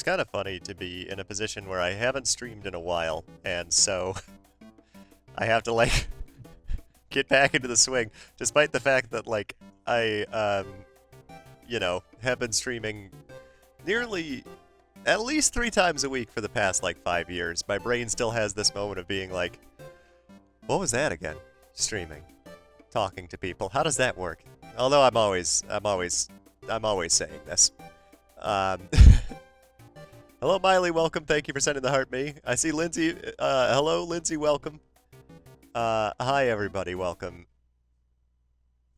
It's kind of funny to be in a position where I haven't streamed in a while, and so I have to like get back into the swing, despite the fact that like I have been streaming nearly at least 3 times a week for the past like 5 years. My brain still has this moment of being like, what was that again? Streaming, talking to people. How does that work? Although I'm always saying this. Um, Hello, Miley. Welcome. Thank you for sending the heart me. I see Lindsay. Hello, Lindsay. Welcome. Hi, everybody. Welcome.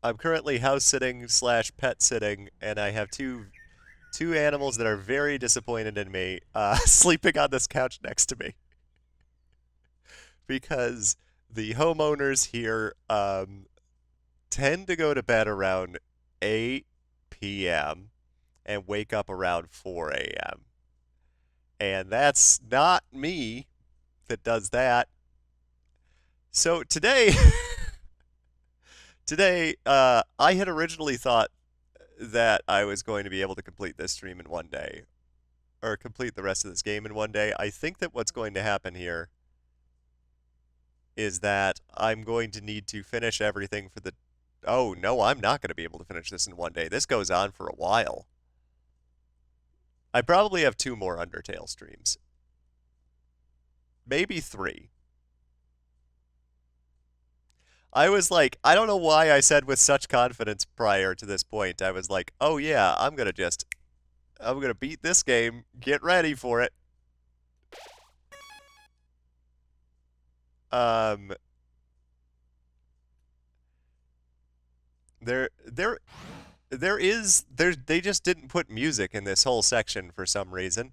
I'm currently house sitting slash pet sitting, and I have two animals that are very disappointed in me sleeping on this couch next to me because the homeowners here tend to go to bed around 8 p.m. and wake up around 4 a.m. And that's not me that does that. So today, I had originally thought that I was going to be able to complete this stream in one day, or complete the rest of this game in one day. I think that what's going to happen here is that I'm going to need to finish everything for the... Oh, no, I'm not going to be able to finish this in one day. This goes on for a while. I probably have 2 more Undertale streams. Maybe 3. I was like, I don't know why I said with such confidence prior to this point. I was like, oh yeah, I'm gonna beat this game. Get ready for it. Um, they just didn't put music in this whole section for some reason.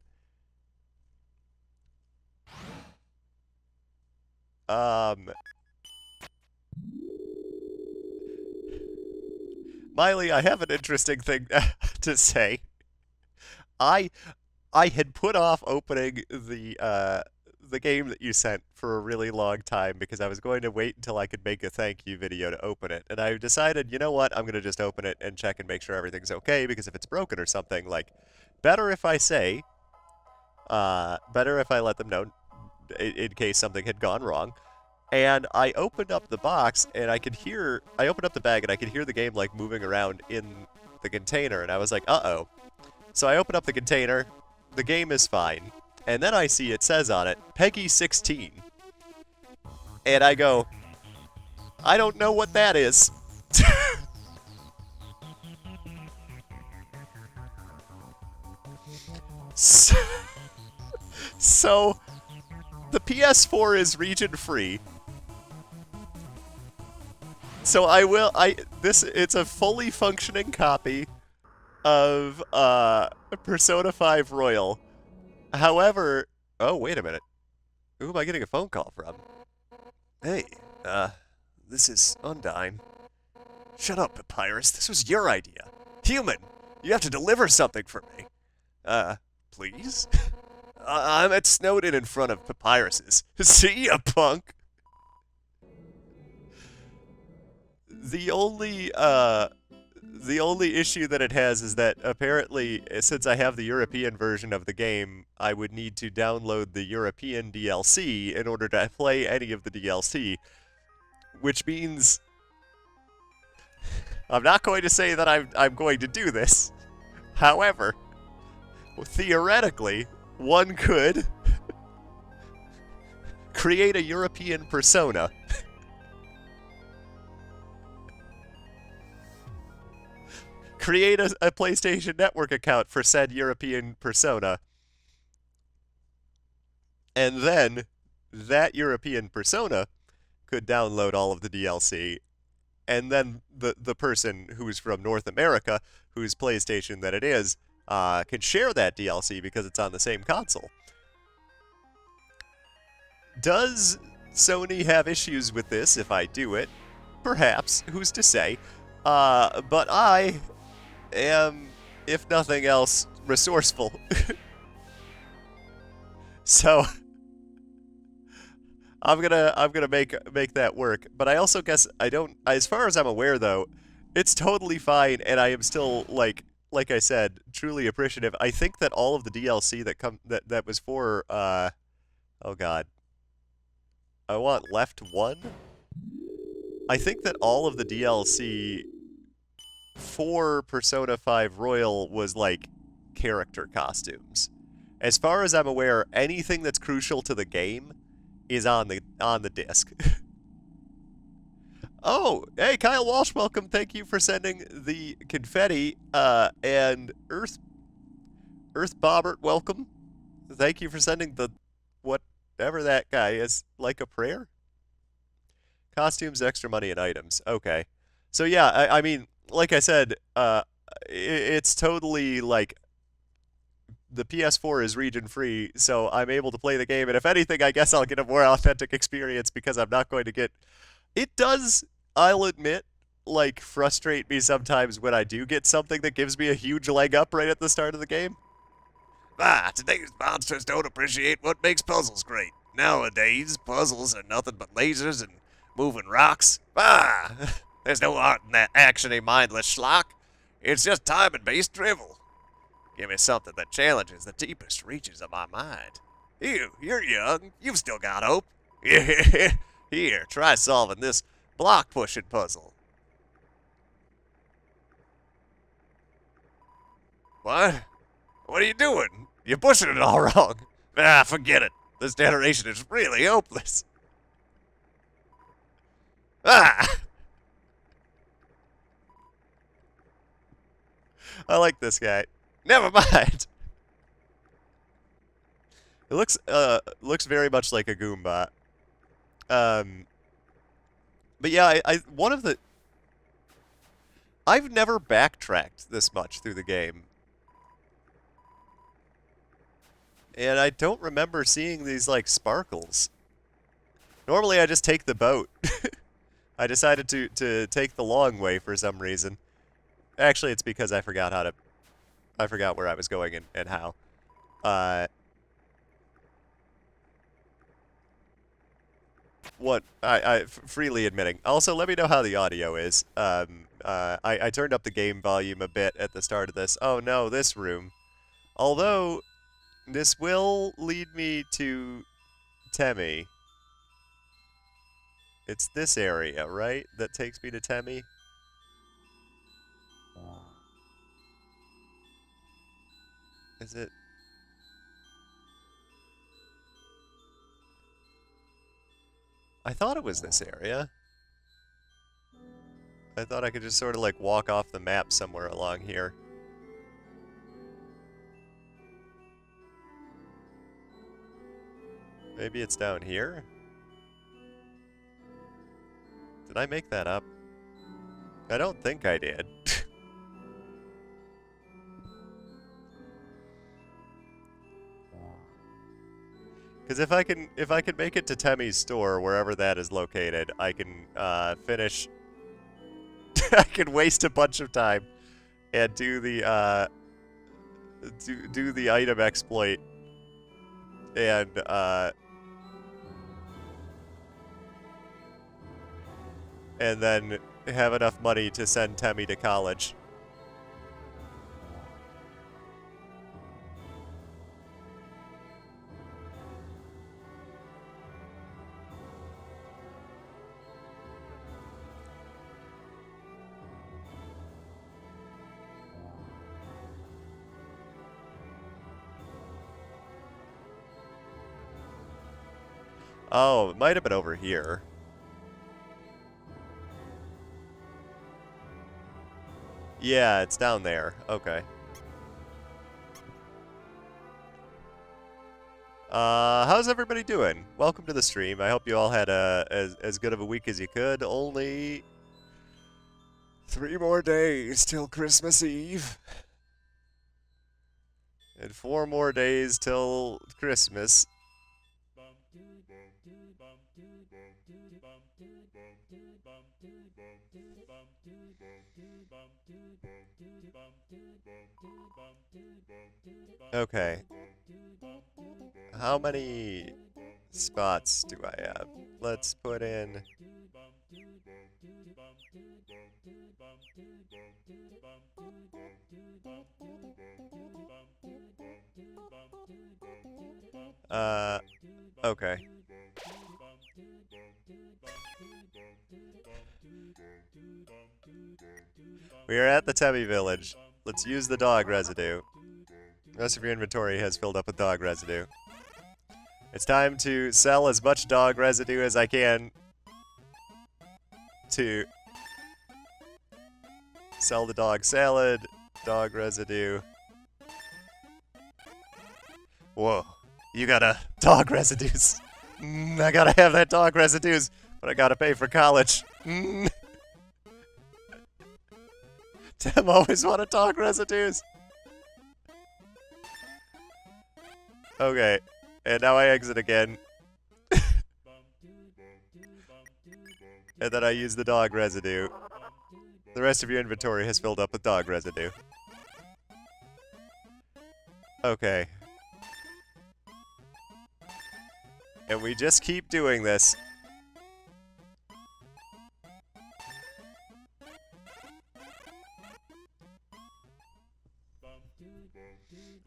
Miley, I have an interesting thing to say. I had put off opening the game that you sent for a really long time because I was going to wait until I could make a thank you video to open it. And I decided, you know what, I'm going to just open it and check and make sure everything's okay, because if it's broken or something, like, better if I say, better if I let them know in case something had gone wrong. And I opened up the box and I opened up the bag and I could hear the game like moving around in the container, and I was like, uh-oh. So I open up the container, the game is fine, and then I see it says on it, Peggy 16. And I go, I don't know what that is. So the PS4 is region free. So it's a fully functioning copy of Persona 5 Royal. However, oh, wait a minute. Who am I getting a phone call from? Hey, this is Undyne. Shut up, Papyrus. This was your idea. Human, you have to deliver something for me. Please? I'm at Snowden in front of Papyrus's. See ya, punk! The only issue that it has is that apparently, since I have the European version of the game, I would need to download the European DLC in order to play any of the DLC, which means I'm not going to say that I'm going to do this. However, theoretically, one could create a European persona. Create a PlayStation Network account for said European persona. And then that European persona could download all of the DLC. And then the person who's from North America, whose PlayStation that it is, can share that DLC because it's on the same console. Does Sony have issues with this if I do it? Perhaps. Who's to say? But I am, if nothing else, resourceful. So I'm gonna make that work. But I also guess I don't, as far as I'm aware though, it's totally fine, and I am still like like I said, truly appreciative. I think that all of the DLC that was for oh god, I want left one. I think that all of the DLC for Persona 5 Royal was like character costumes. As far as I'm aware, anything that's crucial to the game is on the disc. Oh, hey, Kyle Walsh, welcome. Thank you for sending the confetti. And Earth Bobbert, welcome. Thank you for sending the whatever that guy is. Like a prayer? Costumes, extra money, and items. Okay. So yeah, I mean, like I said, it's totally like the PS4 is region free, so I'm able to play the game. And if anything, I guess I'll get a more authentic experience because I'm not going to get. It does, I'll admit, like frustrate me sometimes when I do get something that gives me a huge leg up right at the start of the game. Today's monsters don't appreciate what makes puzzles great. Nowadays, puzzles are nothing but lasers and moving rocks. There's no art in that actiony, mindless schlock. It's just time and based drivel. Give me something that challenges the deepest reaches of my mind. You're young. You've still got hope. Here, try solving this block-pushing puzzle. What? What are you doing? You're pushing it all wrong. Forget it. This generation is really hopeless. Ah! I like this guy. Never mind. It looks very much like a Goomba. But yeah, one of the I've never backtracked this much through the game. And I don't remember seeing these like sparkles. Normally I just take the boat. I decided to take the long way for some reason. Actually, it's because I forgot where I was going and how. What freely admitting. Also, let me know how the audio is. I turned up the game volume a bit at the start of this. Oh no, this room. Although this will lead me to Temmie. It's this area, right? That takes me to Temmie? Is it? I thought it was this area. I thought I could just sort of like walk off the map somewhere along here. Maybe it's down here? Did I make that up? I don't think I did. Because if I can make it to Temmie's store, wherever that is located, I can finish. I can waste a bunch of time and do the do the item exploit and then have enough money to send Temmie to college. Oh, it might have been over here. Yeah, it's down there. Okay. How's everybody doing? Welcome to the stream. I hope you all had as good of a week as you could. Only 3 more days till Christmas Eve. And 4 more days till Christmas. Okay. How many spots do I have? Let's put in... Okay. We are at the Temmie village. Let's use the dog residue. The rest of your inventory has filled up with dog residue. It's time to sell as much dog residue as I can to sell the dog salad, dog residue. Whoa, you got a dog residues. I gotta have that dog residues, but I gotta pay for college. Tim always wanted dog residues. Okay, and now I exit again. And then I use the dog residue. The rest of your inventory has filled up with dog residue. Okay. And we just keep doing this.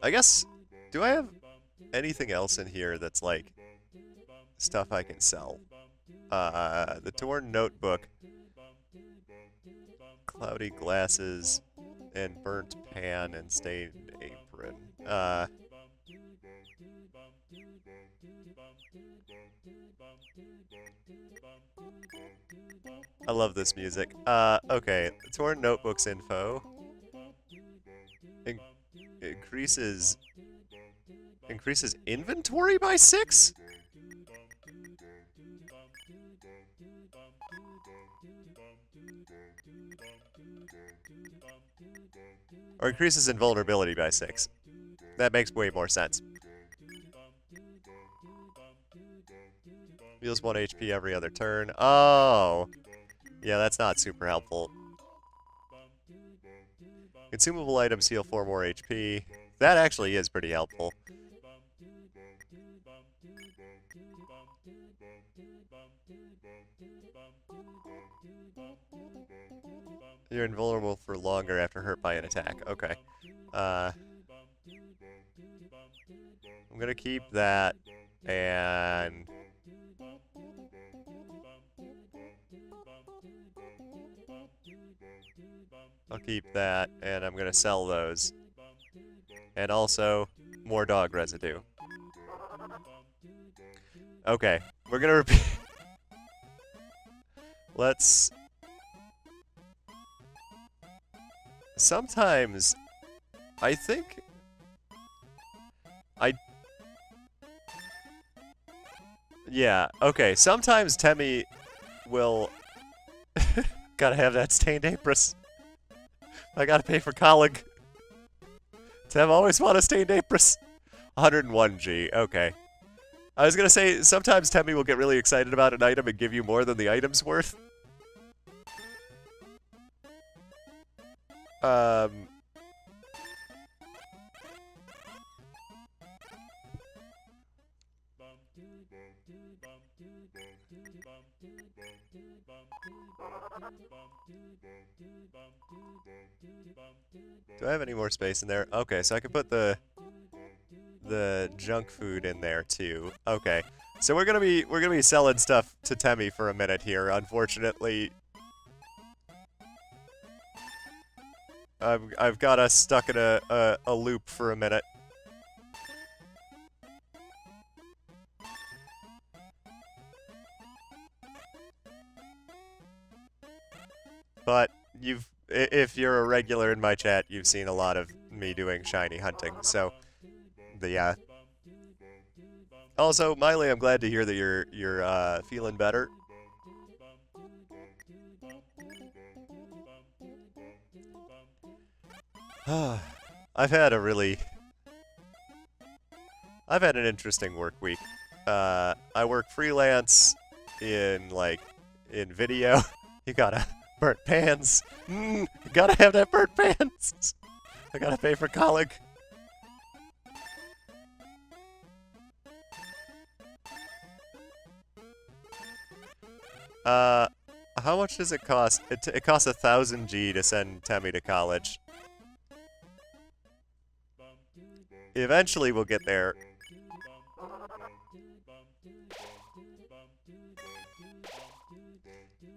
I guess, do I have anything else in here that's like stuff I can sell? The torn notebook, cloudy glasses, and burnt pan and stained apron. I love this music. Okay, torn notebooks info. Increases inventory by 6? Or increases invulnerability by 6. That makes way more sense. Heals 1 HP every other turn. Oh! Yeah, that's not super helpful. Consumable items heal 4 more HP. That actually is pretty helpful. You're invulnerable for longer after hurt by an attack. Okay. I'm gonna keep that, and... I'll keep that, and I'm gonna sell those. And also, more dog residue. Okay, we're gonna repeat... Let's... Sometimes, I think... Yeah, okay, sometimes Temmie will... Gotta have that stained apron. I gotta pay for colleague. Tem always want a stained apron. 101G, okay. I was gonna say, sometimes Temmie will get really excited about an item and give you more than the item's worth. Do I have any more space in there? Okay, so I can put the junk food in there too. Okay. So we're gonna be selling stuff to Temmie for a minute here, unfortunately. I've got us stuck in a loop for a minute. But if you're a regular in my chat, you've seen a lot of me doing shiny hunting, so yeah. Also, Miley, I'm glad to hear that you're feeling better. I've had an interesting work week. I work freelance in video. You gotta burnt pans. You gotta have that burnt pans. I gotta pay for colleague. How much does it cost? It costs 1,000 G to send Temmie to college. Eventually we'll get there.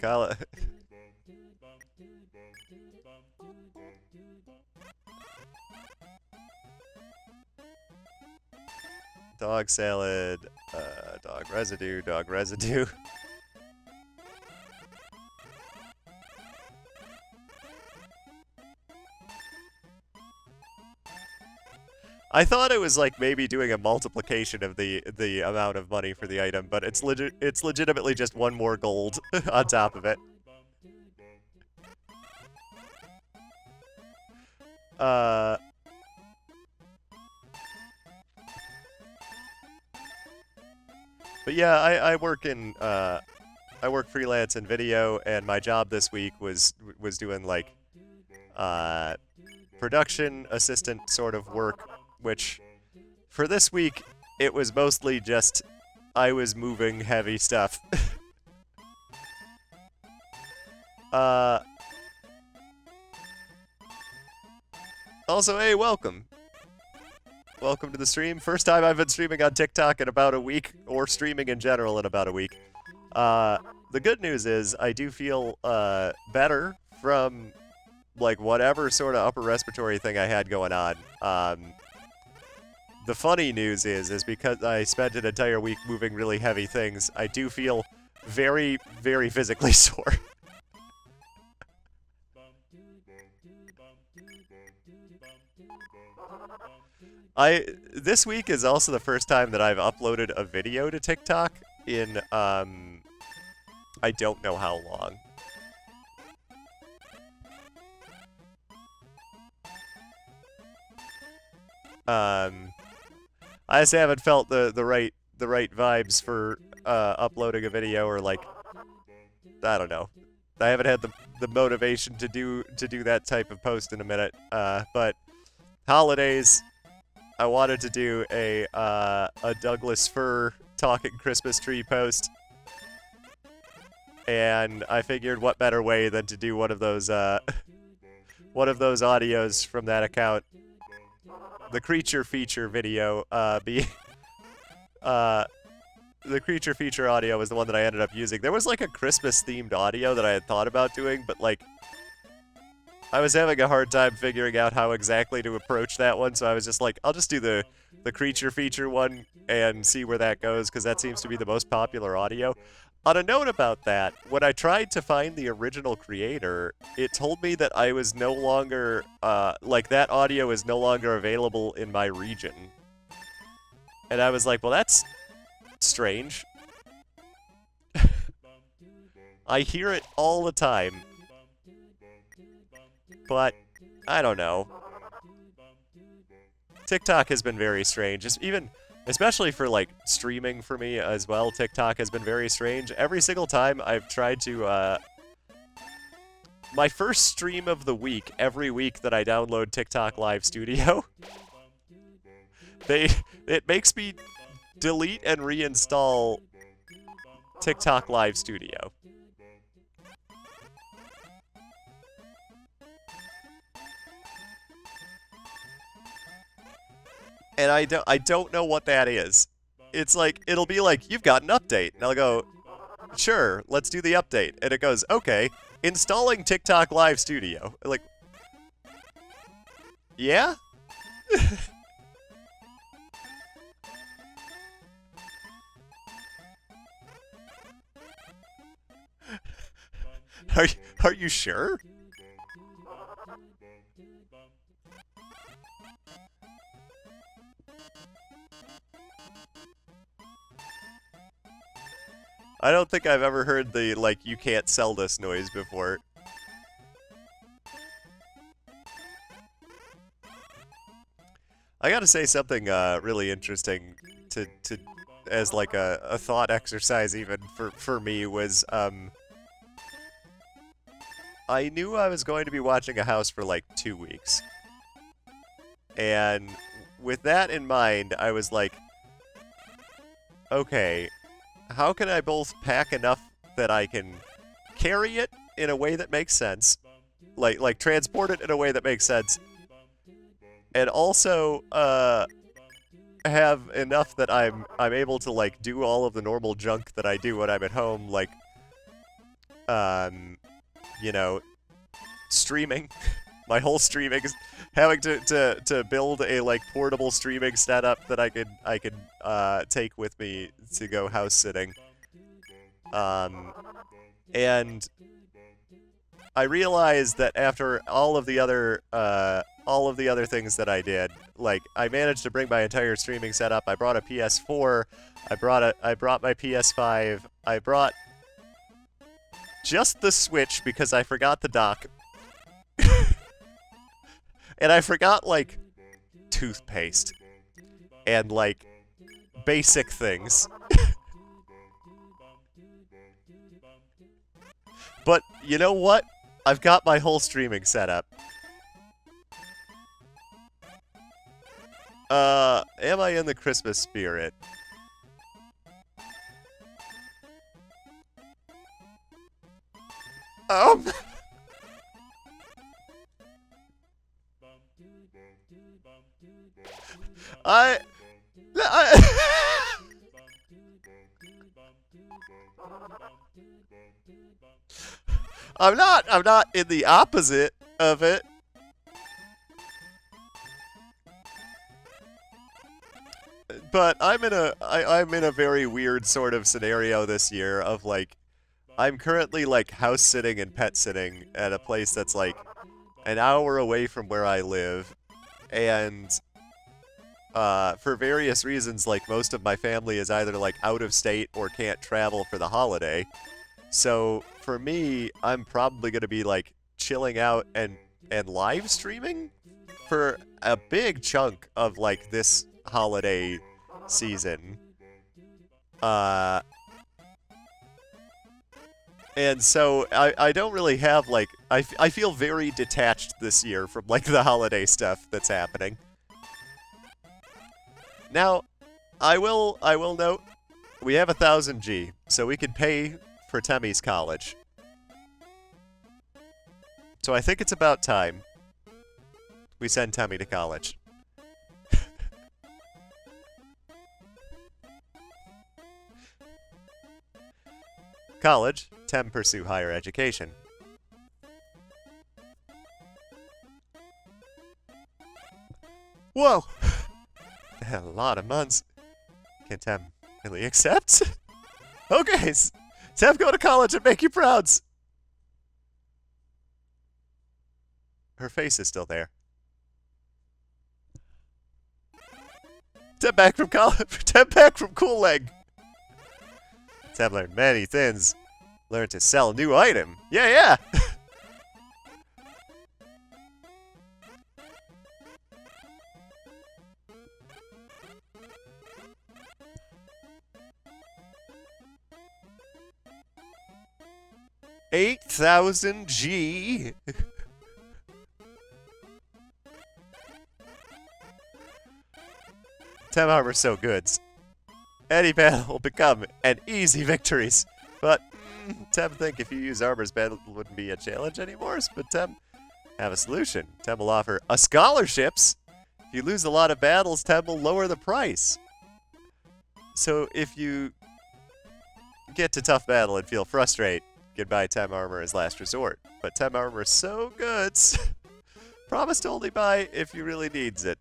Call dog salad, dog residue, dog residue. I thought it was like maybe doing a multiplication of the amount of money for the item, but it's legitimately just one more gold on top of it. But yeah, I work in I work freelance in video, and my job this week was doing like production assistant sort of work, which for this week it was mostly just I was moving heavy stuff. Also, hey, welcome. Welcome to the stream. First time I've been streaming on TikTok in about a week, or streaming in general in about a week. The good news is I do feel better from like whatever sort of upper respiratory thing I had going on. The funny news is because I spent an entire week moving really heavy things, I do feel very, very physically sore. This week is also the first time that I've uploaded a video to TikTok in, I don't know how long. I just haven't felt the right vibes for uploading a video, or like, I don't know. I haven't had the motivation to do that type of post in a minute. But holidays, I wanted to do a Douglas fir talking Christmas tree post, and I figured what better way than to do one of those audios from that account. The creature feature video the creature feature audio was the one that I ended up using. There was like a Christmas themed audio that I had thought about doing, but like I was having a hard time figuring out how exactly to approach that one, so I was just like, I'll just do the creature feature one and see where that goes, because that seems to be the most popular audio. On a note about that, when I tried to find the original creator, it told me that I was no longer, like that audio is no longer available in my region. And I was like, well, that's strange. I hear it all the time. But, I don't know. TikTok has been very strange. Just even, especially for, like, streaming for me as well, TikTok has been very strange. Every single time I've tried to, my first stream of the week, every week that I download TikTok Live Studio, it makes me delete and reinstall TikTok Live Studio. And I don't know what that is. It's like, it'll be like, you've got an update. And I'll go, sure, let's do the update. And it goes, okay, installing TikTok Live Studio. Like, yeah? Are you sure? I don't think I've ever heard the, like, you can't sell this noise before. I gotta say something really interesting to as like a thought exercise even for me was I knew I was going to be watching a house for like 2 weeks. And with that in mind, I was like, okay, how can I both pack enough that I can carry it in a way that makes sense, like transport it in a way that makes sense, and also have enough that I'm able to like do all of the normal junk that I do when I'm at home, like um, you know, streaming. My whole streaming is having to build a like portable streaming setup that I could take with me to go house sitting. Um, and I realized that after all of the other things that I did, like I managed to bring my entire streaming setup. I brought a PS4. I brought my PS5. I brought just the Switch because I forgot the dock. And I forgot, like, toothpaste. And, like, basic things. But, you know what? I've got my whole streaming setup. Am I in the Christmas spirit? Um... I I'm not in the opposite of it. But I'm in a very weird sort of scenario this year of like I'm currently like house sitting and pet sitting at a place that's like an hour away from where I live, and for various reasons, like most of my family is either like out of state or can't travel for the holiday. So for me, I'm probably gonna be like chilling out and live streaming for a big chunk of like this holiday season. Uh, and so I don't really have like I feel very detached this year from like the holiday stuff that's happening. Now, I will note, we have 1,000 G, so we can pay for Temmie's college. So I think it's about time we send Temmie to college. College, Tem pursue higher education. Whoa! A lot of months. Can Tem really accept? Okay, Tem, go to college and make you proud. Her face is still there. Tem back from college. Tem back from Cool Leg. Tem learned many things. Learned to sell new item. Yeah, yeah. $8,000 G. Tem armor's so good. Any battle will become an easy victories. But Tem think if you use armor's battle it wouldn't be a challenge anymore. But Tem have a solution. Tem will offer a scholarships. If you lose a lot of battles, Tem will lower the price. So if you get to tough battle and feel frustrated, you can buy Tem armor as last resort. But Tem armor is so good. Promise to only buy if you really needs it.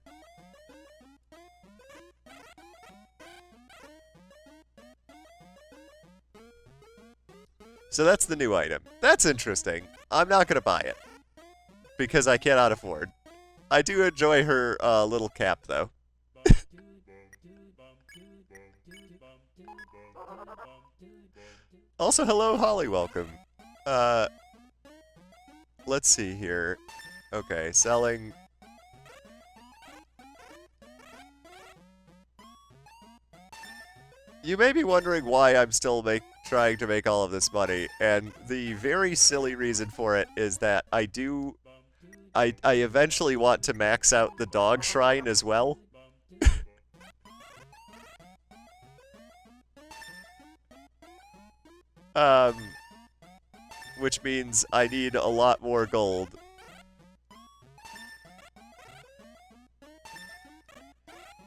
So that's the new item. That's interesting. I'm not gonna buy it because I cannot afford. I do enjoy her little cap though. Also, hello, Holly, welcome. Let's see here. Okay, selling. You may be wondering why I'm still trying to make all of this money, and the very silly reason for it is that I eventually want to max out the dog shrine as well. Which means I need a lot more gold.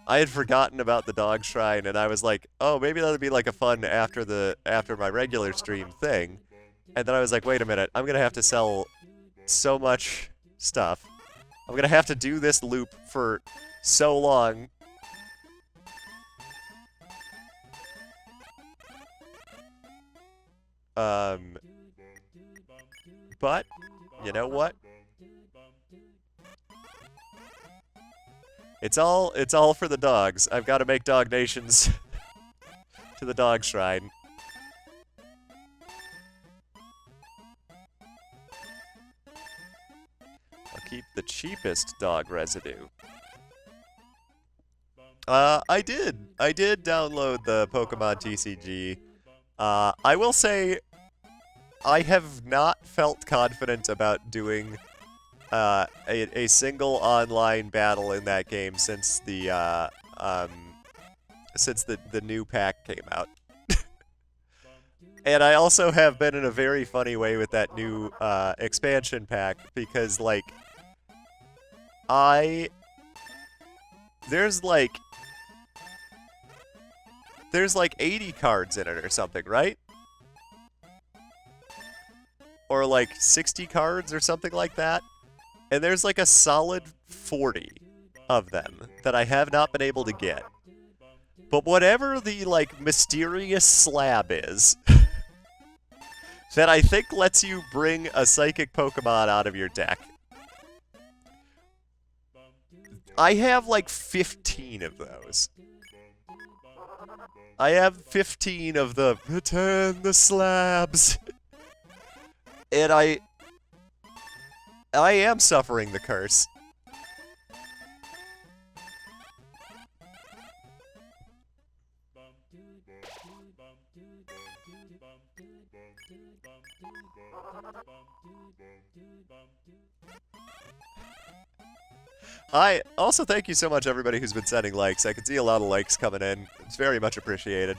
I had forgotten about the dog shrine, and I was like, oh, maybe that'll be like a fun after my regular stream thing. And then I was like, wait a minute, I'm gonna have to sell so much stuff. I'm gonna have to do this loop for so long. But, you know what? It's all for the dogs. I've got to make dog nations to the dog shrine. I'll keep the cheapest dog residue. I did. I did download the Pokemon TCG. I will say I have not felt confident about doing a single online battle in that game since the new pack came out. And I also have been in a very funny way with that new expansion pack because like there's like 80 cards in it or something, right? Or like 60 cards or something like that. And there's like a solid 40 of them that I have not been able to get. But whatever the like mysterious slab is that I think lets you bring a psychic Pokemon out of your deck, I have like 15 of those. I have 15 of the return the slabs. And I am suffering the curse. I also thank you so much, everybody who's been sending likes. I can see a lot of likes coming in. It's very much appreciated.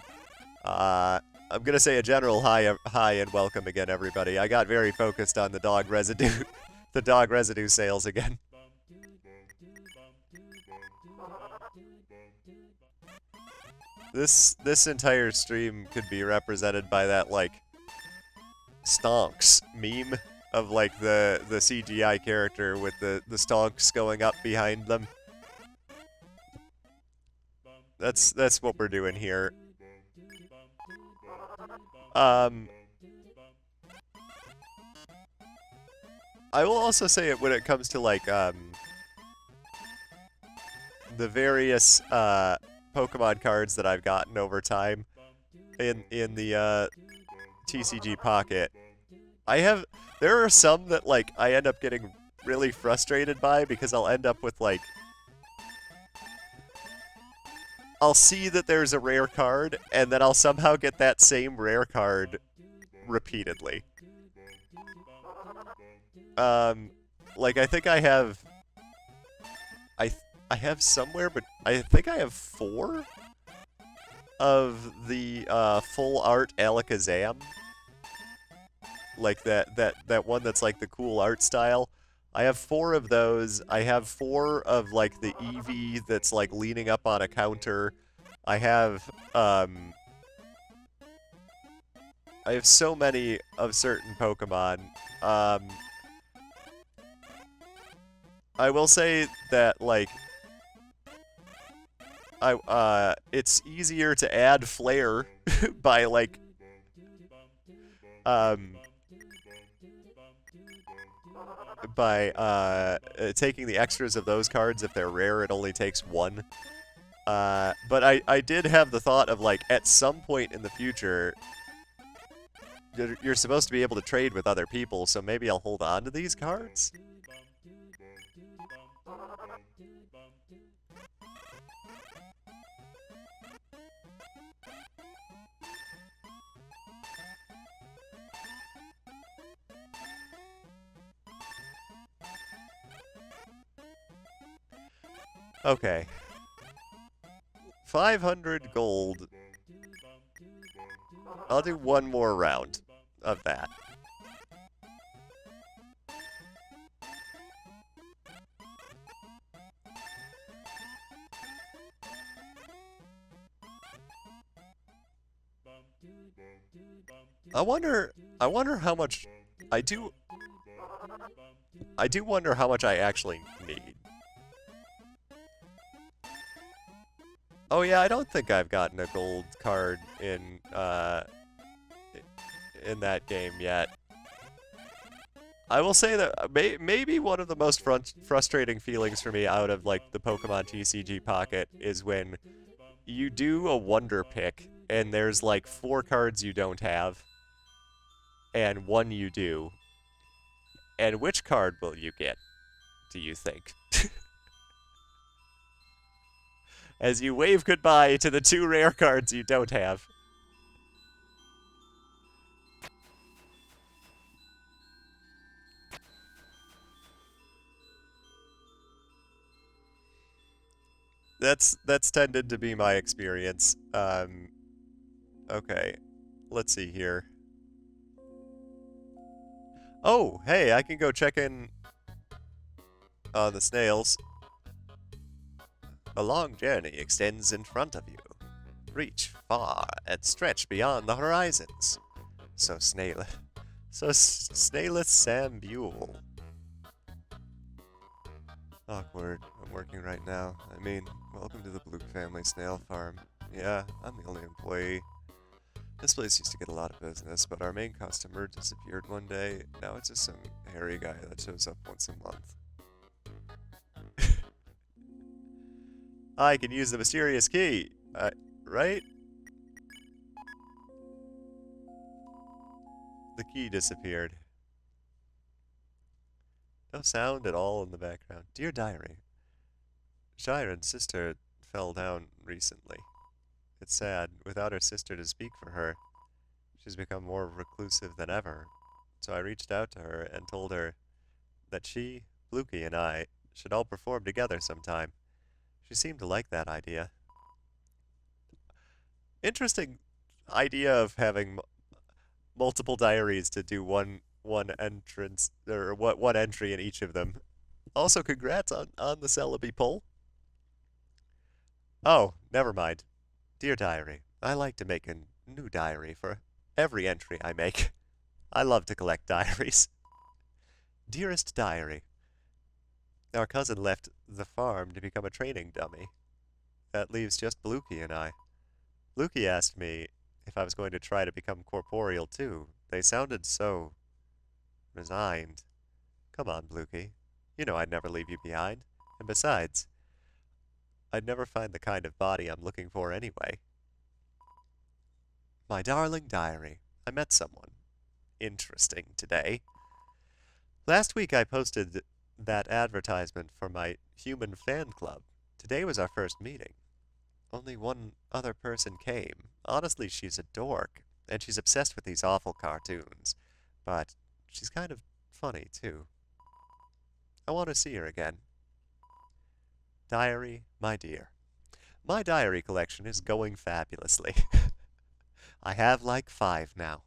I'm gonna say a general hi and welcome again, everybody. I got very focused on the dog residue, the dog residue sales again. This entire stream could be represented by that like stonks meme of like the CGI character with the stonks going up behind them. That's what we're doing here. I will also say it when it comes to like the various Pokemon cards that I've gotten over time in the TCG Pocket. There are some that like I end up getting really frustrated by because I'll end up with like I'll see that there's a rare card and then I'll somehow get that same rare card repeatedly. Like I think I have I have somewhere, but I think I have 4 of the full art Alakazam. Like that one that's like the cool art style. I have 4 of those. I have 4 of like the Eevee that's like leaning up on a counter. I have so many of certain Pokemon. I will say that like it's easier to add flair by like taking the extras of those cards. If they're rare, it only takes 1. But I did have the thought of like at some point in the future you're supposed to be able to trade with other people, so maybe I'll hold on to these cards. Okay. 500 gold. I'll do one more round of that. I wonder how much I do I do wonder how much I actually need. Oh yeah, I don't think I've gotten a gold card in that game yet. I will say that maybe one of the most frustrating feelings for me out of like the Pokemon TCG Pocket is when you do a Wonder Pick and there's like 4 cards you don't have and 1 you do. And which card will you get, do you think? As you wave goodbye to the 2 rare cards you don't have. That's tended to be my experience. Okay. Let's see here. Oh, hey, I can go check in on the snails. A long journey extends in front of you. Reach far and stretch beyond the horizons. So Snaileth Sam Buell. Awkward. I'm working right now. I mean, welcome to the Blue family snail farm. Yeah, I'm the only employee. This place used to get a lot of business, but our main customer disappeared one day. Now it's just some hairy guy that shows up once a month. I can use the mysterious key. Right? The key disappeared. No sound at all in the background. Dear Diary, Shiren's sister fell down recently. It's sad. Without her sister to speak for her, she's become more reclusive than ever. So I reached out to her and told her that she, Blukey, and I should all perform together sometime. She seemed to like that idea. Interesting idea of having multiple diaries to do one entrance or one entry in each of them. Also, congrats on the Celebi poll. Oh, never mind. Dear Diary, I like to make a new diary for every entry I make. I love to collect diaries. Dearest Diary, our cousin left the farm to become a training dummy. That leaves just Blukey and I. Blukey asked me if I was going to try to become corporeal too. They sounded so resigned. Come on, Blukey. You know I'd never leave you behind. And besides, I'd never find the kind of body I'm looking for anyway. My darling diary, I met someone interesting today. Last week I posted that advertisement for my human fan club. Today was our first meeting. Only one other person came. Honestly, she's a dork, and she's obsessed with these awful cartoons. But she's kind of funny, too. I want to see her again. Diary, my dear. My diary collection is going fabulously. I have like 5 now.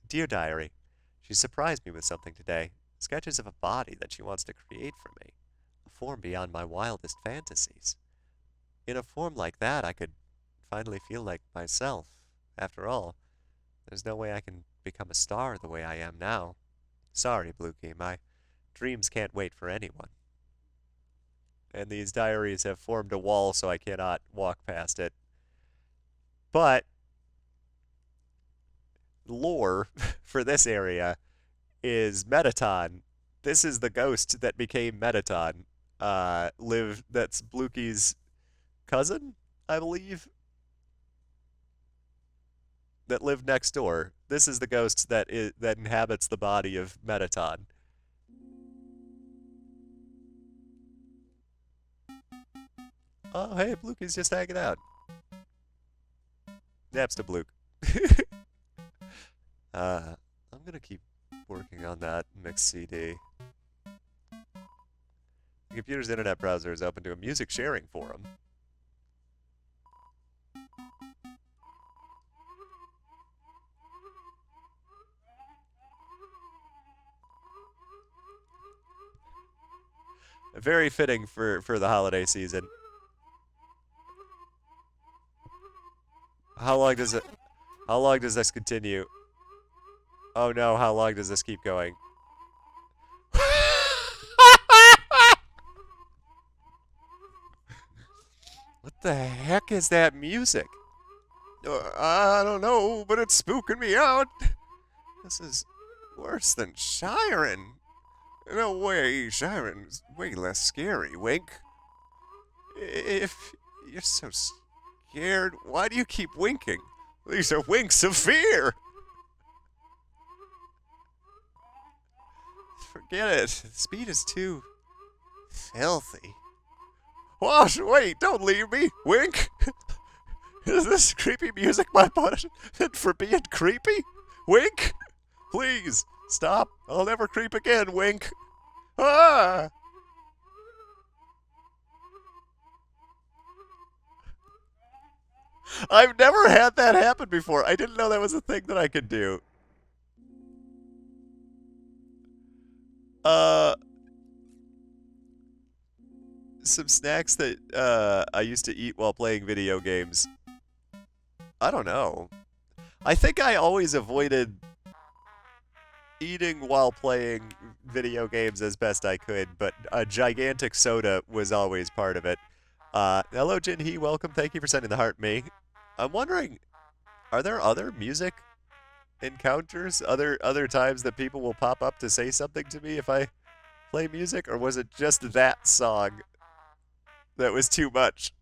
Dear Diary, she surprised me with something today. Sketches of a body that she wants to create for me. A form beyond my wildest fantasies. In a form like that, I could finally feel like myself. After all, there's no way I can become a star the way I am now. Sorry, Blukey, my dreams can't wait for anyone. And these diaries have formed a wall so I cannot walk past it. But lore for this area is Metaton. This is the ghost that became Metaton. That's Blukey's cousin, I believe, that lived next door. This is the ghost that inhabits the body of Metaton. Oh, hey, Blukey's just hanging out. Naps to Bluke. I'm gonna keep working on that mix CD. The computer's internet browser is open to a music sharing forum. Very fitting for the holiday season. How long does How long does this continue? Oh no, how long does this keep going? What the heck is that music? I don't know, but it's spooking me out. This is worse than Shiren. No way, Shiren's way less scary, Wink. If you're so scared, why do you keep winking? These are winks of fear. Forget it. The speed is too filthy. Wash, wait, don't leave me, Wink. Is this creepy music my punishment for being creepy? Wink? Please, stop. I'll never creep again, Wink. Ah! I've never had that happen before. I didn't know that was a thing that I could do. Uh, some snacks that I used to eat while playing video games. I don't know. I think I always avoided eating while playing video games as best I could, but a gigantic soda was always part of it. Hello, Jinhee. Welcome. Thank you for sending the heart me. I'm wondering, are there other music encounters, other times that people will pop up to say something to me if I play music, or was it just that song that was too much?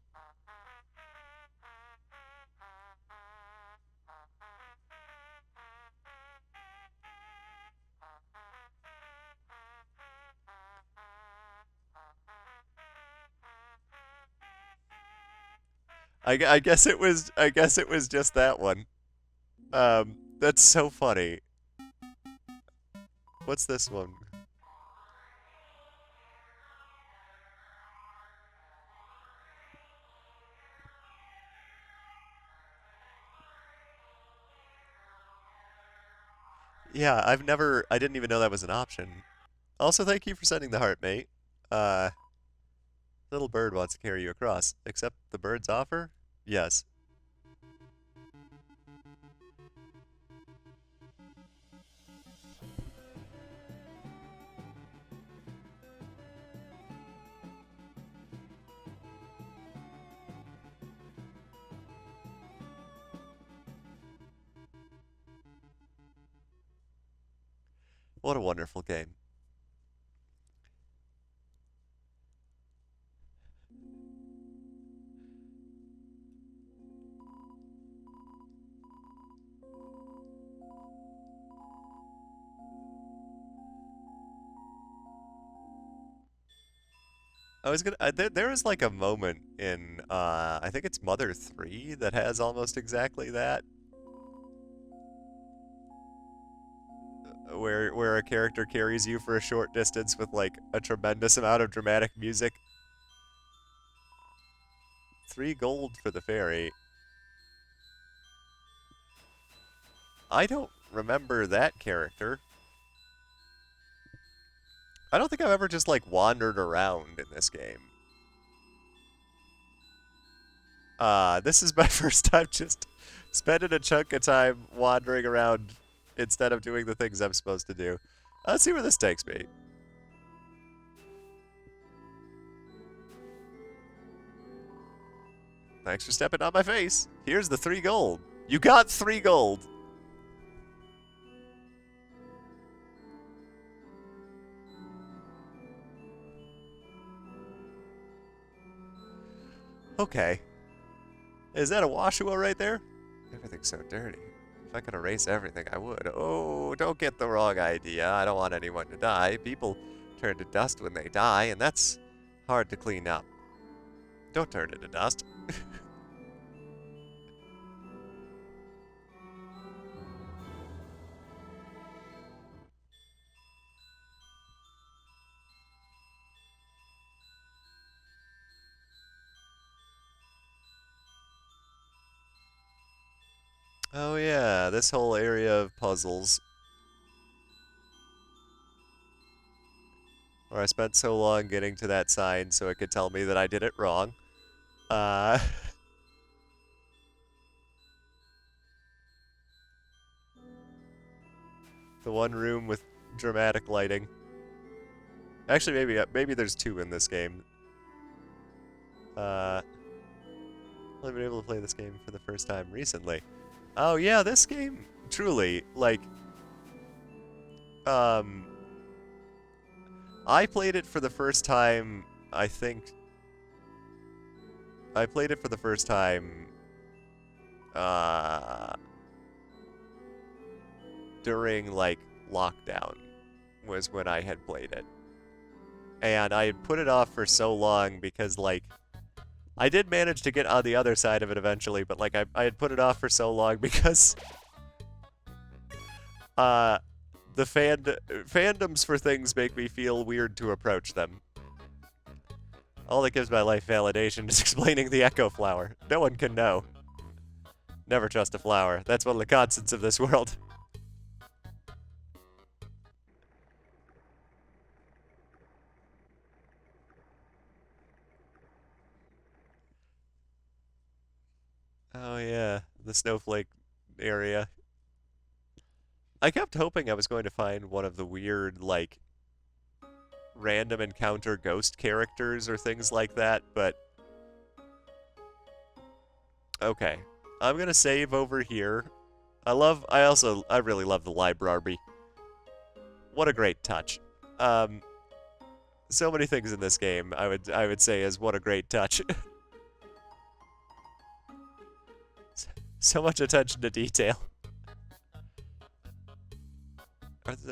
I guess it was just that one. That's so funny. What's this one? Yeah, I didn't even know that was an option. Also, thank you for sending the heart, mate. Uh, Little bird wants to carry you across. Accept the bird's offer? Yes. What a wonderful game. I was gonna. There is like a moment in I think it's Mother 3 that has almost exactly that, where a character carries you for a short distance with like a tremendous amount of dramatic music. 3 gold for the ferry. I don't remember that character. I don't think I've ever just like wandered around in this game. This is my first time just spending a chunk of time wandering around instead of doing the things I'm supposed to do. Let's see where this takes me. Thanks for stepping on my face. Here's the 3 gold. You got 3 gold. Okay. Is that a Washua right there? Everything's so dirty. If I could erase everything, I would. Oh, don't get the wrong idea. I don't want anyone to die. People turn to dust when they die, and that's hard to clean up. Don't turn into dust. Oh yeah, this whole area of puzzles. Where I spent so long getting to that sign so it could tell me that I did it wrong. Uh, The one room with dramatic lighting. Actually, maybe there's two in this game. I've been able to play this game for the first time recently. Oh yeah, this game truly like I played it for the first time. I think I played it for the first time uh during like lockdown was when I had played it. And I had put it off for so long because like I did manage to get on the other side of it eventually, but like I had put it off for so long because the fandoms for things make me feel weird to approach them. All that gives my life validation is explaining the echo flower. No one can know. Never trust a flower. That's one of the constants of this world. Oh yeah, the snowflake area. I kept hoping I was going to find one of the weird, like, random encounter ghost characters or things like that, but... Okay. I'm gonna save over here. I really love the library. What a great touch. So many things in this game I would say is what a great touch. So much attention to detail.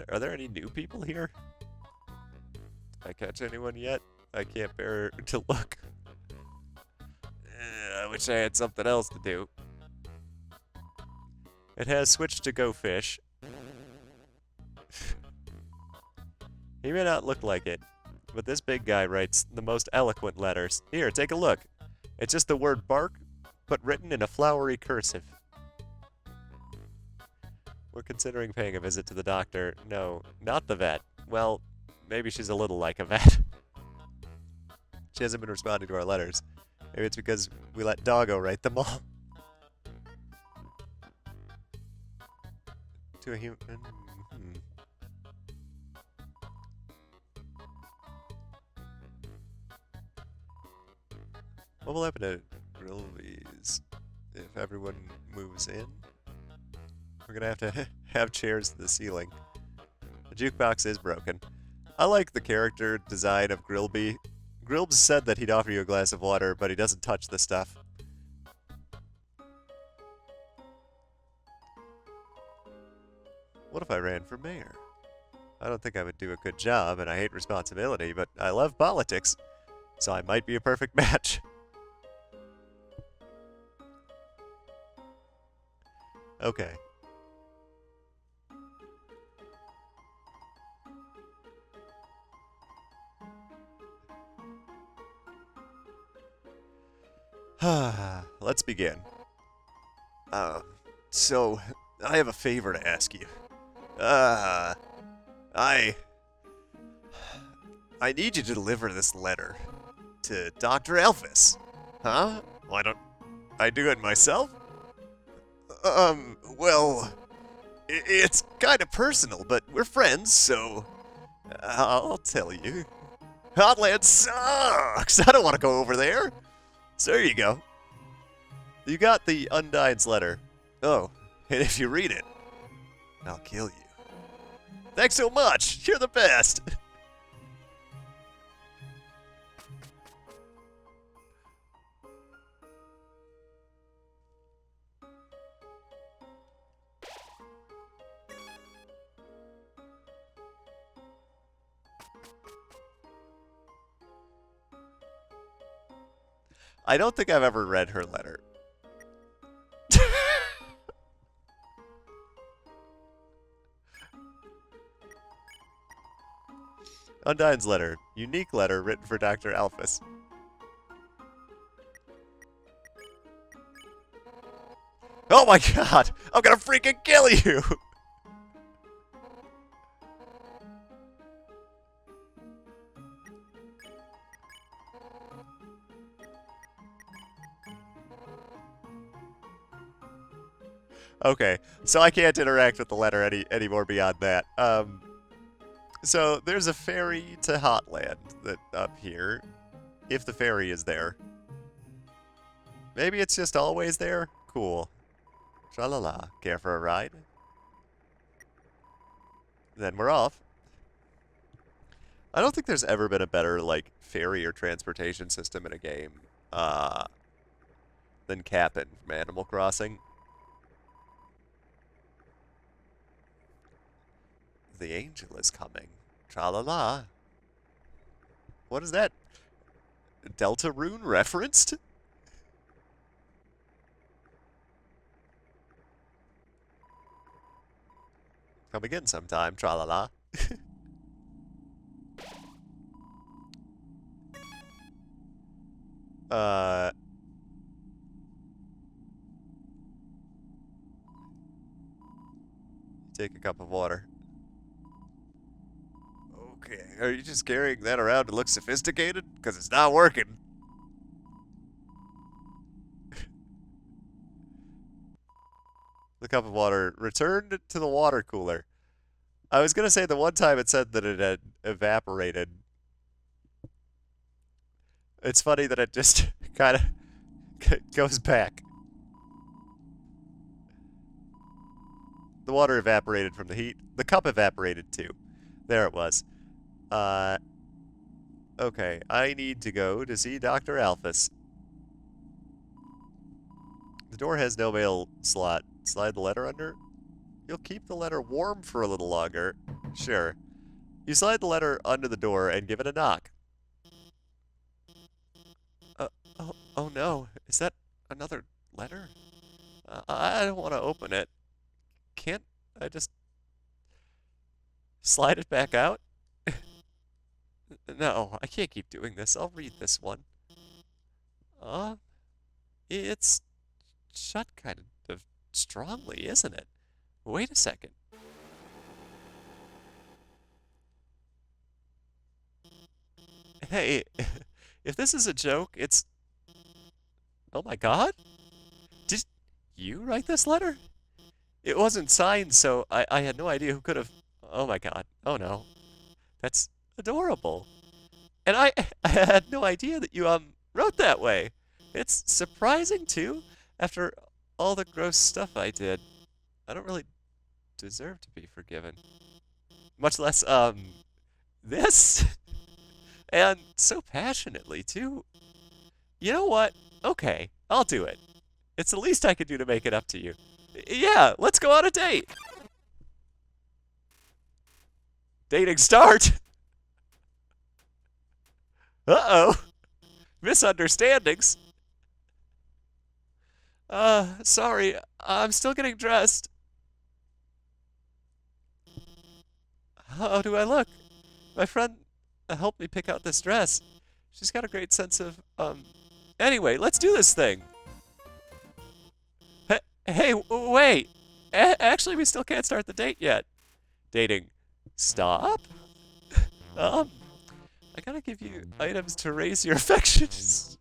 Are there any new people here? Did I catch anyone yet? I can't bear to look. I wish I had something else to do. It has switched to Go Fish. He may not look like it, but this big guy writes the most eloquent letters. Here, take a look. It's just the word bark, but written in a flowery cursive. We're considering paying a visit to the doctor. No, not the vet. Well, maybe she's a little like a vet. She hasn't been responding to our letters. Maybe it's because we let Doggo write them all. To a human... What will happen to Grilby's if everyone moves in? We're gonna have to have chairs to the ceiling. The jukebox is broken. I like the character design of Grilby. Grilbs said that he'd offer you a glass of water, but he doesn't touch the stuff. What if I ran for mayor? I don't think I would do a good job, and I hate responsibility, but I love politics, so I might be a perfect match. Okay. Let's begin. So, I have a favor to ask you. I need you to deliver this letter to Dr. Elphys. Huh? Why don't I do it myself? Well, it's kind of personal, but we're friends, so I'll tell you. Hotland sucks! I don't want to go over there. So there you go. You got the Undyne's letter. Oh, and if you read it, I'll kill you. Thanks so much! You're the best! I don't think I've ever read her letter. Undyne's letter. Unique letter written for Dr. Elphys. Oh my god! I'm gonna freaking kill you! Okay, so I can't interact with the letter anymore beyond that. So there's a ferry to Hotland that up here, if the ferry is there. Maybe it's just always there? Cool. Tra-la-la. Care for a ride? Then we're off. I don't think there's ever been a better, like, ferry or transportation system in a game, uh, than Cap'n from Animal Crossing. The angel is coming. Tra-la-la. What is that? Deltarune referenced? Come again sometime, tra-la-la. uh, take a cup of water. Okay, are you just carrying that around to look sophisticated? Because it's not working. The cup of water returned to the water cooler. I was gonna say the one time it said that it had evaporated. It's funny that it just kind of goes back. The water evaporated from the heat. The cup evaporated too. There it was. Uh, okay, I need to go to see Dr. Alphys. The door has no mail slot. Slide the letter under? You'll keep the letter warm for a little longer. Sure. You slide the letter under the door and give it a knock. Oh no. Is that another letter? I don't want to open it. Can't I just slide it back out? No, I can't keep doing this. I'll read this one. Uh, it's shut kind of strongly, isn't it? Wait a second. Hey, if this is a joke, it's... Oh my god? Did you write this letter? It wasn't signed, so I had no idea who could have... Oh my god. Oh no. That's adorable. And I had no idea that you, wrote that way. It's surprising, too, after all the gross stuff I did. I don't really deserve to be forgiven. Much less, this? And so passionately, too. You know what? Okay, I'll do it. It's the least I could do to make it up to you. Yeah, let's go on a date. Dating start. Uh-oh. Misunderstandings. Sorry. I'm still getting dressed. How do I look? My friend helped me pick out this dress. She's got a great sense of, Anyway, let's do this thing. Hey, wait. Actually, we still can't start the date yet. Dating. Stop? Um, I gotta give you items to raise your affections.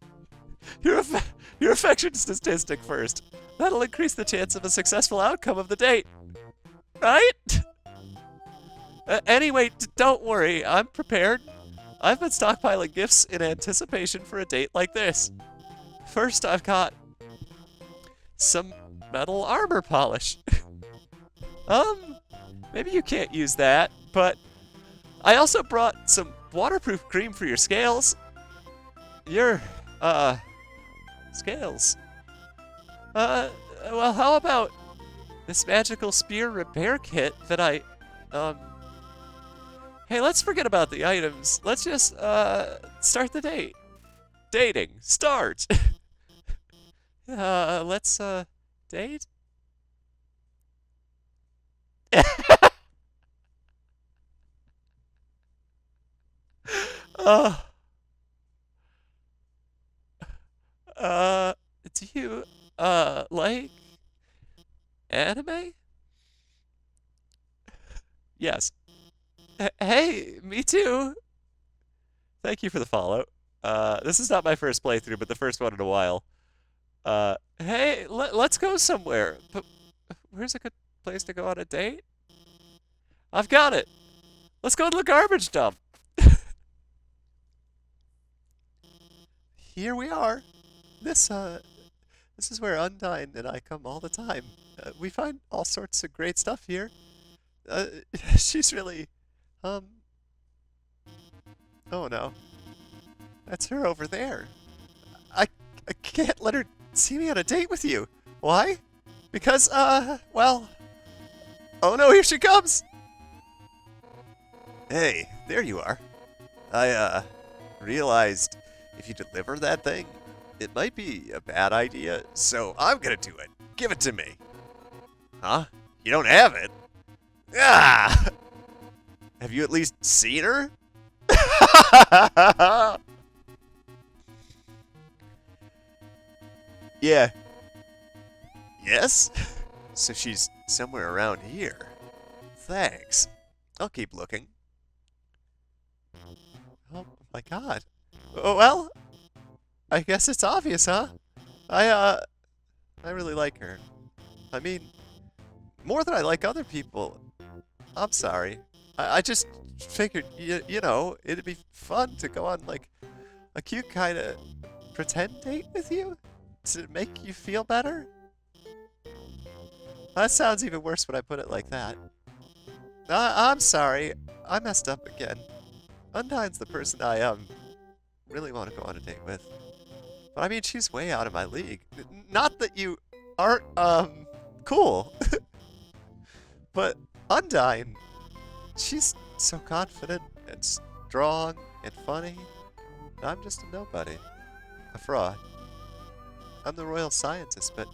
Your affection statistic first. That'll increase the chance of a successful outcome of the date. Right? Anyway, don't worry. I'm prepared. I've been stockpiling gifts in anticipation for a date like this. First, I've got some metal armor polish. Maybe you can't use that, but I also brought some waterproof cream for your scales. Your, scales. Well, how about this magical spear repair kit that um... Hey, let's forget about the items. Let's just, start the date. Dating. Start! Let's, date? uh, do you, like anime? Yes. Hey, me too. Thank you for the follow. This is not my first playthrough, but the first one in a while. Hey, let's go somewhere. But Where's a good place to go on a date? I've got it. Let's go to the garbage dump. Here we are. This is where Undyne and I come all the time. We find all sorts of great stuff here. Uh, she's really, um, oh no. That's her over there. I, I can't let her see me on a date with you. Why? Because, well, oh no, here she comes! Hey, there you are. I realized if you deliver that thing, it might be a bad idea, so I'm gonna do it. Give it to me. Huh? You don't have it? Ah! Have you at least seen her? Yeah. Yes? So she's somewhere around here. Thanks. I'll keep looking. Oh my god. Oh, well, I guess it's obvious, huh? I really like her. I mean, more than I like other people. I'm sorry. I just figured, you know, it'd be fun to go on, like, a cute kind of pretend date with you? To make you feel better? That sounds even worse when I put it like that. I'm sorry. I messed up again. Undyne's the person I, really want to go on a date with. But I mean, she's way out of my league. Not that you aren't, cool. But Undyne, she's so confident and strong and funny. And I'm just a nobody. A fraud. I'm the royal scientist, but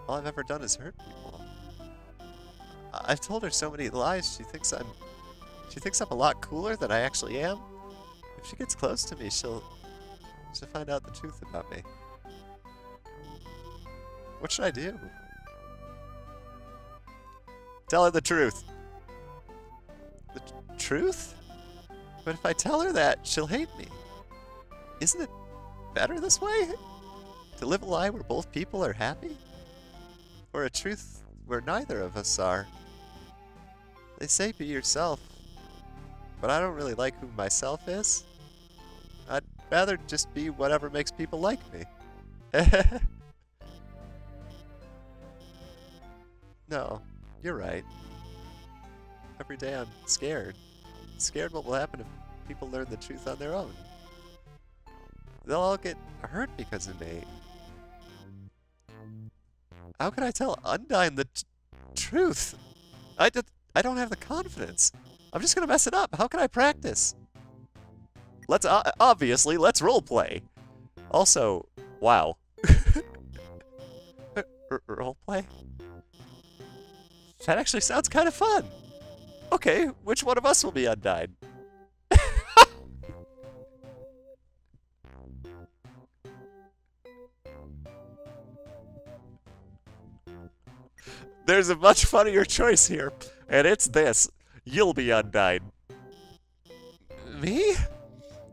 all I've ever done is hurt people. I've told her so many lies, she thinks I'm a lot cooler than I actually am. If she gets close to me, she'll find out the truth about me. What should I do? Tell her the truth. The truth? But if I tell her that, she'll hate me. Isn't it better this way? To live a lie where both people are happy? Or a truth where neither of us are? They say be yourself, but I don't really like who myself is. I'd rather just be whatever makes people like me. No, you're right. Every day I'm scared. Scared what will happen if people learn the truth on their own. They'll all get hurt because of me. How can I tell Undyne the truth? I don't have the confidence. I'm just gonna mess it up. How can I practice? Let's obviously let's roleplay. Also, wow. Roleplay? That actually sounds kind of fun. Okay, which one of us will be Undyne? There's a much funnier choice here, and it's this. You'll be Undyne. Me?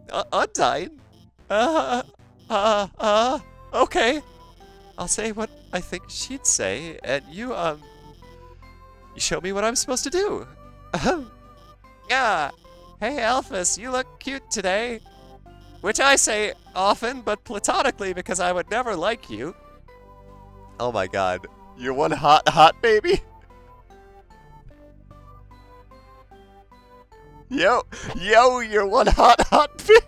Undyne? Okay. I'll say what I think she'd say, and you show me what I'm supposed to do. Yeah. Hey, Alphys, you look cute today. Which I say often, but platonically because I would never like you. Oh my god. You're one hot baby? Yo, you're one hot baby.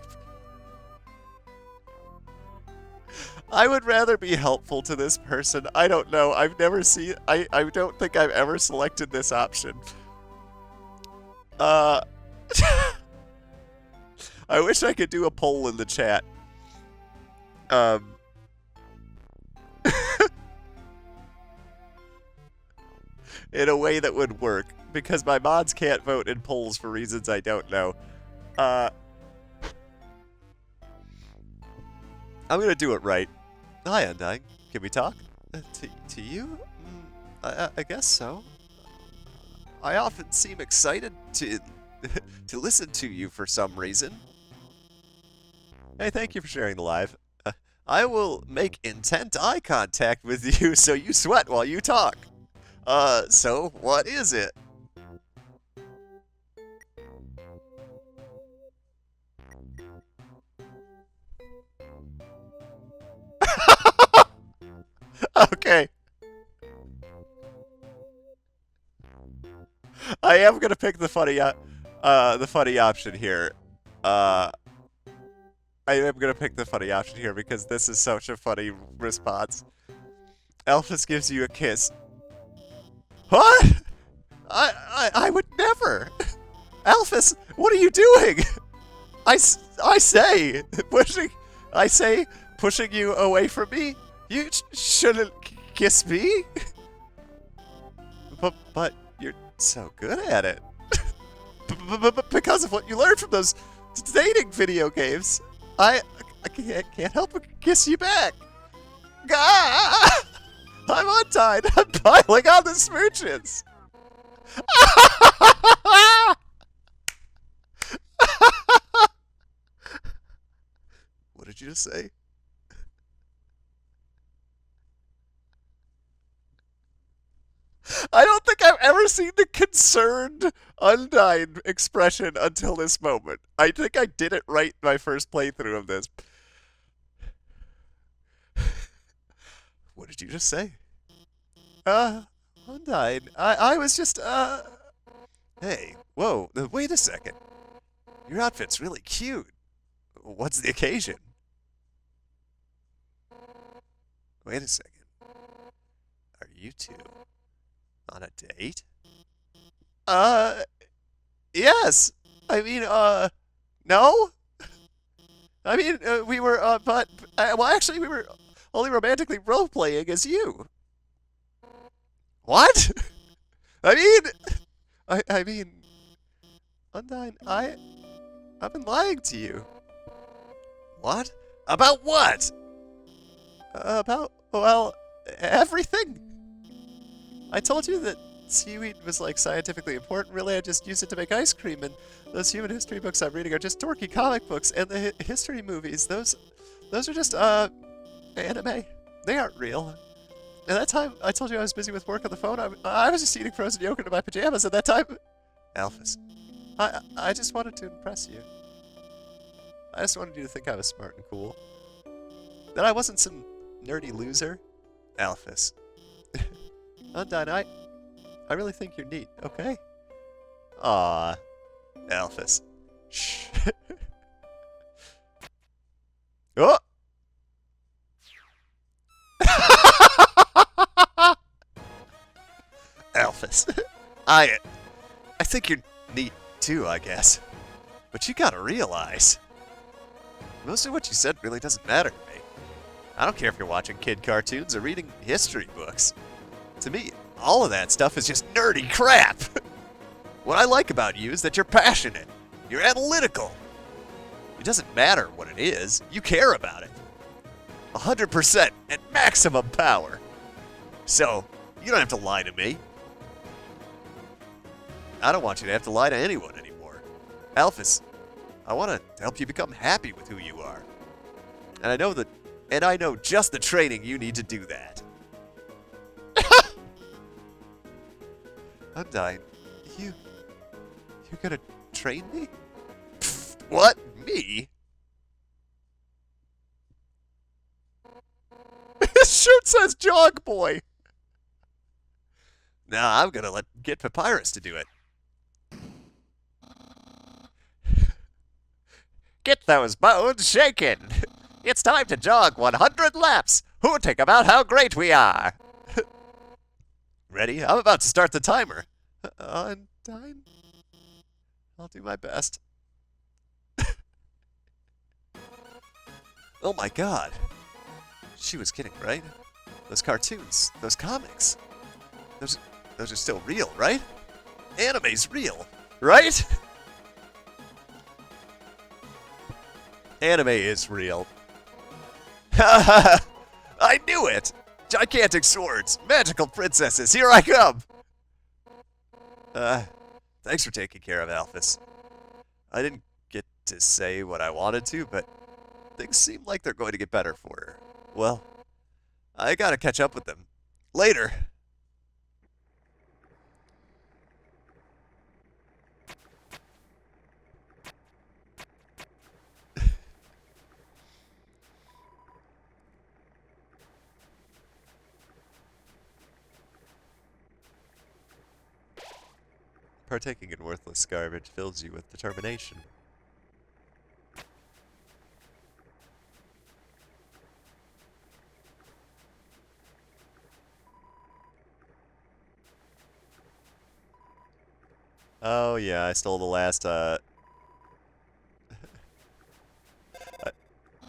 I would rather be helpful to this person. I don't know. I've never seen... I don't think I've ever selected this option. I wish I could do a poll in the chat. In a way that would work, because my mods can't vote in polls for reasons I don't know. I'm gonna do it right. Hi, Undyne. Can we talk? To you? I guess so. I often seem excited to to listen to you for some reason. Hey, thank you for sharing the live. I will make intent eye contact with you so you sweat while you talk. So what is it? Okay. I am gonna pick the funny option here. Uh, I am gonna pick the funny option here because this is such a funny response. Elphys gives you a kiss. What? I would never. Alphys, what are you doing? I say, pushing, I say, pushing you away from me? You shouldn't kiss me. But you're so good at it. Because of what you learned from those dating video games, I can't help but kiss you back. Ah! I'm untied. I'm piling on the smooches. What did you just say? I don't think I've ever seen the concerned, undying expression until this moment. I think I did it right my first playthrough of this. What did you just say? Undying. I was just, Hey, whoa, wait a second. Your outfit's really cute. What's the occasion? Wait a second. Are you two on a date? Uh, yes. I mean, no? I mean, we were, well, actually, we were only romantically role-playing as you. What? I mean, I mean, Undyne, I've been lying to you. What? About what? About, well, everything. I told you that seaweed was, like, scientifically important. Really, I just used it to make ice cream, and those human history books I'm reading are just dorky comic books, and the history movies, those are just, anime. They aren't real. And that time, I told you I was busy with work on the phone. I was just eating frozen yogurt in my pajamas at that time. Alphys, I just wanted to impress you. I just wanted you to think I was smart and cool. That I wasn't some nerdy loser. Alphys. Undyne, I really think you're neat, okay? Aw. Alphys. Shh. Oh! Alphys. I think you're neat too, I guess. But you gotta realize, most of what you said really doesn't matter to me. I don't care if you're watching kid cartoons or reading history books. To me, all of that stuff is just nerdy crap. What I like about you is that you're passionate. You're analytical. It doesn't matter what it is, you care about it. 100% at maximum power. So, you don't have to lie to me. I don't want you to have to lie to anyone anymore. Alphys, I want to help you become happy with who you are. And I know just the training you need to do that. Undyne, you're gonna train me? Pfft, what? Me? His shirt says Jog Boy. Nah, I'm gonna get Papyrus to do it. Get those bones shaking! It's time to jog 100 laps, hooting about how great we are! Ready? I'm about to start the timer. Undyne? I'll do my best. Oh my god. She was kidding, right? Those cartoons, those comics. Those are still real, right? Anime's real, right? Anime is real. I knew it! Gigantic swords, magical princesses, here I come! Thanks for taking care of Alphys. I didn't get to say what I wanted to, but things seem like they're going to get better for her. Well, I gotta catch up with them. Later! Partaking in worthless garbage fills you with determination. Oh yeah, I stole the last,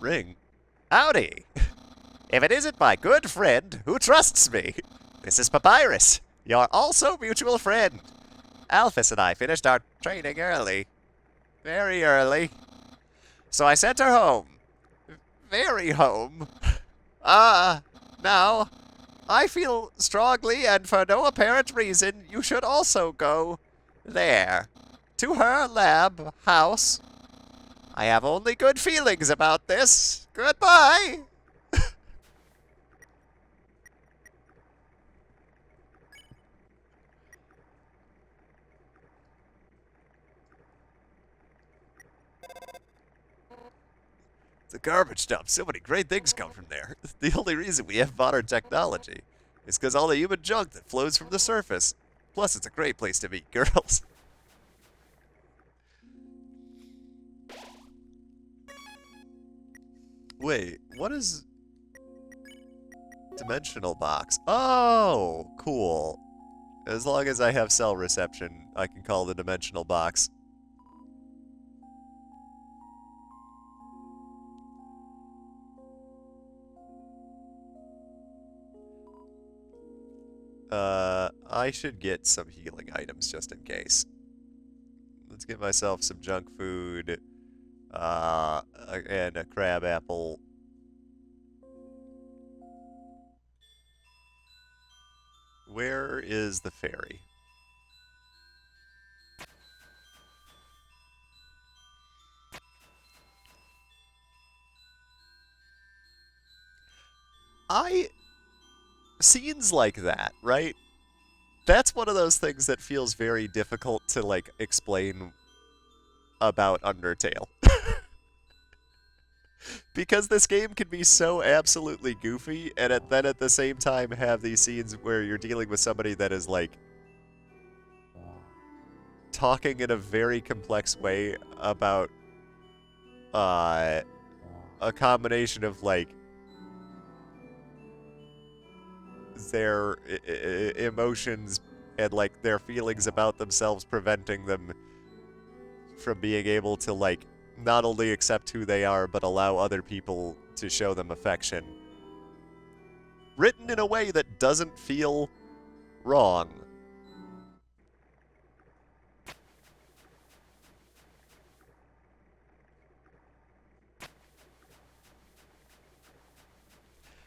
ring. Howdy! If it isn't my good friend who trusts me, this is Papyrus, your also mutual friend. Alphys and I finished our training early. Very early. So I sent her home. Very home. Now, I feel strongly and for no apparent reason you should also go there. To her lab house. I have only good feelings about this. Goodbye! The garbage dump. So many great things come from there. The only reason we have modern technology is because all the human junk that flows from the surface. Plus, it's a great place to meet girls. Wait, what is dimensional box? Oh, cool. As long as I have cell reception, I can call the dimensional box. I should get some healing items just in case. Let's get myself some junk food, and a crab apple. Where is the ferry? Scenes like that, right? That's one of those things that feels very difficult to, like, explain about Undertale. Because this game can be so absolutely goofy, and then at the same time have these scenes where you're dealing with somebody that is, like, talking in a very complex way about, a combination of, like, their emotions and, like, their feelings about themselves preventing them from being able to, like, not only accept who they are, but allow other people to show them affection. Written in a way that doesn't feel wrong.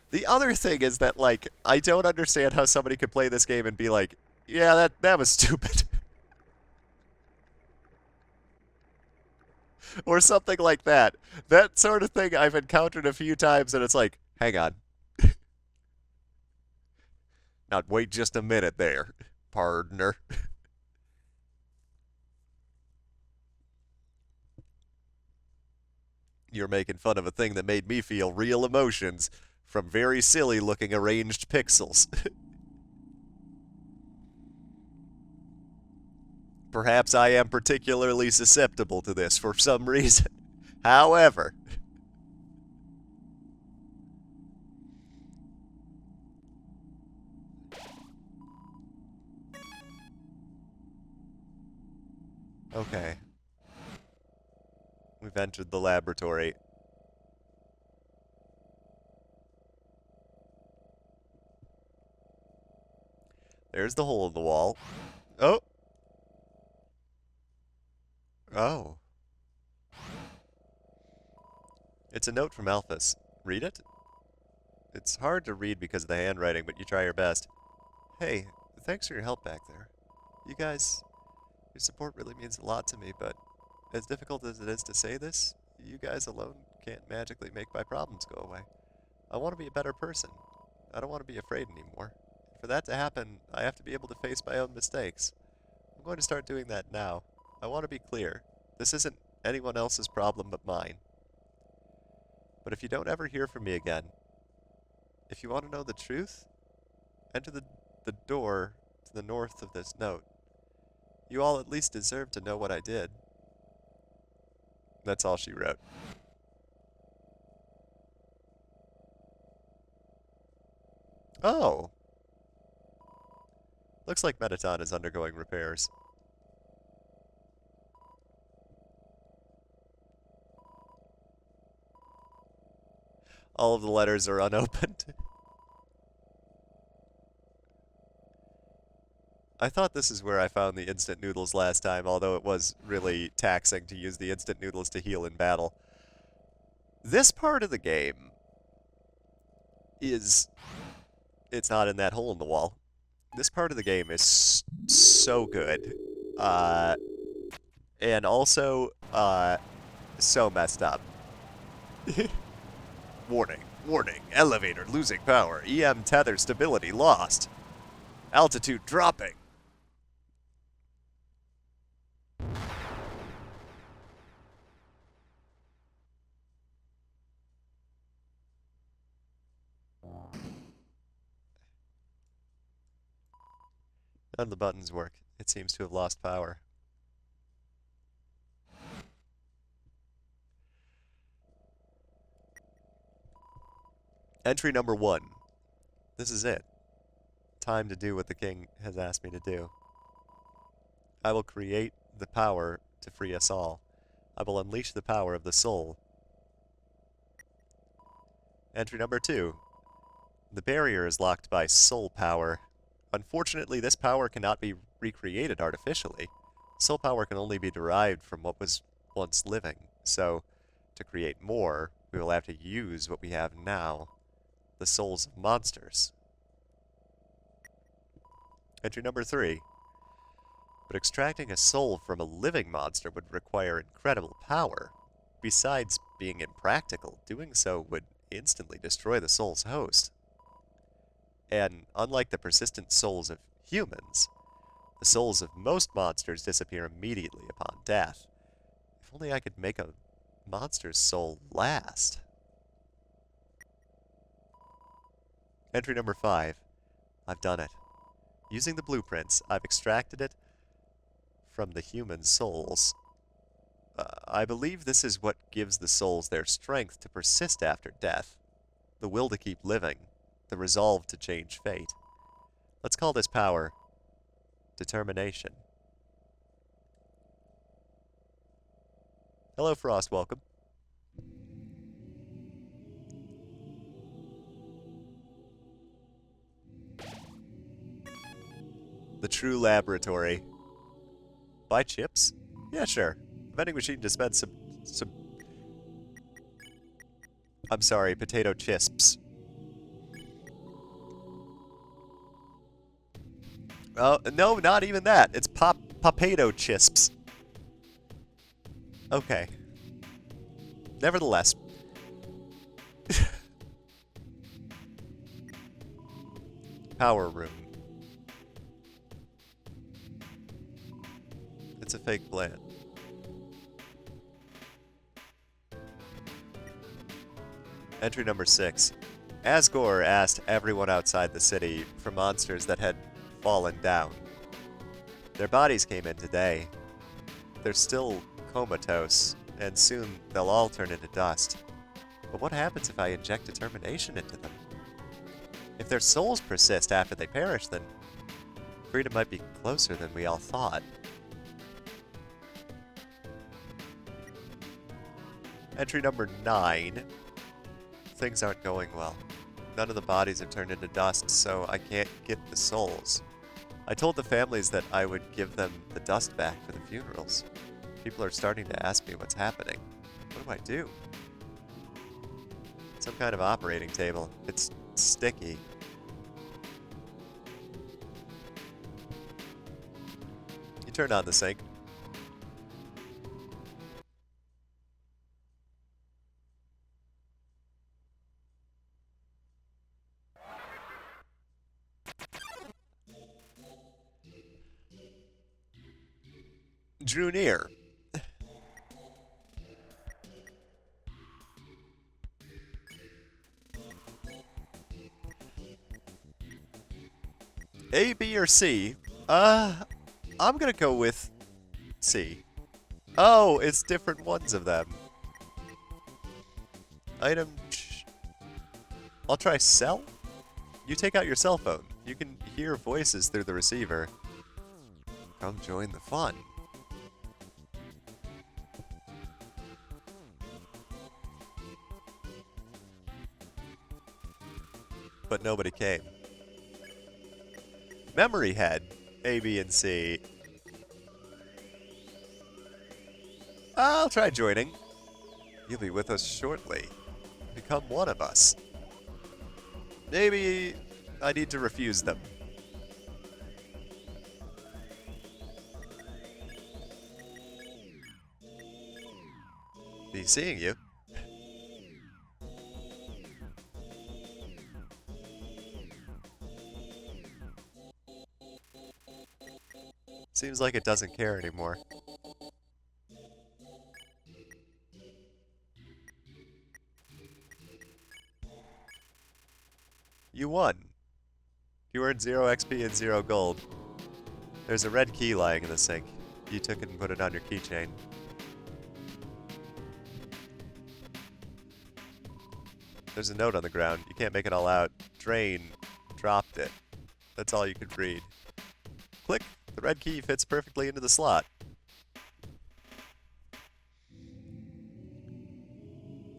The other thing is that, like, I don't understand how somebody could play this game and be like, yeah, that was stupid. Or something like that. That sort of thing I've encountered a few times, and it's like, hang on. Now, wait just a minute there, partner. You're making fun of a thing that made me feel real emotions from very silly looking arranged pixels. Perhaps I am particularly susceptible to this for some reason. However, okay. We've entered the laboratory. There's the hole in the wall. Oh. Oh. It's a note from Alphys. Read it? It's hard to read because of the handwriting, but you try your best. Hey, thanks for your help back there. You guys, your support really means a lot to me, but as difficult as it is to say this, you guys alone can't magically make my problems go away. I want to be a better person. I don't want to be afraid anymore. For that to happen, I have to be able to face my own mistakes. I'm going to start doing that now. I want to be clear. This isn't anyone else's problem but mine. But if you don't ever hear from me again, if you want to know the truth, enter the door to the north of this note. You all at least deserve to know what I did. That's all she wrote. Oh. Looks like Metaton is undergoing repairs. All of the letters are unopened. I thought this is where I found the instant noodles last time, although it was really taxing to use the instant noodles to heal in battle. This part of the game is... It's not in that hole in the wall. This part of the game is so good. And also, so messed up. Warning, warning, elevator losing power, EM tether stability lost, altitude dropping. None of the buttons work. It seems to have lost power. Entry number 1. This is it. Time to do what the king has asked me to do. I will create the power to free us all. I will unleash the power of the soul. Entry number 2. The barrier is locked by soul power. Unfortunately, this power cannot be recreated artificially. Soul power can only be derived from what was once living. So, to create more, we will have to use what we have now. The souls of monsters. Entry number 3. But extracting a soul from a living monster would require incredible power. Besides being impractical, doing so would instantly destroy the soul's host. And unlike the persistent souls of humans, the souls of most monsters disappear immediately upon death. If only I could make a monster's soul last. Entry number 5. I've done it. Using the blueprints, I've extracted it from the human souls. I believe this is what gives the souls their strength to persist after death, the will to keep living, the resolve to change fate. Let's call this power determination. Hello, Frost, welcome. The true laboratory. Buy chips? Yeah, sure. Vending machine dispense some... I'm sorry, potato chisps. Oh, no, not even that. It's potato chisps. Okay. Nevertheless. Power room. It's a fake plant. Entry number 6. Asgore asked everyone outside the city for monsters that had fallen down. Their bodies came in today. They're still comatose, and soon they'll all turn into dust. But what happens if I inject determination into them? If their souls persist after they perish, then freedom might be closer than we all thought. Entry number 9. Things aren't going well. None of the bodies have turned into dust, so I can't get the souls. I told the families that I would give them the dust back for the funerals. People are starting to ask me what's happening. What do I do? Some kind of operating table. It's sticky. You turn on the sink. Drew near. A, B, or C? I'm gonna go with C. Oh, it's different ones of them. Item. I'll try sell. You take out your cell phone. You can hear voices through the receiver. Come join the fun. But nobody came. Memory head. A, B, and C. I'll try joining. You'll be with us shortly. Become one of us. Maybe I need to refuse them. Be seeing you. Seems like it doesn't care anymore. You won. You earned 0 XP and 0 gold. There's a red key lying in the sink. You took it and put it on your keychain. There's a note on the ground. You can't make it all out. Drain. Dropped it. That's all you could read. Click. The red key fits perfectly into the slot.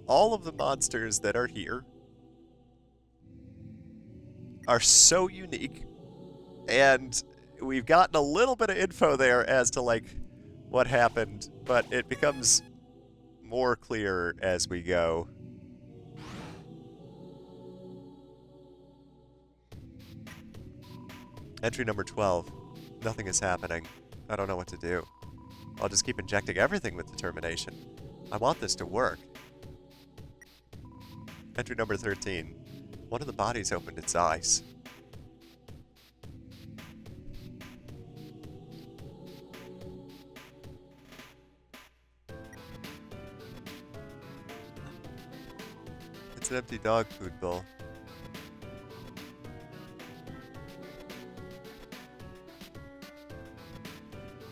All of the monsters that are here are so unique, and we've gotten a little bit of info there as to, like, what happened, but it becomes more clear as we go. Entry number 12. Nothing is happening. I don't know what to do. I'll just keep injecting everything with determination. I want this to work. Entry number 13. One of the bodies opened its eyes. It's an empty dog food bowl.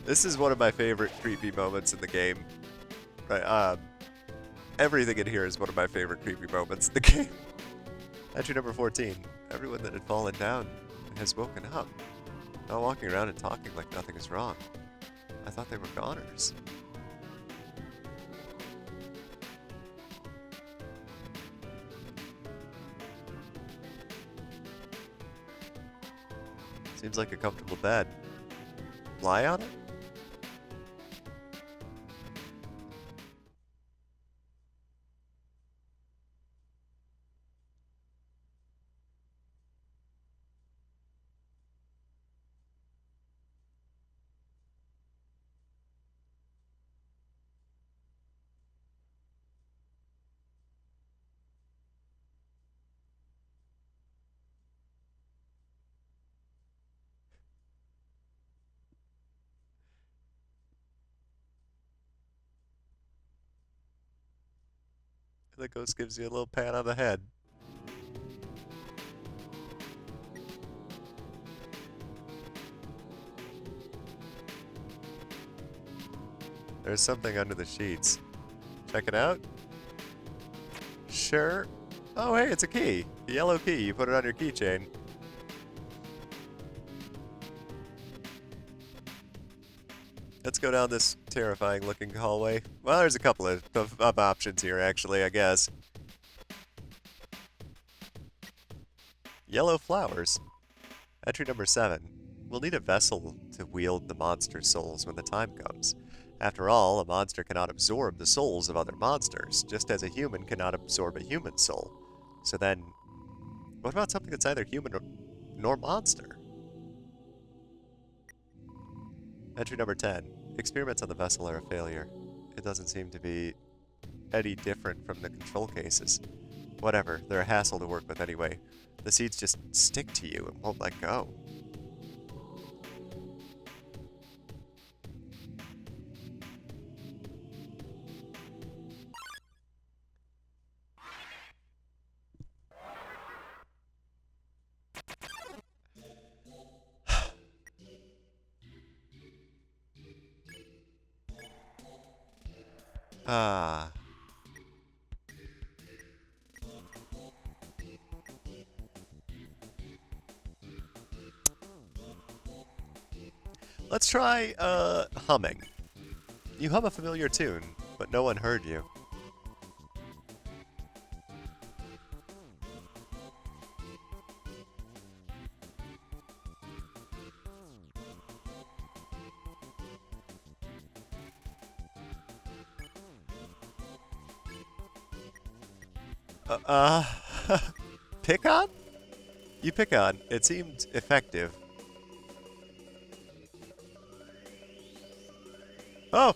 This is one of my favorite creepy moments in the game. Right, everything in here is one of my favorite creepy moments in the game. Entry number 14. Everyone that had fallen down has woken up. Not walking around and talking like nothing is wrong. I thought they were goners. Seems like a comfortable bed. Lie on it? The ghost gives you a little pat on the head. There's something under the sheets. Check it out? Sure. Oh, hey, it's a key. A yellow key. You put it on your keychain. Let's go down this terrifying looking hallway. Well, there's a couple of options here, actually, I guess. Yellow flowers. Entry number 7. We'll need a vessel to wield the monster's souls when the time comes. After all, a monster cannot absorb the souls of other monsters, just as a human cannot absorb a human soul. So then, what about something that's neither human nor monster? Entry number 10. Experiments on the vessel are a failure. It doesn't seem to be any different from the control cases. Whatever, they're a hassle to work with anyway. The seeds just stick to you and won't let go. Ah. Let's try, humming. You hum a familiar tune, but no one heard you. Uh, pick on? You pick on. It seemed effective. Oh!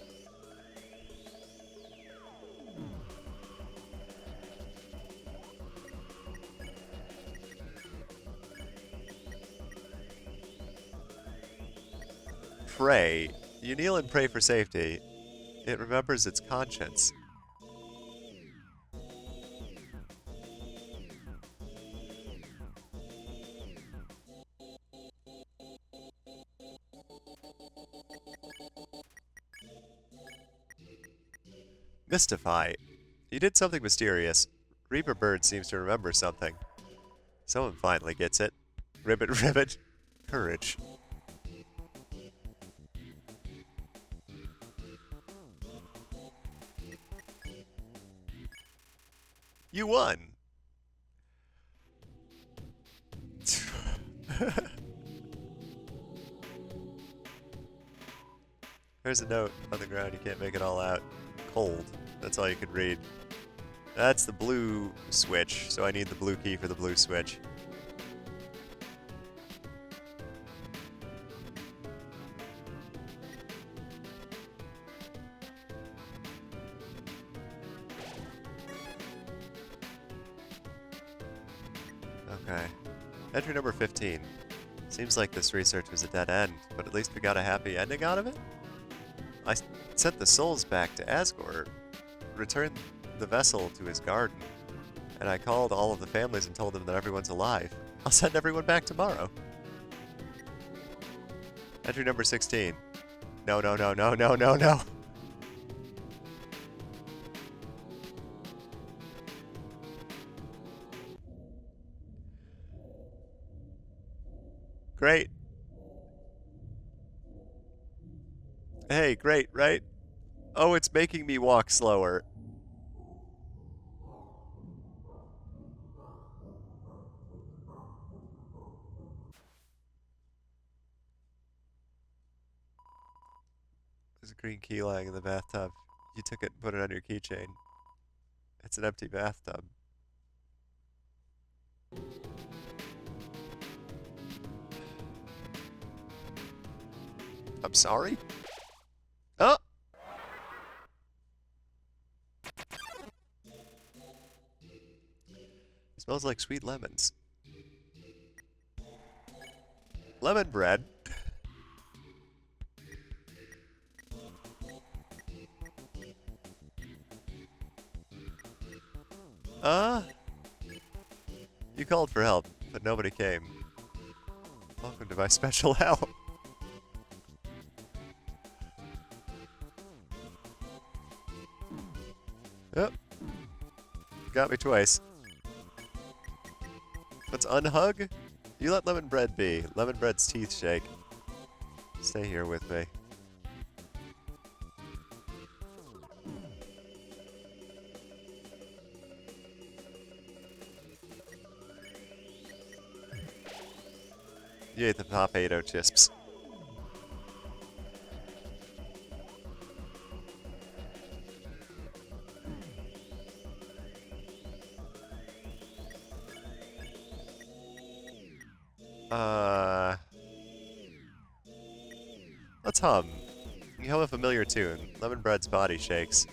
Pray. You kneel and pray for safety. It remembers its conscience. Mystify. You did something mysterious. Reaper Bird seems to remember something. Someone finally gets it. Ribbit, ribbit. Courage. You won! There's a note on the ground. You can't make it all out. Cold. That's all you can read. That's the blue switch, so I need the blue key for the blue switch. Okay. Entry number 15. Seems like this research was a dead end, but at least we got a happy ending out of it? I sent the souls back to Asgore, returned the vessel to his garden, and I called all of the families and told them that everyone's alive. I'll send everyone back tomorrow. Entry number 16. No, no, no, no, no, no, no. Great. Hey, great, right? Oh, it's making me walk slower. There's a green key lying in the bathtub. You took it and put it on your keychain. It's an empty bathtub. I'm sorry? Oh! Smells like sweet lemons. Lemon bread. Uh, you called for help, but nobody came. Welcome to my special help. Yep. Got me twice. Let's unhug. You let lemon bread be. Lemon bread's teeth shake. Stay here with me. You ate the potato chips. Let's hum. You hum a familiar tune. Lemon bread's body shakes.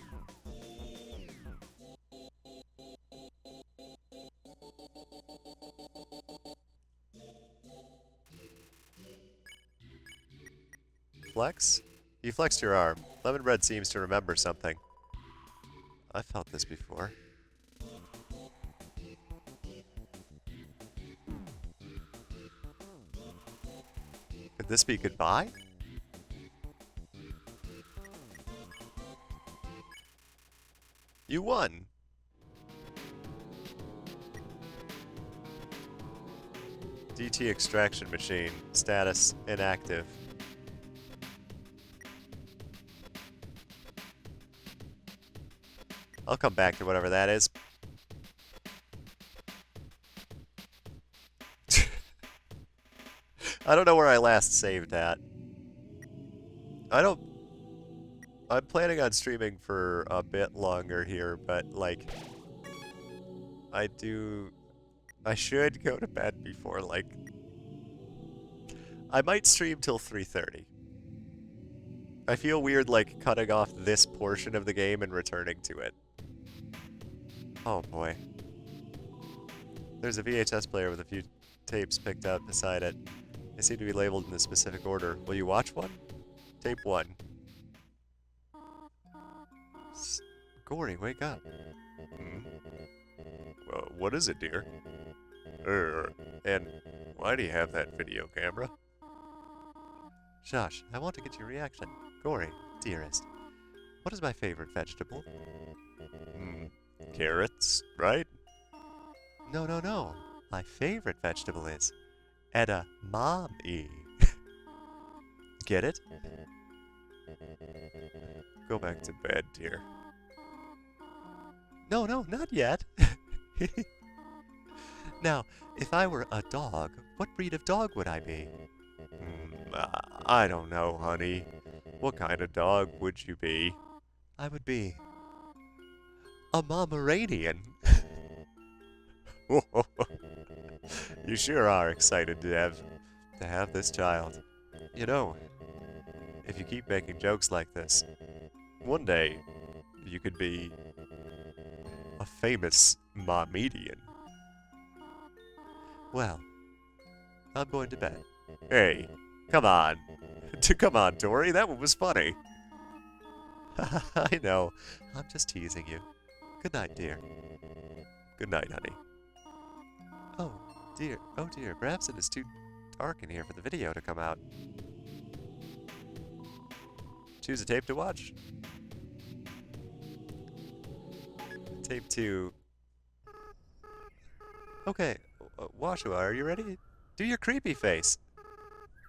Flex? You flexed your arm. Lemon bread seems to remember something. I felt this before. Could this be goodbye? You won! DT extraction machine. Status inactive. I'll come back to whatever that is. I don't know where I last saved at. I don't... I'm planning on streaming for a bit longer here, but, like... I should go to bed before, like... I might stream till 3:30. I feel weird, like, cutting off this portion of the game and returning to it. Oh, boy. There's a VHS player with a few tapes picked out beside it. They seem to be labeled in a specific order. Will you watch one? Tape 1. Gory, wake up. Hmm? Well, what is it, dear? And why do you have that video camera? Josh, I want to get your reaction. Gory, dearest, what is my favorite vegetable? Carrots, right? No. My favorite vegetable is edamame. Get it? Go back to bed, dear. No, not yet. Now, if I were a dog, what breed of dog would I be? I don't know, honey. What kind of dog would you be? I would be a Pomeranian. You sure are excited to have this child. You know, if you keep making jokes like this, one day you could be a famous Mohamedian. Well, I'm going to bed. Hey, come on. Come on, Tori, that one was funny. I know. I'm just teasing you. Good night, dear. Good night, honey. Oh, dear. Perhaps it is too dark in here for the video to come out. Choose a tape to watch. Tape 2. Okay, Washua, are you ready? Do your creepy face.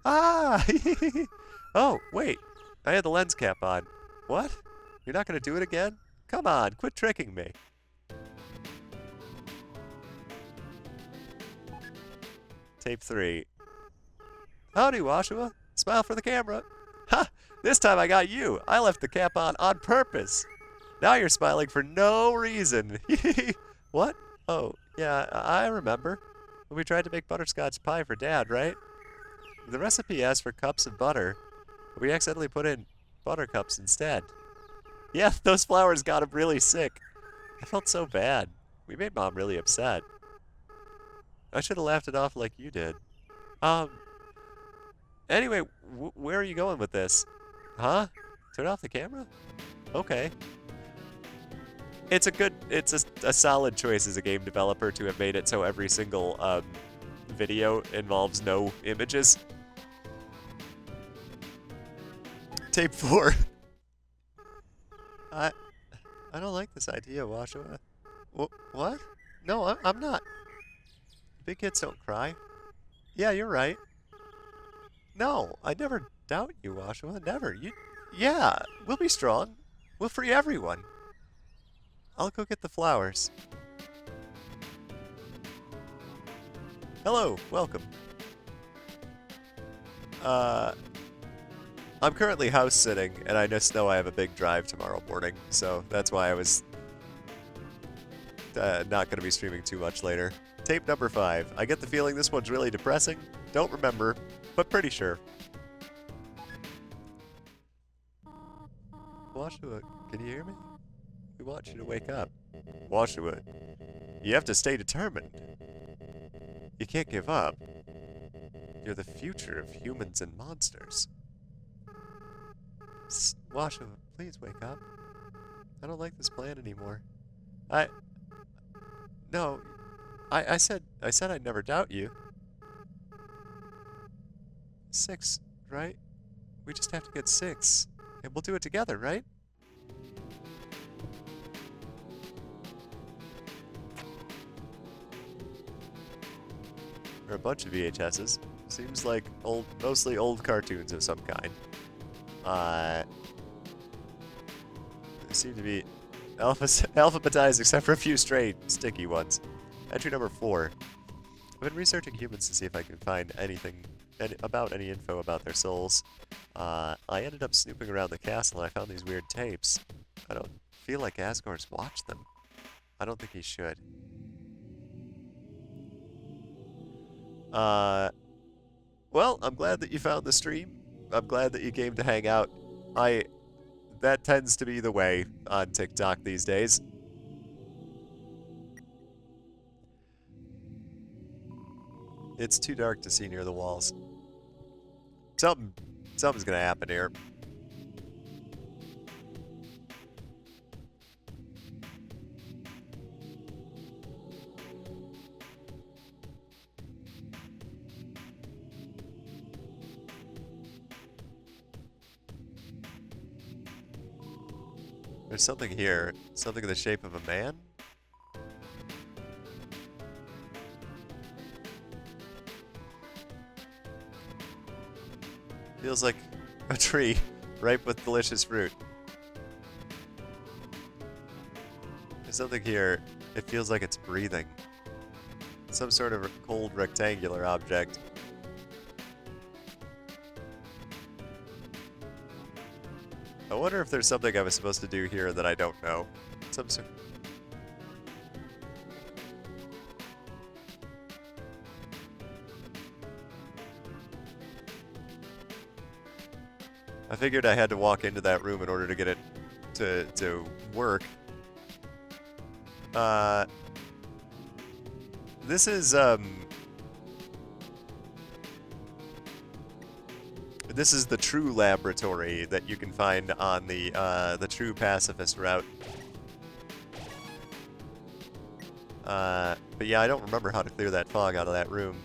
Ah! Oh, wait. I had the lens cap on. What? You're not going to do it again? Come on, quit tricking me. Tape 3. Howdy, Washua. Smile for the camera. Ha! This time I got you. I left the cap on purpose. Now you're smiling for no reason. What? Oh, yeah, I remember. When we tried to make butterscotch pie for Dad, right? The recipe asked for cups of butter, but we accidentally put in buttercups instead. Yeah, those flowers got him really sick. I felt so bad. We made Mom really upset. I should have laughed it off like you did. Anyway, where are you going with this? Huh? Turn off the camera? Okay. It's a solid choice as a game developer to have made it so every single, video involves no images. Tape 4. I don't like this idea, Washua. What? No, I'm not. Big kids don't cry. Yeah, you're right. No, I never doubt you, Washua. Never. Yeah, we'll be strong. We'll free everyone. I'll go get the flowers. Hello, welcome. I'm currently house sitting, and I just know I have a big drive tomorrow morning, so that's why I was not going to be streaming too much later. Tape number 5. I get the feeling this one's really depressing. Don't remember, but pretty sure. Washua, can you hear me? We want you to wake up. Washua, you have to stay determined. You can't give up. You're the future of humans and monsters. Washua, please wake up. I don't like this plan anymore. No, I said I'd never doubt you. 6, right? We just have to get 6, and we'll do it together, right? Or a bunch of VHSs. Seems like mostly old cartoons of some kind. They seem to be alphabetized except for a few stray, sticky ones. Entry number 4. I've been researching humans to see if I can find anything about any info about their souls. I ended up snooping around the castle and I found these weird tapes. I don't feel like Asgore's watched them. I don't think he should. Well, I'm glad that you found the stream. I'm glad that you came to hang out. That tends to be the way on TikTok these days. It's too dark to see near the walls. Something's gonna happen here. There's something here. Something in the shape of a man? Feels like a tree ripe with delicious fruit. There's something here. It feels like it's breathing. Some sort of cold rectangular object. I wonder if there's something I was supposed to do here that I don't know. Some sort. I figured I had to walk into that room in order to get it to work. This is the True Laboratory that you can find on the True Pacifist route. But yeah, I don't remember how to clear that fog out of that room.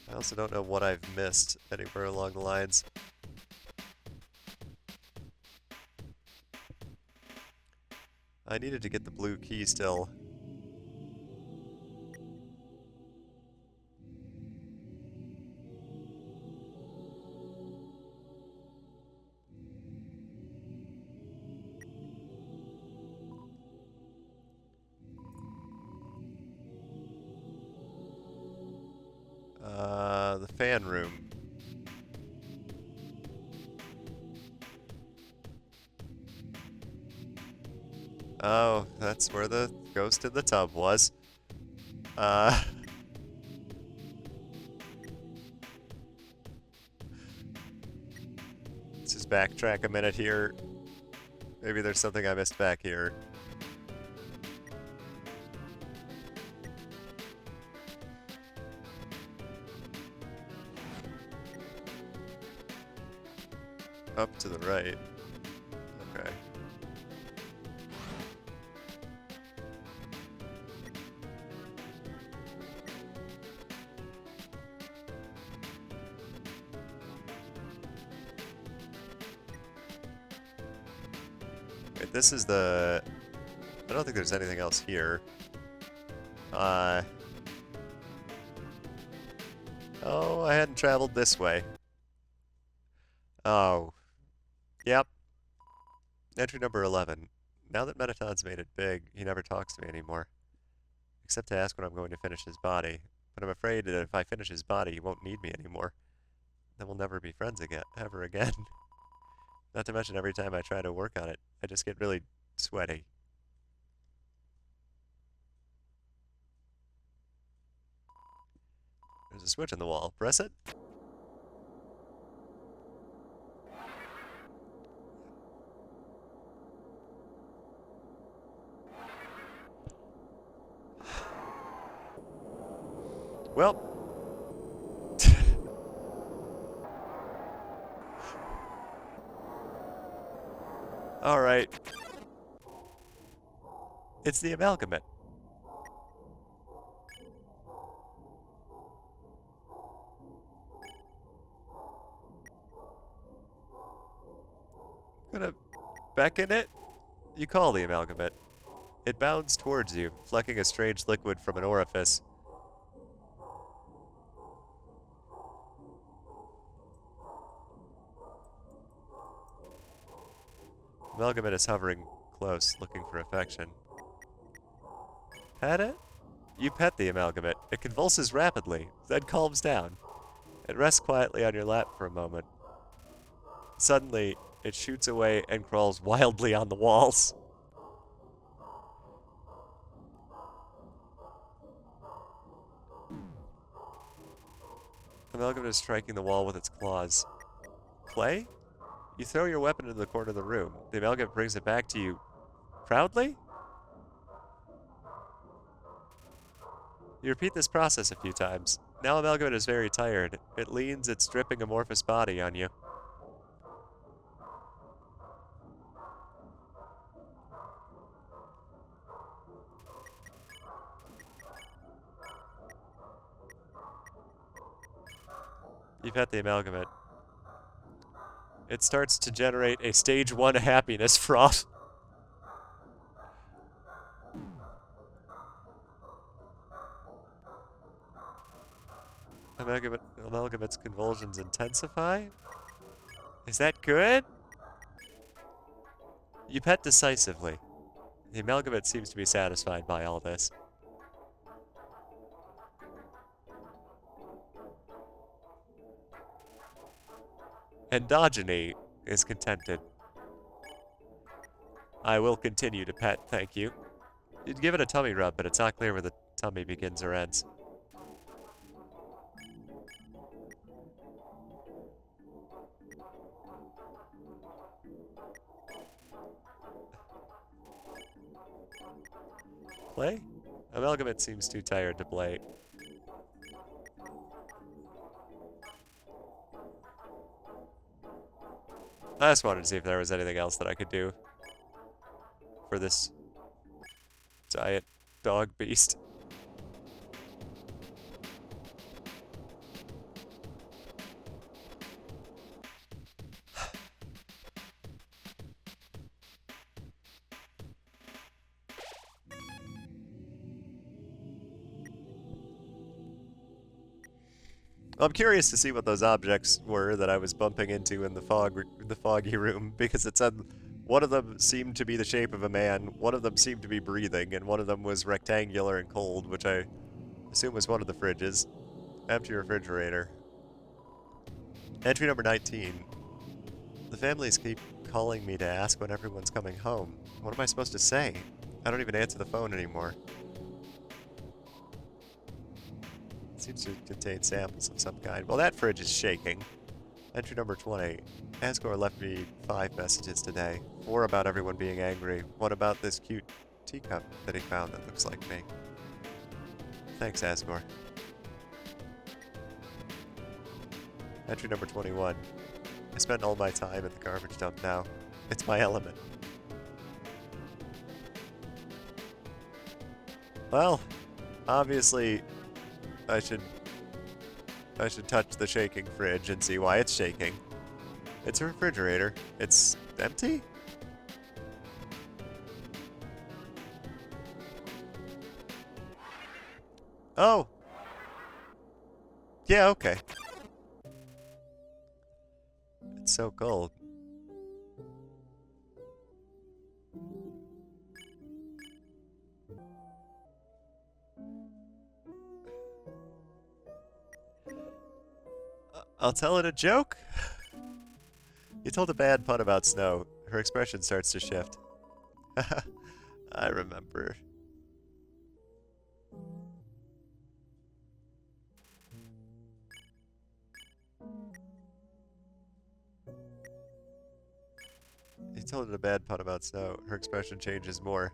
I also don't know what I've missed anywhere along the lines. I needed to get the blue key still. The fan room. Oh, that's where the ghost in the tub was. Let's just backtrack a minute here. Maybe there's something I missed back here. Up to the right. Okay. Wait, this is the... I don't think there's anything else here. Oh, I hadn't traveled this way. Oh. Yep. Entry number 11. Now that Mettaton's made it big, he never talks to me anymore. Except to ask when I'm going to finish his body. But I'm afraid that if I finish his body, he won't need me anymore. Then we'll never be friends again, ever again. Not to mention every time I try to work on it, I just get really sweaty. There's a switch in the wall. Press it. Well. Alright. It's the amalgamate. Gonna beckon it. You call the amalgamate. It bounds towards you, flecking a strange liquid from an orifice. Amalgamate is hovering close, looking for affection. Pet it? You pet the amalgamate. It convulses rapidly, then calms down. It rests quietly on your lap for a moment. Suddenly, it shoots away and crawls wildly on the walls. Amalgamate is striking the wall with its claws. Play? You throw your weapon into the corner of the room. The amalgamate brings it back to you. Proudly? You repeat this process a few times. Now amalgamate is very tired. It leans its dripping amorphous body on you. You pet the amalgamate. It starts to generate a stage 1 happiness froth. Amalgamate's convulsions intensify? Is that good? You pet decisively. The amalgamate seems to be satisfied by all this. Endogeny is contented. I will continue to pet, thank you. You'd give it a tummy rub, but it's not clear where the tummy begins or ends. Play? Amalgamate seems too tired to play. I just wanted to see if there was anything else that I could do for this giant dog beast. I'm curious to see what those objects were that I was bumping into in the foggy room, because it said one of them seemed to be the shape of a man, one of them seemed to be breathing, and one of them was rectangular and cold, which I assume was one of the fridges. Empty refrigerator. Entry number 19. The families keep calling me to ask when everyone's coming home. What am I supposed to say? I don't even answer the phone anymore. Seems to contain samples of some kind. Well, that fridge is shaking. Entry number 20. Asgore left me 5 messages today. 4 about everyone being angry. 1 about this cute teacup that he found that looks like me. Thanks, Asgore. Entry number 21. I spend all my time at the garbage dump now. It's my element. Well, obviously, I should touch the shaking fridge and see why it's shaking. It's a refrigerator. It's empty? Oh. Yeah, okay. It's so cold. I'll tell it a joke? You told a bad pun about snow. Her expression starts to shift. I remember. You told it a bad pun about snow. Her expression changes more.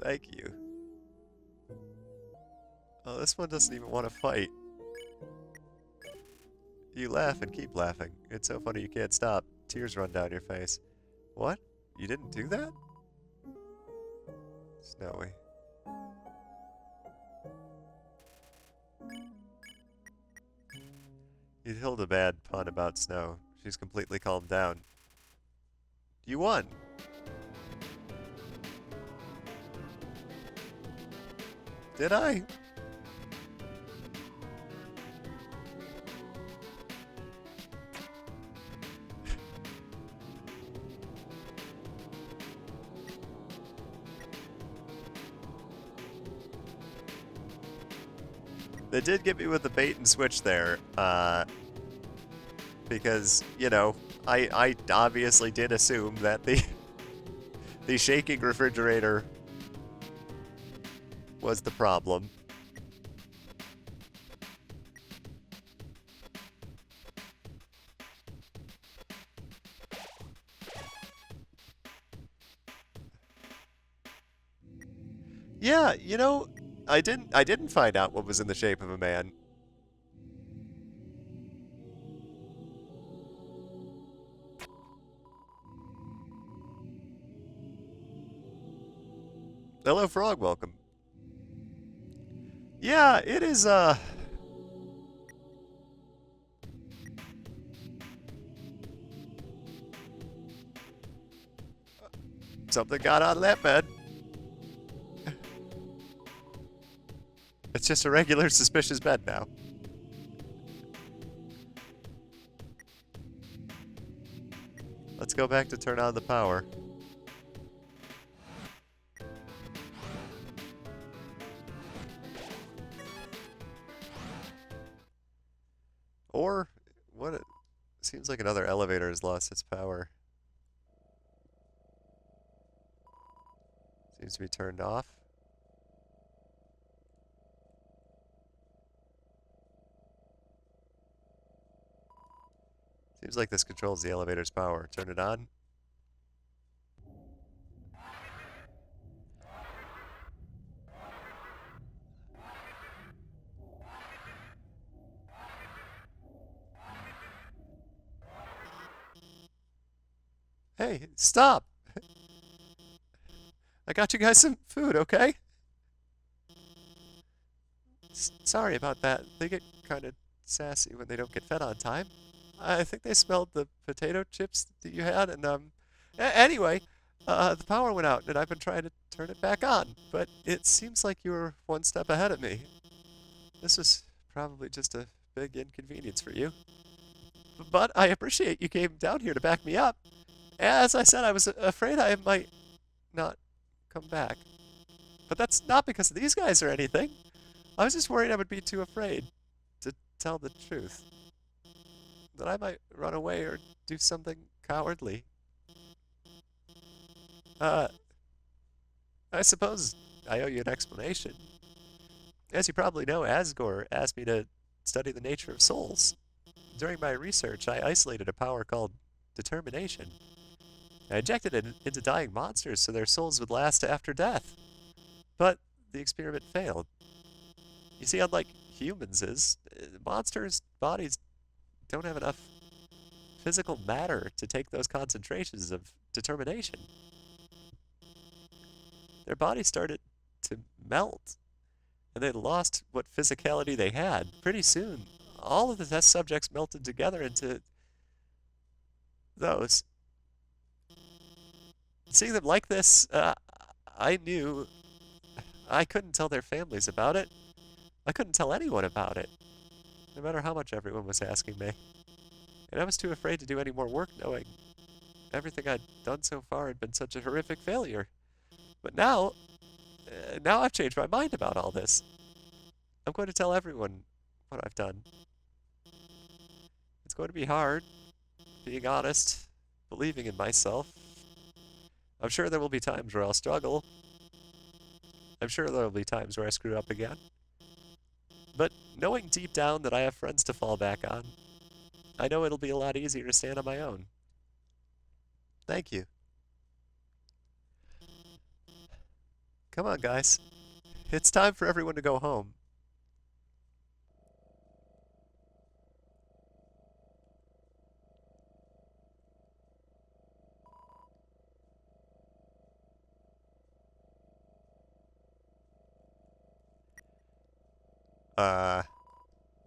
Thank you. Oh, this one doesn't even want to fight. You laugh and keep laughing. It's so funny you can't stop. Tears run down your face. What? You didn't do that? Snowy. You told a bad pun about snow. She's completely calmed down. You won! Did I? They did get me with the bait and switch there, because, you know, I obviously did assume that the shaking refrigerator was the problem. Yeah, you know, I didn't find out what was in the shape of a man. Hello, frog, welcome. Yeah, it is something got out of that bed. It's just a regular suspicious bed now. Let's go back to turn on the power. Or what it seems like another elevator has lost its power. Seems to be turned off. Seems like this controls the elevator's power. Turn it on. Hey, stop! I got you guys some food, okay? Sorry about that. They get kind of sassy when they don't get fed on time. I think they smelled the potato chips that you had, and anyway, the power went out, and I've been trying to turn it back on, but it seems like you were one step ahead of me. This was probably just a big inconvenience for you, but I appreciate you came down here to back me up. As I said, I was afraid I might not come back, but that's not because of these guys or anything. I was just worried I would be too afraid to tell the truth. That I might run away or do something cowardly. Uh, I suppose I owe you an explanation. As you probably know, Asgore asked me to study the nature of souls. During my research, I isolated a power called determination. I injected it into dying monsters so their souls would last after death. But the experiment failed. You see, unlike humans, monsters' bodies don't have enough physical matter to take those concentrations of determination. Their bodies started to melt, and they lost what physicality they had. Pretty soon, all of the test subjects melted together into those. Seeing them like this, I knew I couldn't tell their families about it. I couldn't tell anyone about it, no matter how much everyone was asking me. And I was too afraid to do any more work knowing everything I'd done so far had been such a horrific failure. But now I've changed my mind about all this. I'm going to tell everyone what I've done. It's going to be hard, being honest, believing in myself. I'm sure there will be times where I'll struggle. I'm sure there will be times where I screw up again. But knowing deep down that I have friends to fall back on, I know it'll be a lot easier to stand on my own. Thank you. Come on, guys. It's time for everyone to go home. Uh,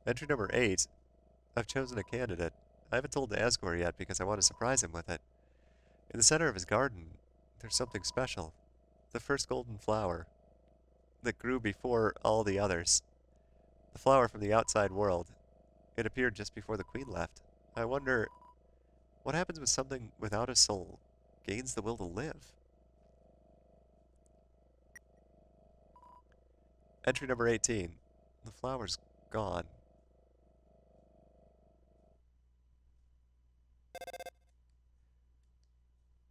Entry number 8. I've chosen a candidate. I haven't told Asgore yet because I want to surprise him with it. In the center of his garden, there's something special. The first golden flower. that grew before all the others. The flower from the outside world. It appeared just before the queen left. I wonder, what happens with something without a soul? Gains the will to live. Entry number 18. The flower's gone.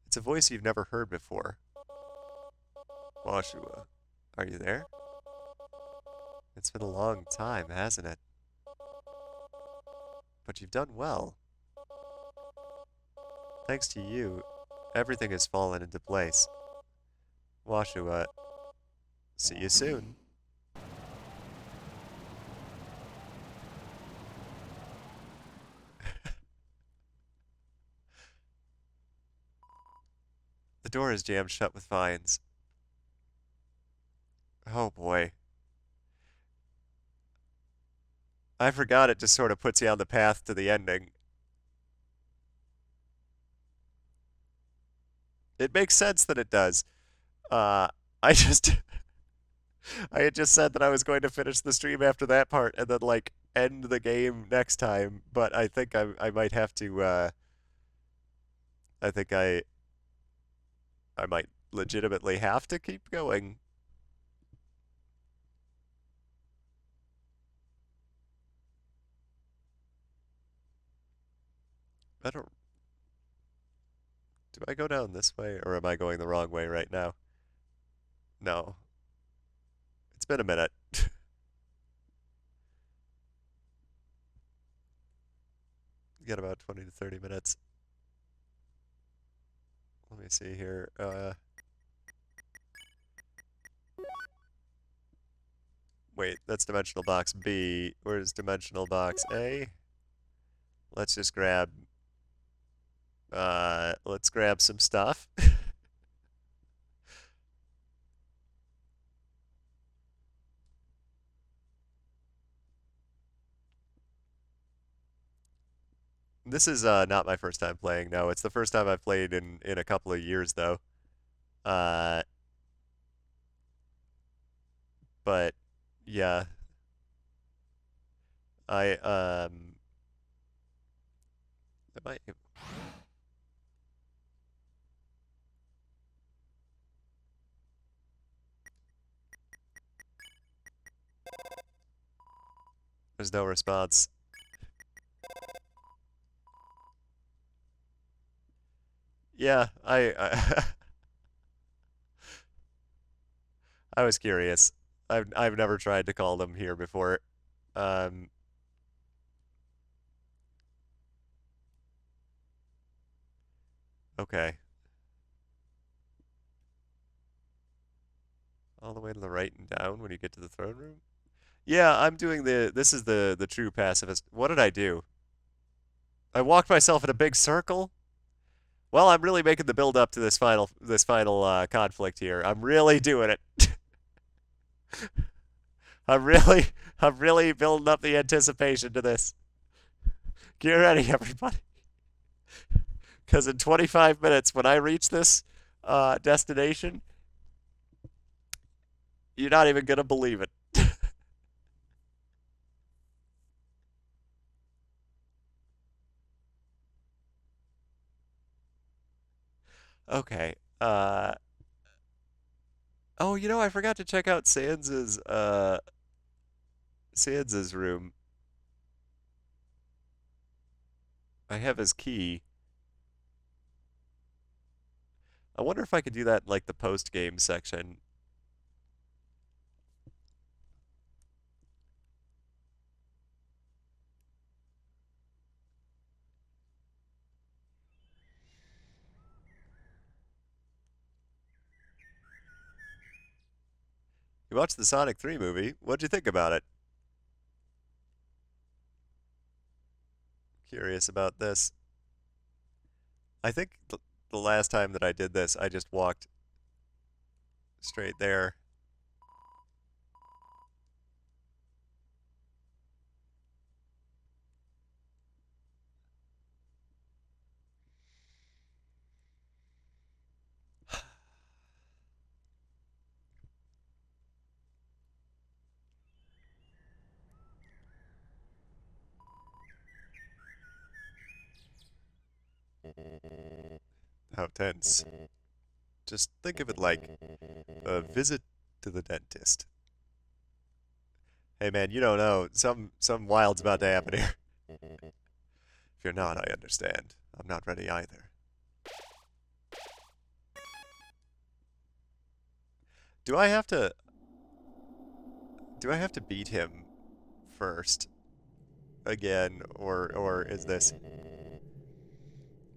It's a voice you've never heard before. Washua, are you there? It's been a long time, hasn't it? But you've done well. Thanks to you, everything has fallen into place. Washua, see you soon. The door is jammed shut with vines. Oh boy. I forgot it just sort of puts you on the path to the ending. It makes sense that it does. Uh, I just I had just said that I was going to finish the stream after that part and then like end the game next time, but I think I might have to I think I might legitimately have to keep going. I don't do I go down this way or am I going the wrong way right now? No. It's been a minute. You got about 20 to 30 minutes. Let me see here. Wait, that's dimensional box B. Where's dimensional box A? Let's just grab let's grab some stuff. This is not my first time playing. No, it's the first time I've played in a couple of years though. Uh, but yeah, I am I there's no response. Yeah, I was curious. I've never tried to call them here before. Um, okay. All the way to the right and down when you get to the throne room? Yeah, I'm doing this is the true pacifist. What did I do? I walked myself in a big circle? Well, I'm really making the build up to this final conflict here. I'm really doing it. I'm really I'm really building up the anticipation to this. Get ready, everybody, because in 25 minutes, when I reach this destination, you're not even gonna believe it. Okay. Oh, I forgot to check out Sans's room. I have his key. I wonder if I could do that in like the post game section. You watched the Sonic 3 movie. What'd you think about it? Curious about this. I think the last time that I did this, I just walked straight there. How tense. Just think of it like a visit to the dentist. Hey man, you don't know. Some wild's about to happen here. If you're not, I understand. I'm not ready either. Do I have to... Do I have to beat him first? Again? Or is this...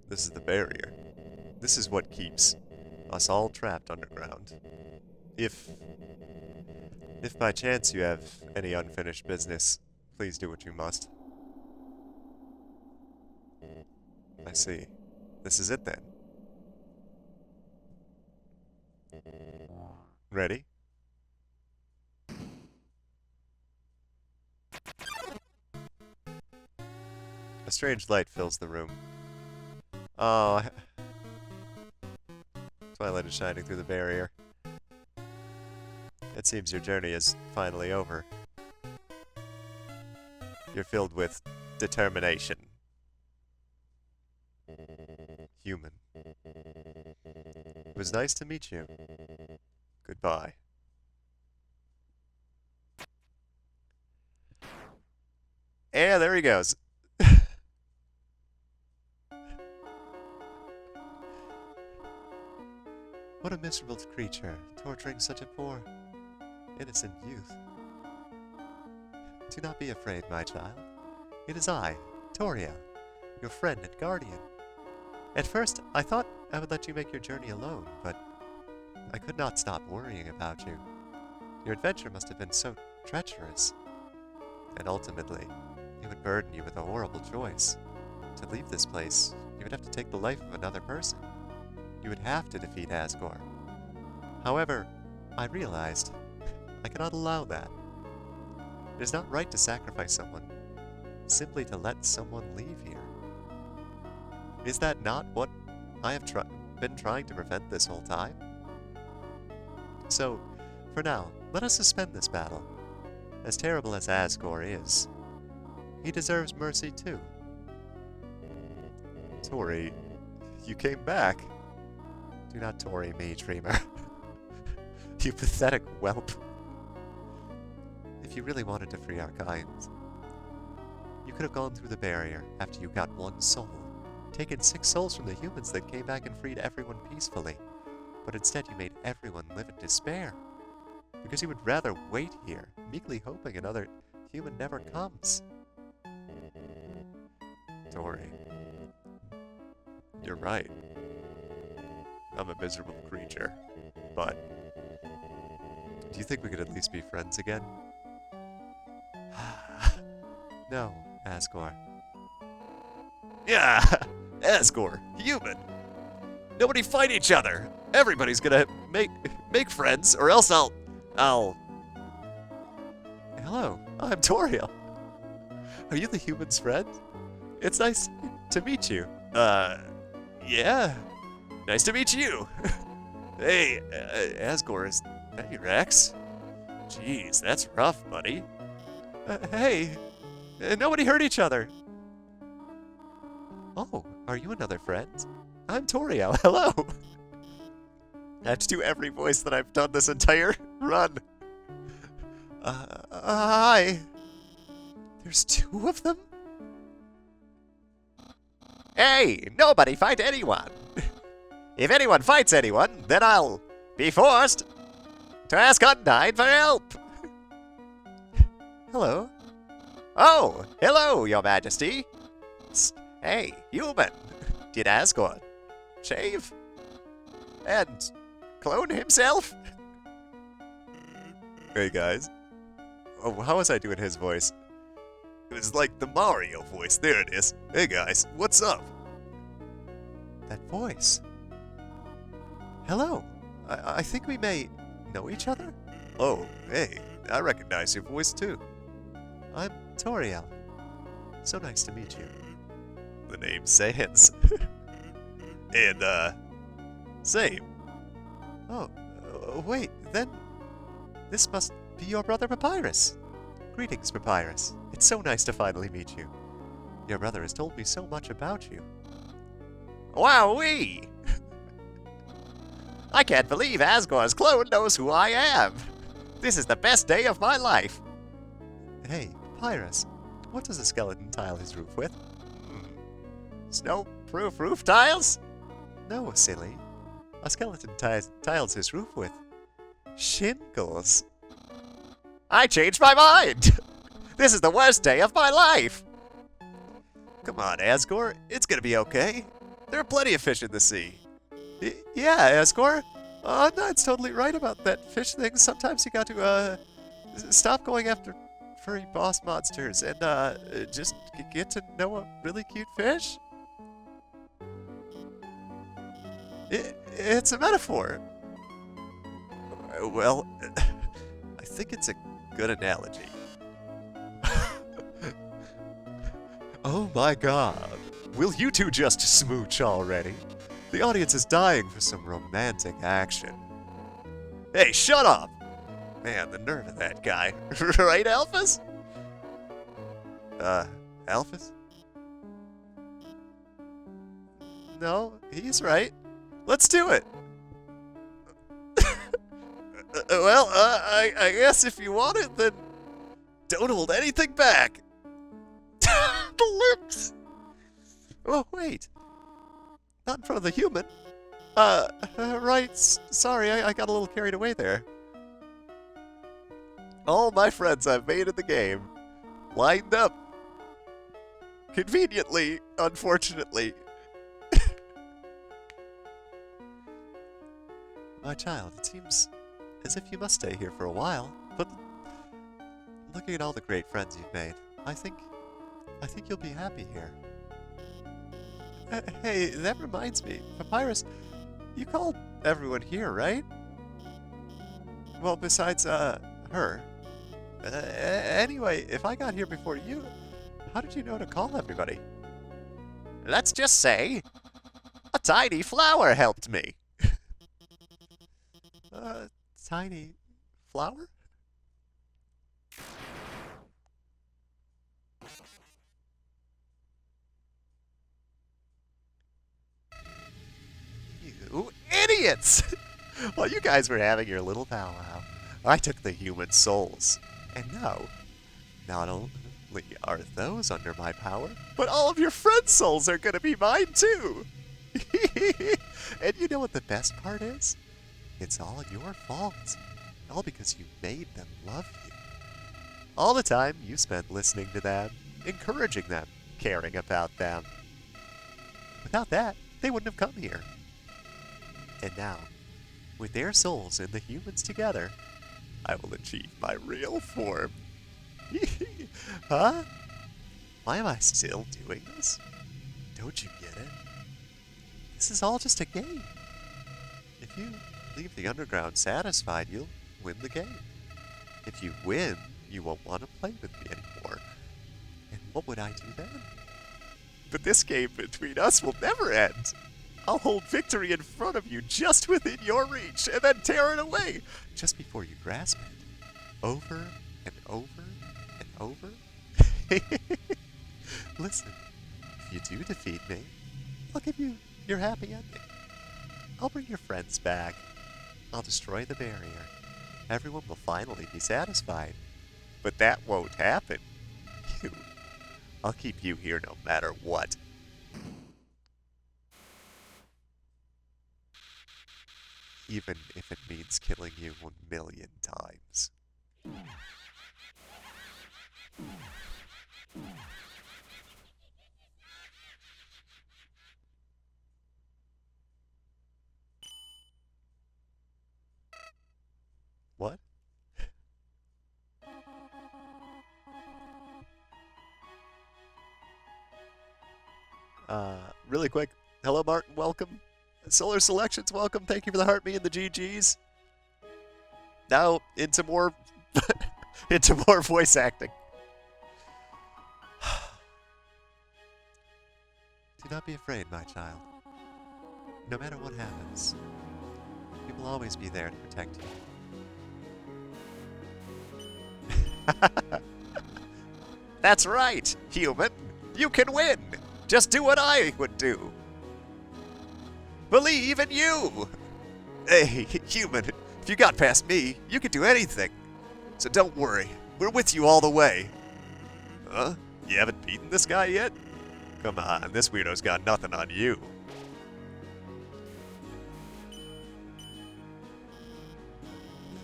This is the barrier. This is what keeps us all trapped underground. If by chance you have any unfinished business, please do what you must. I see. This is it then. Ready? A strange light fills the room. Oh, twilight is shining through the barrier. It seems your journey is finally over. You're filled with determination. Human. It was nice to meet you. Goodbye. Yeah, there he goes. What a miserable creature, torturing such a poor, innocent youth. Do not be afraid, my child. It is I, Toriel, your friend and guardian. At first, I thought I would let you make your journey alone, but I could not stop worrying about you. Your adventure must have been so treacherous. And ultimately, it would burden you with a horrible choice. To leave this place, you would have to take the life of another person. You would have to defeat Asgore. However, I realized I cannot allow that. It is not right to sacrifice someone, simply to let someone leave here. Is that not what I have been trying to prevent this whole time? So, for now, let us suspend this battle. As terrible as Asgore is, he deserves mercy too. Tori, you came back. Do not Tori me, dreamer. You pathetic whelp. If you really wanted to free our kind, you could have gone through the barrier after you got one soul, taken 6 souls from the humans, then came back and freed everyone peacefully. But instead you made everyone live in despair, because you would rather wait here, meekly hoping another human never comes. Tori, you're right. I'm a miserable creature, but do you think we could at least be friends again? No, Asgore. Yeah, Asgore, human. Nobody fight each other. Everybody's gonna make friends, or else I'll. Hello, I'm Toriel. Are you the human's friend? It's nice to meet you. Yeah. Nice to meet you. Hey, Asgore, is that your ex? Jeez, that's rough, buddy. Hey, nobody hurt each other. Oh, are you another friend? I'm Toriel, hello. I have to do every voice that I've done this entire run. Hi. There's 2 of them? Hey, nobody fight anyone. If anyone fights anyone, then I'll be forced to ask Undyne for help. Hello. Oh, hello, your majesty. Hey, human. Did Asgore shave and clone himself? Hey, guys. Oh, how was I doing his voice? It was like the Mario voice. There it is. Hey, guys, what's up? That voice. Hello. I think we may know each other? Oh, hey, I recognize your voice too. I'm Toriel. So nice to meet you. The name Sans. And, same. Oh, wait, then this must be your brother Papyrus. Greetings, Papyrus. It's so nice to finally meet you. Your brother has told me so much about you. Wowee! I can't believe Asgore's clone knows who I am. This is the best day of my life. Hey, Pyrus, what does a skeleton tile his roof with? Snow-proof roof tiles? No, silly. A skeleton tiles his roof with shingles. I changed my mind! This is the worst day of my life! Come on, Asgore, it's gonna be okay. There are plenty of fish in the sea. Yeah, Asgore. Nod's totally right about that fish thing. Sometimes you got to, stop going after furry boss monsters and, just get to know a really cute fish. It's a metaphor. Well, I think it's a good analogy. Oh my god. Will you two just smooch already? The audience is dying for some romantic action. Hey, shut up! Man, the nerve of that guy. Right, Alphys? Alphys? No, he's right. Let's do it! Well, I guess if you want it, then don't hold anything back. The lips! Oh, wait. Not in front of the human. Right, sorry, I got a little carried away there. All my friends I've made in the game lined up. Conveniently, unfortunately. My child, it seems as if you must stay here for a while, but looking at all the great friends you've made, I think you'll be happy here. Hey, that reminds me, Papyrus, you called everyone here, right? Well, besides, her. Anyway, if I got here before you, how did you know to call everybody? Let's just say, a tiny flower helped me. Tiny flower? You idiots! While you guys were having your little powwow, I took the human souls. And now, not only are those under my power, but all of your friends' souls are gonna be mine too! And you know what the best part is? It's all your fault. All because you made them love you. All the time you spent listening to them, encouraging them, caring about them. Without that, they wouldn't have come here. And now, with their souls and the humans together, I will achieve my real form. Huh? Why am I still doing this? Don't you get it? This is all just a game. If you leave the underground satisfied, you'll win the game. If you win, you won't want to play with me anymore. And what would I do then? But this game between us will never end. I'll hold victory in front of you just within your reach and then tear it away just before you grasp it. Over and over and over. Listen, if you do defeat me, I'll give you your happy ending. I'll bring your friends back. I'll destroy the barrier. Everyone will finally be satisfied. But that won't happen. I'll keep you here no matter what. Even if it means killing you 1,000,000 times. What? Really quick. Hello, Martin. Welcome. Solar Selections, welcome. Thank you for the heart me and the GGs. Now into more into more voice acting. Do not be afraid, my child. No matter what happens, we will always be there to protect you. That's right, human. You can win. Just do what I would do. Believe in you! Hey, human, if you got past me, you could do anything. So don't worry, we're with you all the way. Huh? You haven't beaten this guy yet? Come on, this weirdo's got nothing on you.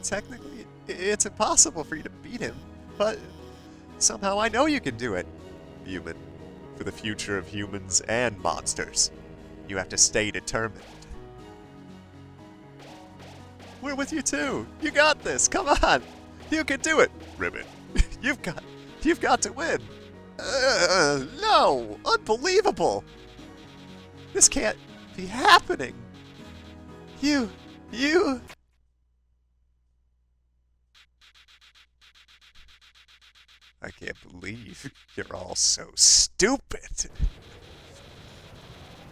Technically, it's impossible for you to beat him, but somehow I know you can do it. Human, for the future of humans and monsters, you have to stay determined. We're with you too. You got this. Come on. You can do it, Ribbon. You've got to win. No, unbelievable. This can't be happening. You. I can't believe you're all so stupid.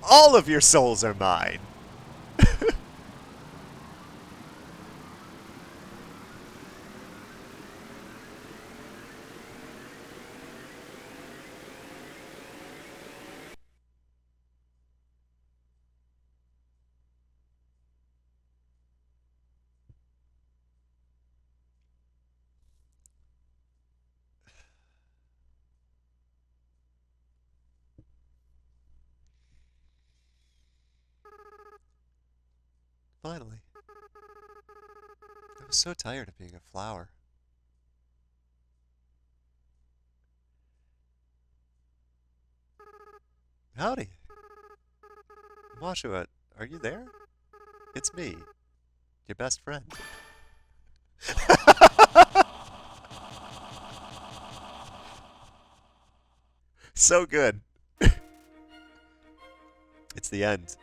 All of your souls are mine. Finally. I was so tired of being a flower. Howdy. Joshua, are you there? It's me, your best friend. So good. It's the end.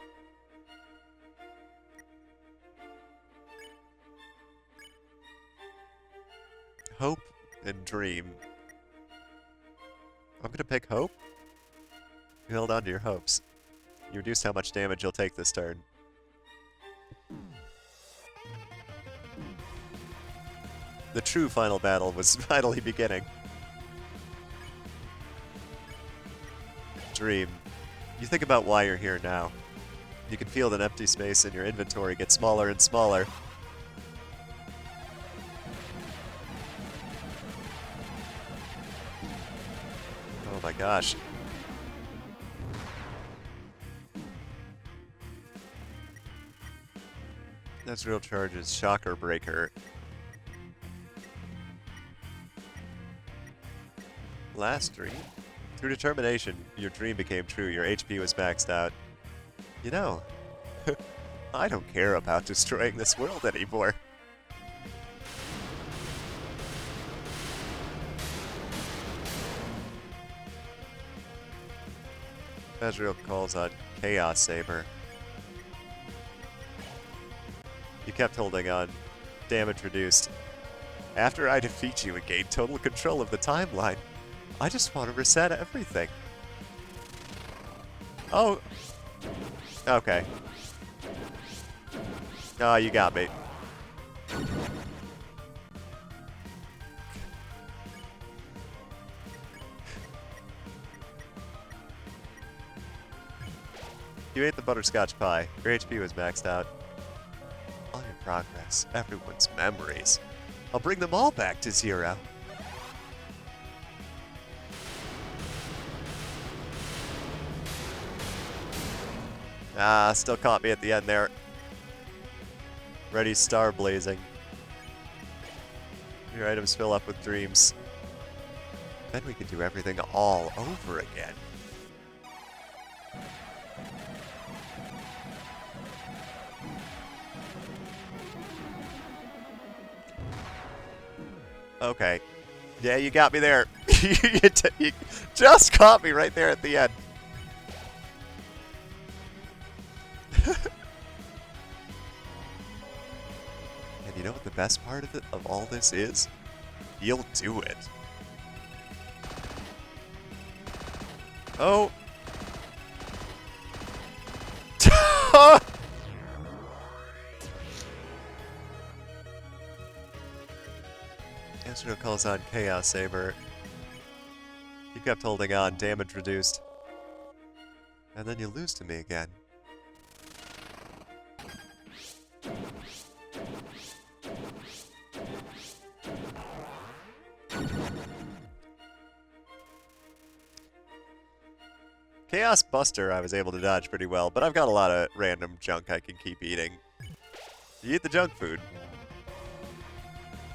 Hope and dream. I'm gonna pick hope. You held on to your hopes. You reduced how much damage you'll take this turn. The true final battle was finally beginning. Dream. You think about why you're here now. You can feel that empty space in your inventory get smaller and smaller. Oh my gosh. That's real charges. Shocker Breaker. Last dream? Through determination, your dream became true. Your HP was maxed out. You know, I don't care about destroying this world anymore. Ezreal calls on Chaos Saber. You kept holding on. Damage reduced. After I defeat you and gain total control of the timeline, I just want to reset everything. Oh. Okay. Oh, you got me. You ate the butterscotch pie. Your HP was maxed out. All your progress, everyone's memories. I'll bring them all back to zero. Ah, still caught me at the end there. Ready, star blazing. Your items fill up with dreams. Then we can do everything all over again. Okay. Yeah, you got me there. You just caught me right there at the end. And you know what the best part of all this is? You'll do it. Oh. Ezreal calls on Chaos Saber. You kept holding on, damage reduced. And then you lose to me again. Chaos Buster I was able to dodge pretty well, but I've got a lot of random junk I can keep eating. You eat the junk food.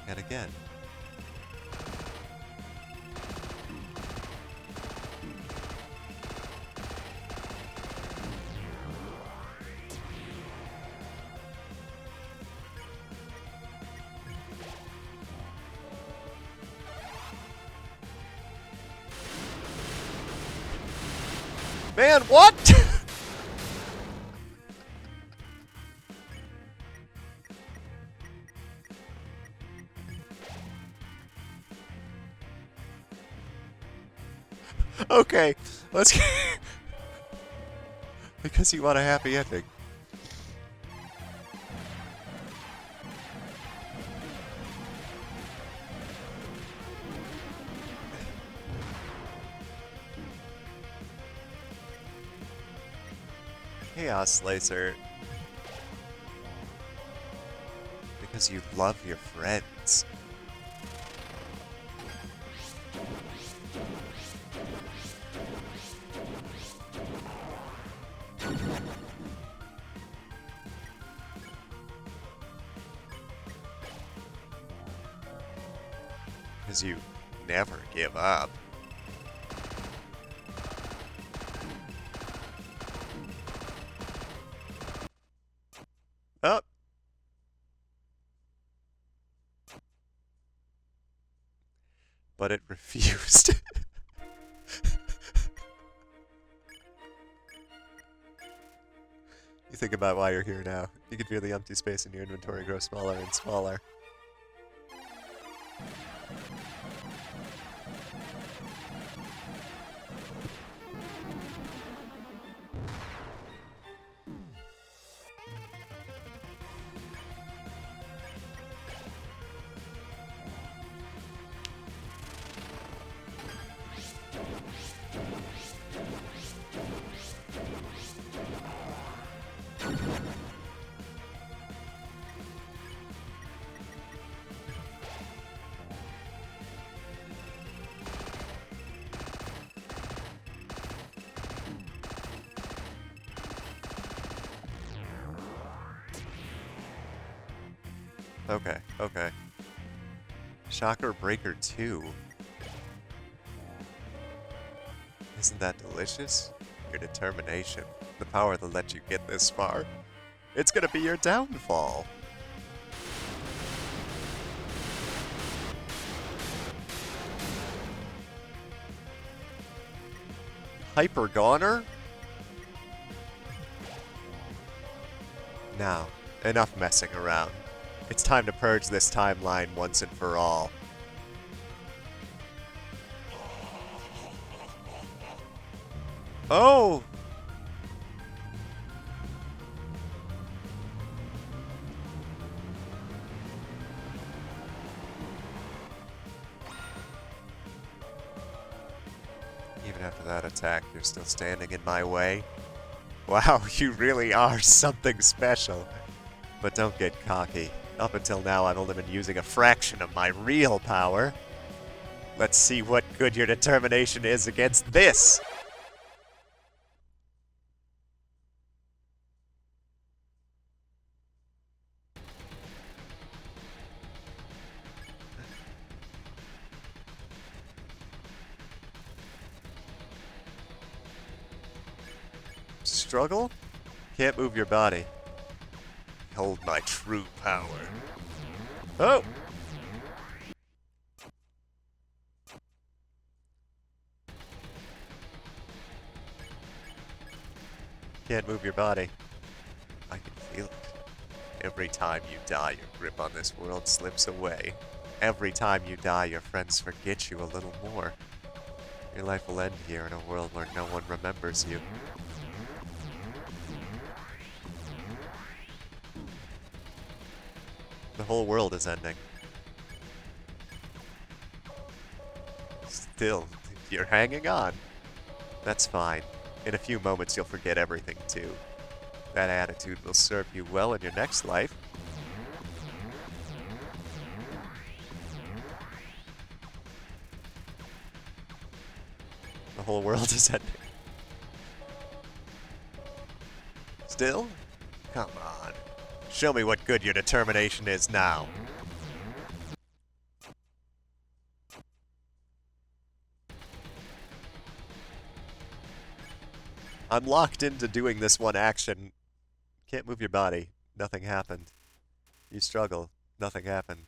And again. Man, what? Okay, let's because you want a happy ending. Chaos Slicer. Because you love your friends. Because you never give up. Up. But it refused. You think about why you're here now. You can feel the empty space in your inventory grow smaller and smaller. Okay, okay. Shocker Breaker 2. Isn't that delicious? Your determination, the power that let you get this far. It's gonna be your downfall. Hyper Goner? Now, enough messing around. It's time to purge this timeline once and for all. Oh! Even after that attack, you're still standing in my way? Wow, you really are something special. But don't get cocky. Up until now, I've only been using a fraction of my real power. Let's see what good your determination is against this! Struggle? Can't move your body. Hold my true power. Oh! Can't move your body. I can feel it. Every time you die, your grip on this world slips away. Every time you die, your friends forget you a little more. Your life will end here in a world where no one remembers you. The whole world is ending. Still, you're hanging on. That's fine. In a few moments, you'll forget everything, too. That attitude will serve you well in your next life. The whole world is ending. Still? Come on. Show me what good your determination is now. I'm locked into doing this one action. Can't move your body. Nothing happened. You struggle. Nothing happened.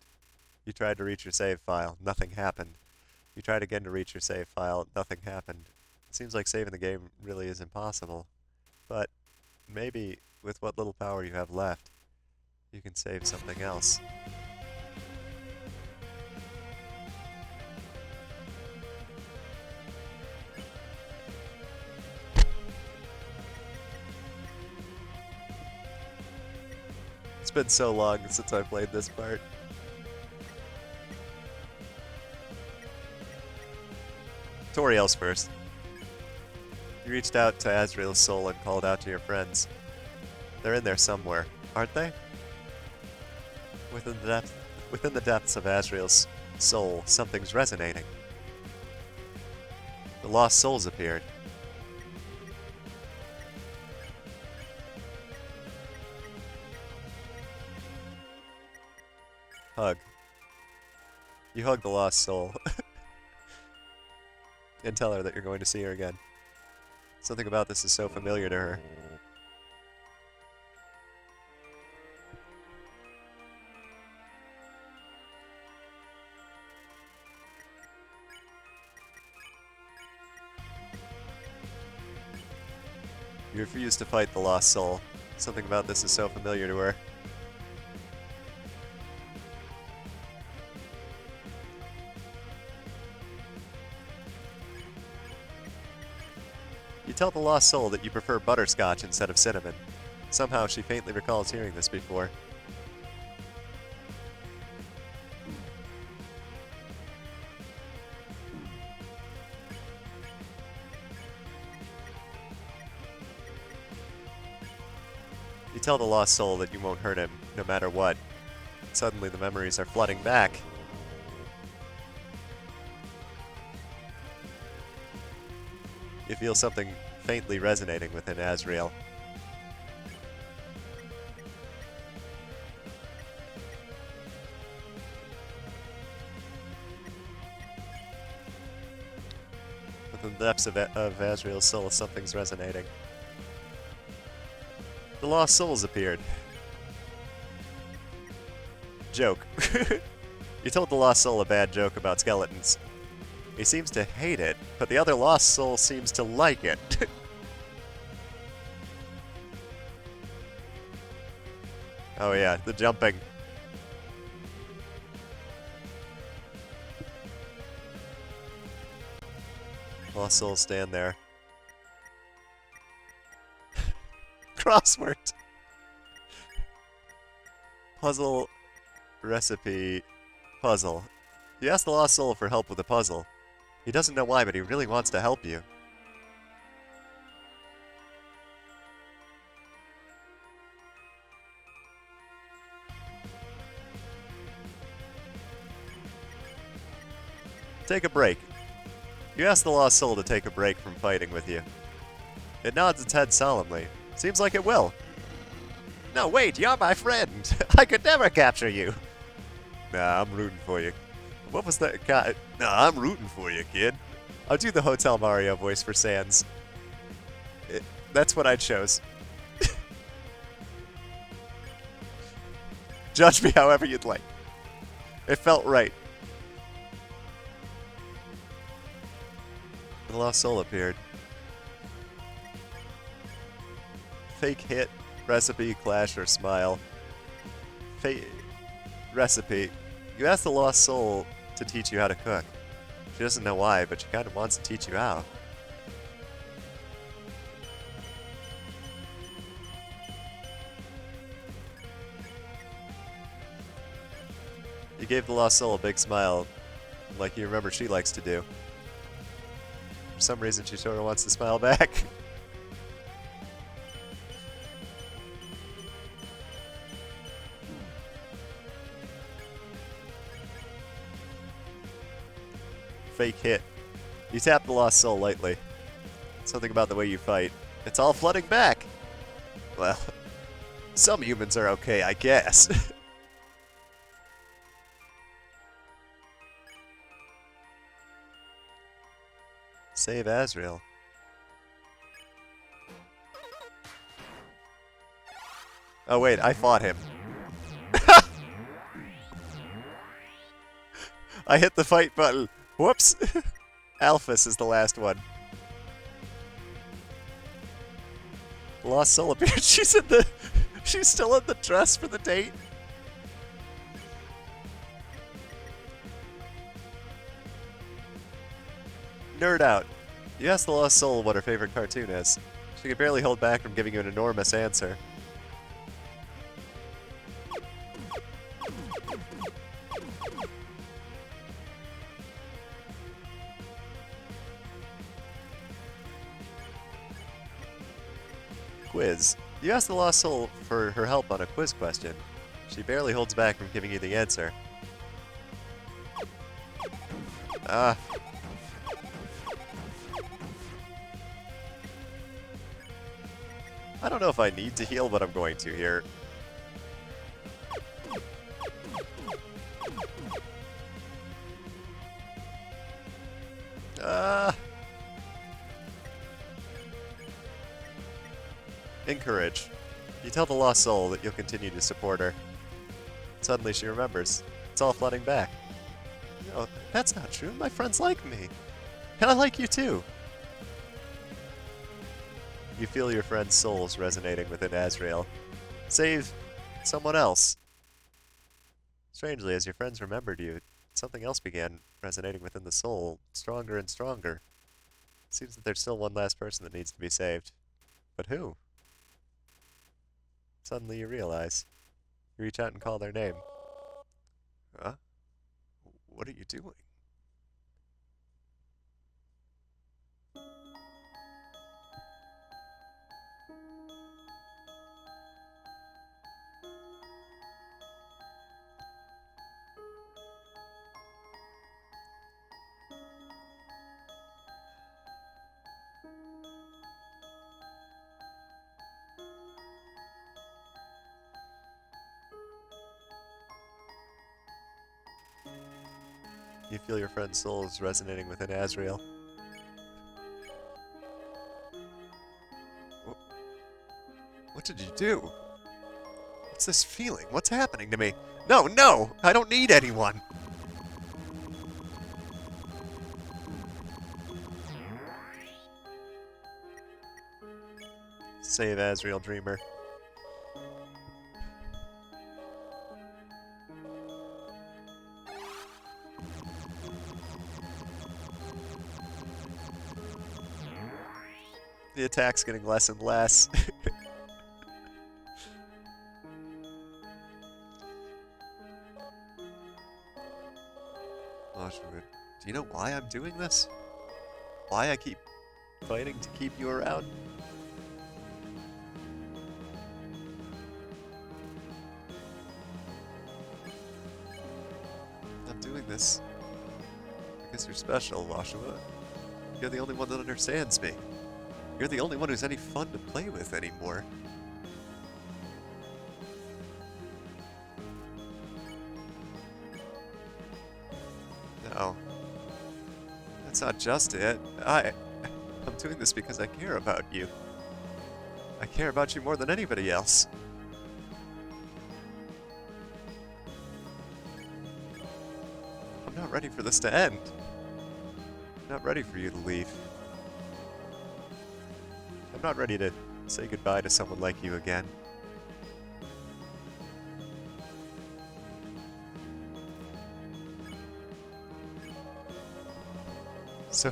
You tried to reach your save file. Nothing happened. You tried again to reach your save file. Nothing happened. It seems like saving the game really is impossible. But maybe with what little power you have left, you can save something else. It's been so long since I played this part. Toriel's first. You reached out to Azrael's soul and called out to your friends. They're in there somewhere, aren't they? Within the depths of Azrael's soul, something's resonating. The lost souls appeared. Hug. You hug the lost soul. And tell her that you're going to see her again. Something about this is so familiar to her. You refuse to fight the lost soul. Something about this is so familiar to her. You tell the lost soul that you prefer butterscotch instead of cinnamon. Somehow she faintly recalls hearing this before. You tell the lost soul that you won't hurt him, no matter what. Suddenly the memories are flooding back. You feel something faintly resonating within Azrael. Within the depths of Azrael's soul, something's resonating. The lost souls appeared. Joke. You told the lost soul a bad joke about skeletons. He seems to hate it, but the other lost soul seems to like it. Oh yeah, the jumping. Lost souls stand there. Crossword. Puzzle. Recipe. Puzzle. You ask the lost soul for help with the puzzle. He doesn't know why, but he really wants to help you. Take a break. You ask the lost soul to take a break from fighting with you. It nods its head solemnly. Seems like it will. No, wait, you're my friend. I could never capture you. Nah, I'm rooting for you. What was that guy? Nah, I'm rooting for you, kid. I'll do the Hotel Mario voice for Sans. That's what I chose. Judge me however you'd like. It felt right. The lost soul appeared. Fake hit, recipe, clash, or smile. Recipe. You ask the lost soul to teach you how to cook. She doesn't know why, but she kind of wants to teach you how. You gave the lost soul a big smile, like you remember she likes to do. For some reason, she sort of wants to smile back. Fake hit. You tap the lost soul lightly. Something about the way you fight. It's all flooding back. Well, some humans are okay, I guess. Save Azrael. Oh wait, I fought him. I hit the fight button. Whoops. Alphys is the last one. Lost Soul appeared. She's in the... She's still in the dress for the date. Nerd out. You asked the Lost Soul what her favorite cartoon is. She could barely hold back from giving you an enormous answer. Quiz. You asked the Lost Soul for her help on a quiz question. She barely holds back from giving you the answer. Ah. I don't know if I need to heal, but I'm going to here. Encourage. You tell the Lost Soul that you'll continue to support her. Suddenly she remembers. It's all flooding back. No, that's not true. My friends like me. And I like you too. You feel your friend's souls resonating within Azrael. Save someone else. Strangely, as your friends remembered you, something else began resonating within the soul, stronger and stronger. It seems that there's still one last person that needs to be saved. But who? Suddenly you realize. You reach out and call their name. Huh? What are you doing? You feel your friend's souls resonating within Azrael. What did you do? What's this feeling? What's happening to me? No, no! I don't need anyone! Save Azrael, Dreamer. The attack's getting less and less. Do you know why I'm doing this? Why I keep fighting to keep you around? I'm doing this because you're special, Washua. You're the only one that understands me. You're the only one who's any fun to play with anymore. No. That's not just it. I'm doing this because I care about you. I care about you more than anybody else. I'm not ready for this to end. I'm not ready for you to leave. I'm not ready to say goodbye to someone like you again. So...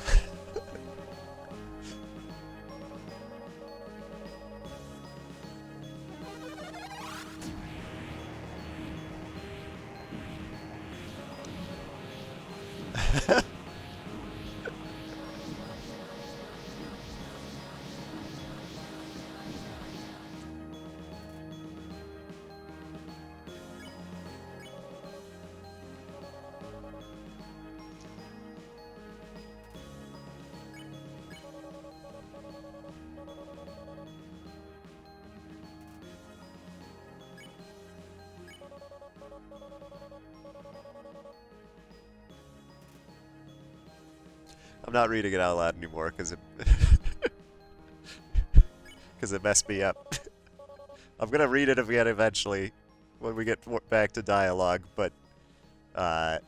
I'm not reading it out loud anymore because it because it messed me up. I'm gonna read it again eventually when we get back to dialogue, but uh,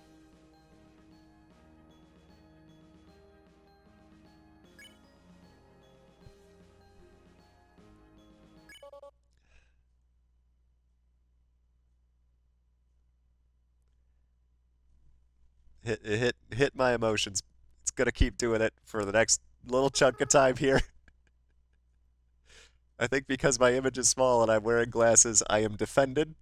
hit my emotions. It's gonna keep doing it for the next little chunk of time here. I think because my image is small and I'm wearing glasses, I am defended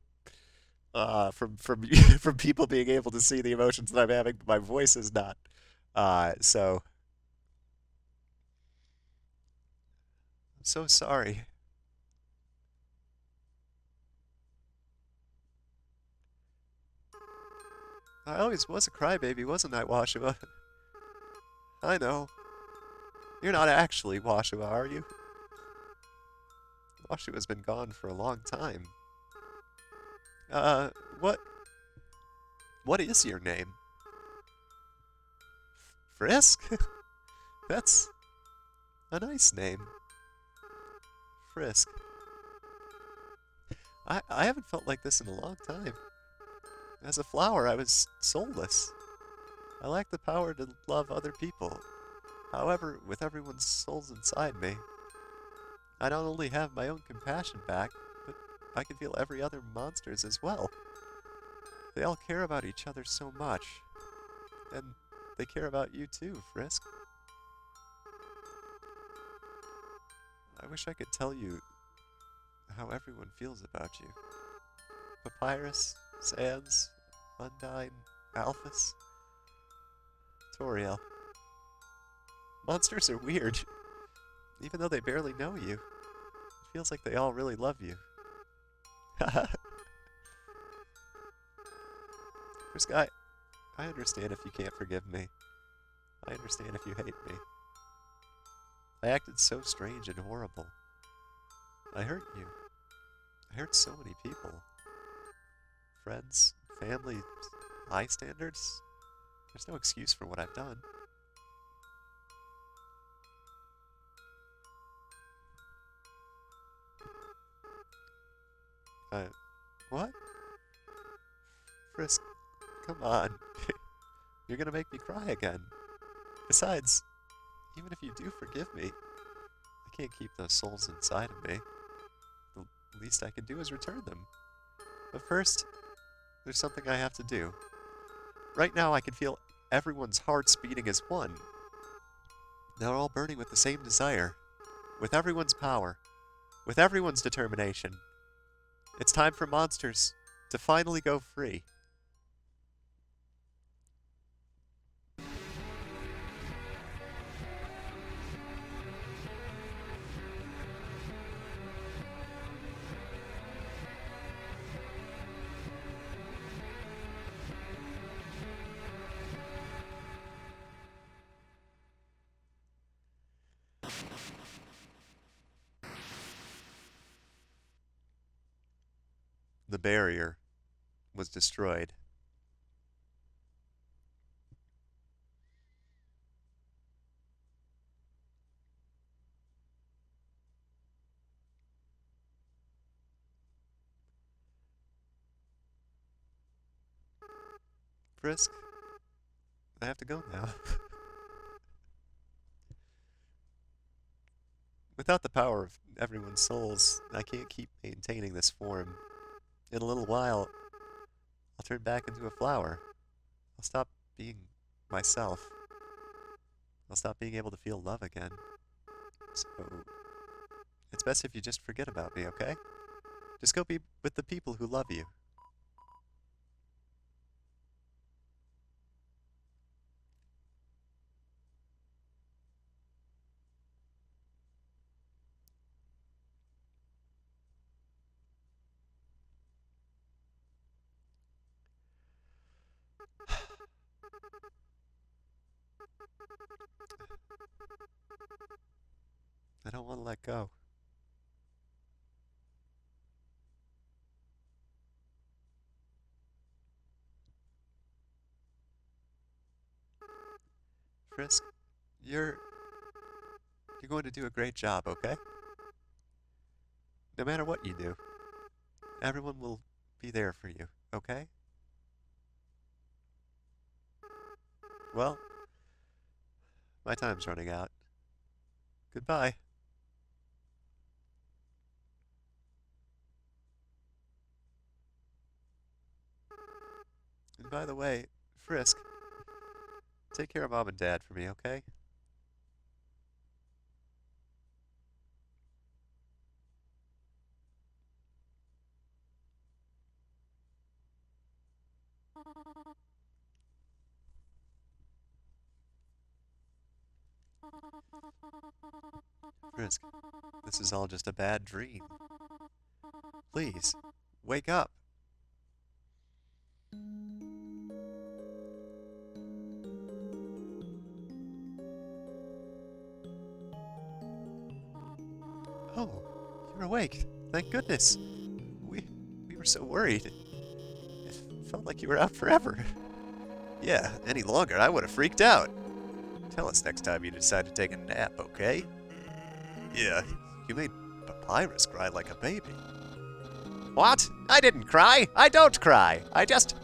from from people being able to see the emotions that I'm having, but my voice is not. So I'm so sorry. I always was a crybaby, wasn't I, Washua? I know. You're not actually Washua, are you? Washua's been gone for a long time. Uh, what what is your name? Frisk? That's a nice name. Frisk. I haven't felt like this in a long time. As a flower, I was soulless. I lacked the power to love other people. However, with everyone's souls inside me, I not only have my own compassion back, but I can feel every other monster's as well. They all care about each other so much. And they care about you too, Frisk. I wish I could tell you how everyone feels about you. Papyrus, Sans, Undine, Alphys, Toriel. Monsters are weird. Even though they barely know you, it feels like they all really love you. Frisk, I understand if you can't forgive me. I understand if you hate me. I acted so strange and horrible. I hurt you. I hurt so many people. Friends, family, bystanders. There's no excuse for what I've done. Uh, what? Frisk, come on. You're gonna make me cry again. Besides, even if you do forgive me, I can't keep those souls inside of me. The least I can do is return them. But first, there's something I have to do. Right now, I can feel everyone's hearts beating as one. They're all burning with the same desire, with everyone's power, with everyone's determination. It's time for monsters to finally go free. The barrier was destroyed. Frisk, I have to go now. Without the power of everyone's souls, I can't keep maintaining this form. In a little while, I'll turn back into a flower. I'll stop being myself. I'll stop being able to feel love again. So, it's best if you just forget about me, okay? Just go be with the people who love you. I don't want to let go. Frisk, You're you're going to do a great job, okay? No matter what you do, everyone will be there for you, okay? Well, my time's running out. Goodbye. And by the way, Frisk, take care of Mom and Dad for me, okay? Frisk, this is all just a bad dream. Please, wake up. Oh, you're awake. Thank goodness. We we were so worried. It felt like you were out forever. Yeah, any longer I would have freaked out. Tell us next time you decide to take a nap, okay? Yeah, you made Papyrus cry like a baby. What? I didn't cry. I don't cry. I just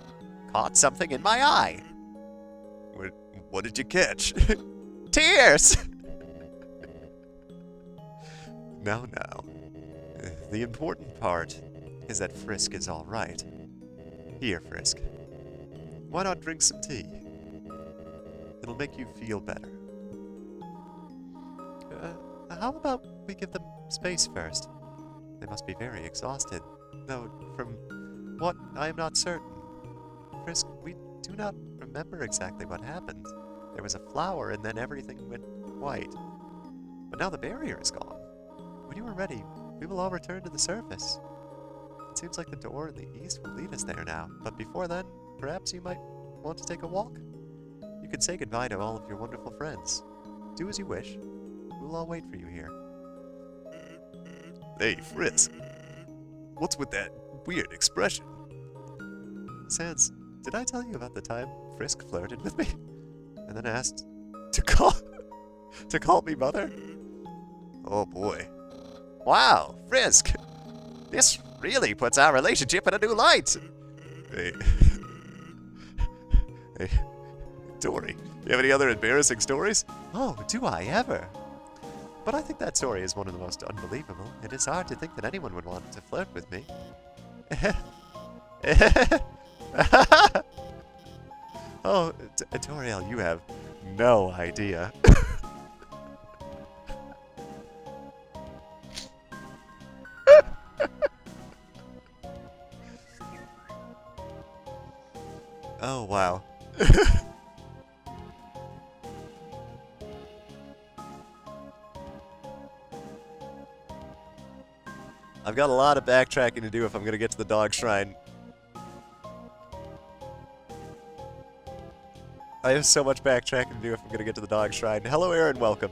caught something in my eye. What did you catch? Tears! Now. The important part is that Frisk is all right. Here, Frisk. Why not drink some tea? It'll make you feel better. How about we give them space first? They must be very exhausted. Though, from what I am not certain. Frisk, we do not remember exactly what happened. There was a flower and then everything went white. But now the barrier is gone. When you are ready, we will all return to the surface. It seems like the door in the east will lead us there now, but before then, perhaps you might want to take a walk? You can say goodbye to all of your wonderful friends. Do as you wish. We'll all wait for you here. Hey, Frisk. What's with that weird expression? Sans, did I tell you about the time Frisk flirted with me? And then asked to call me mother? Oh boy. Wow, Frisk! This really puts our relationship in a new light! Hey. Hey. Dory, you have any other embarrassing stories? Oh, do I ever? But I think that story is one of the most unbelievable. It is hard to think that anyone would want to flirt with me. Oh, Toriel, you have no idea. Oh, wow. I've got a lot of backtracking to do if I'm going to get to the dog shrine. I have so much backtracking to do if I'm going to get to the dog shrine. Hello, Aaron, welcome.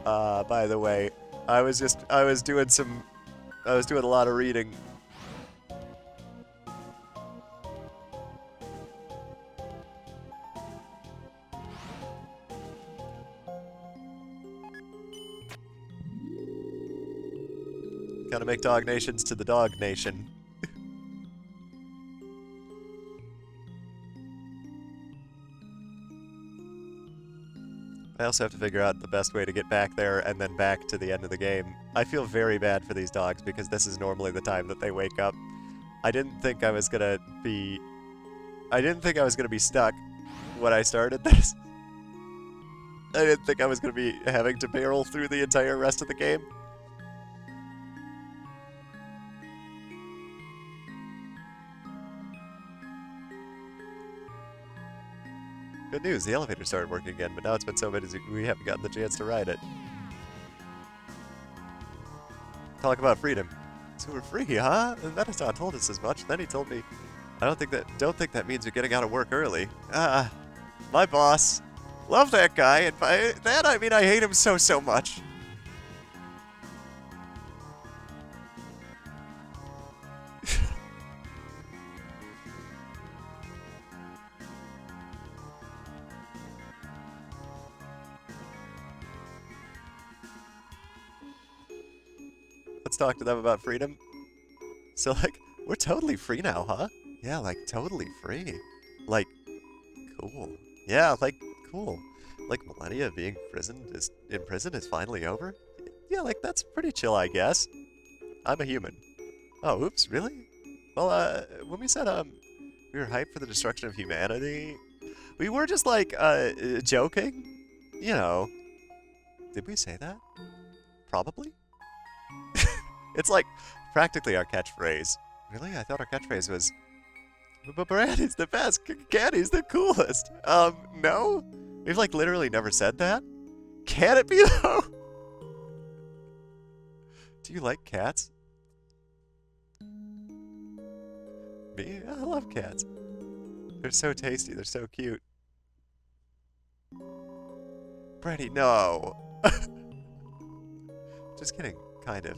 By the way, I was doing a lot of reading. Gotta make dog nations to the dog nation. I also have to figure out the best way to get back there and then back to the end of the game. I feel very bad for these dogs because this is normally the time that they wake up. I didn't think I was gonna be stuck when I started this. I didn't think I was gonna be having to barrel through the entire rest of the game. Good news, the elevator started working again, but now it's been so busy we haven't gotten the chance to ride it. Talk about freedom. So we're free, huh? And Metastar told us as much. Then he told me, don't think that means you're getting out of work early. My boss. Love that guy, and by that I mean I hate him so much. Let's talk to them about freedom. So, like, we're totally free now, huh? Yeah, like, totally free. Like, cool. Yeah, like, cool. Like, millennia of being in prison is finally over? Yeah, like, that's pretty chill, I guess. I'm a human. Oh, oops, really? Well, when we said, we were hyped for the destruction of humanity, we were just, like, joking. You know. Did we say that? Probably? It's like practically our catchphrase. Really? I thought our catchphrase was, but Brandy's the best, Candy's the coolest. No? We've like literally never said that? Can it be though? Do you like cats? Me? I love cats. They're so tasty, they're so cute. Brandy, no! Just kidding, kind of.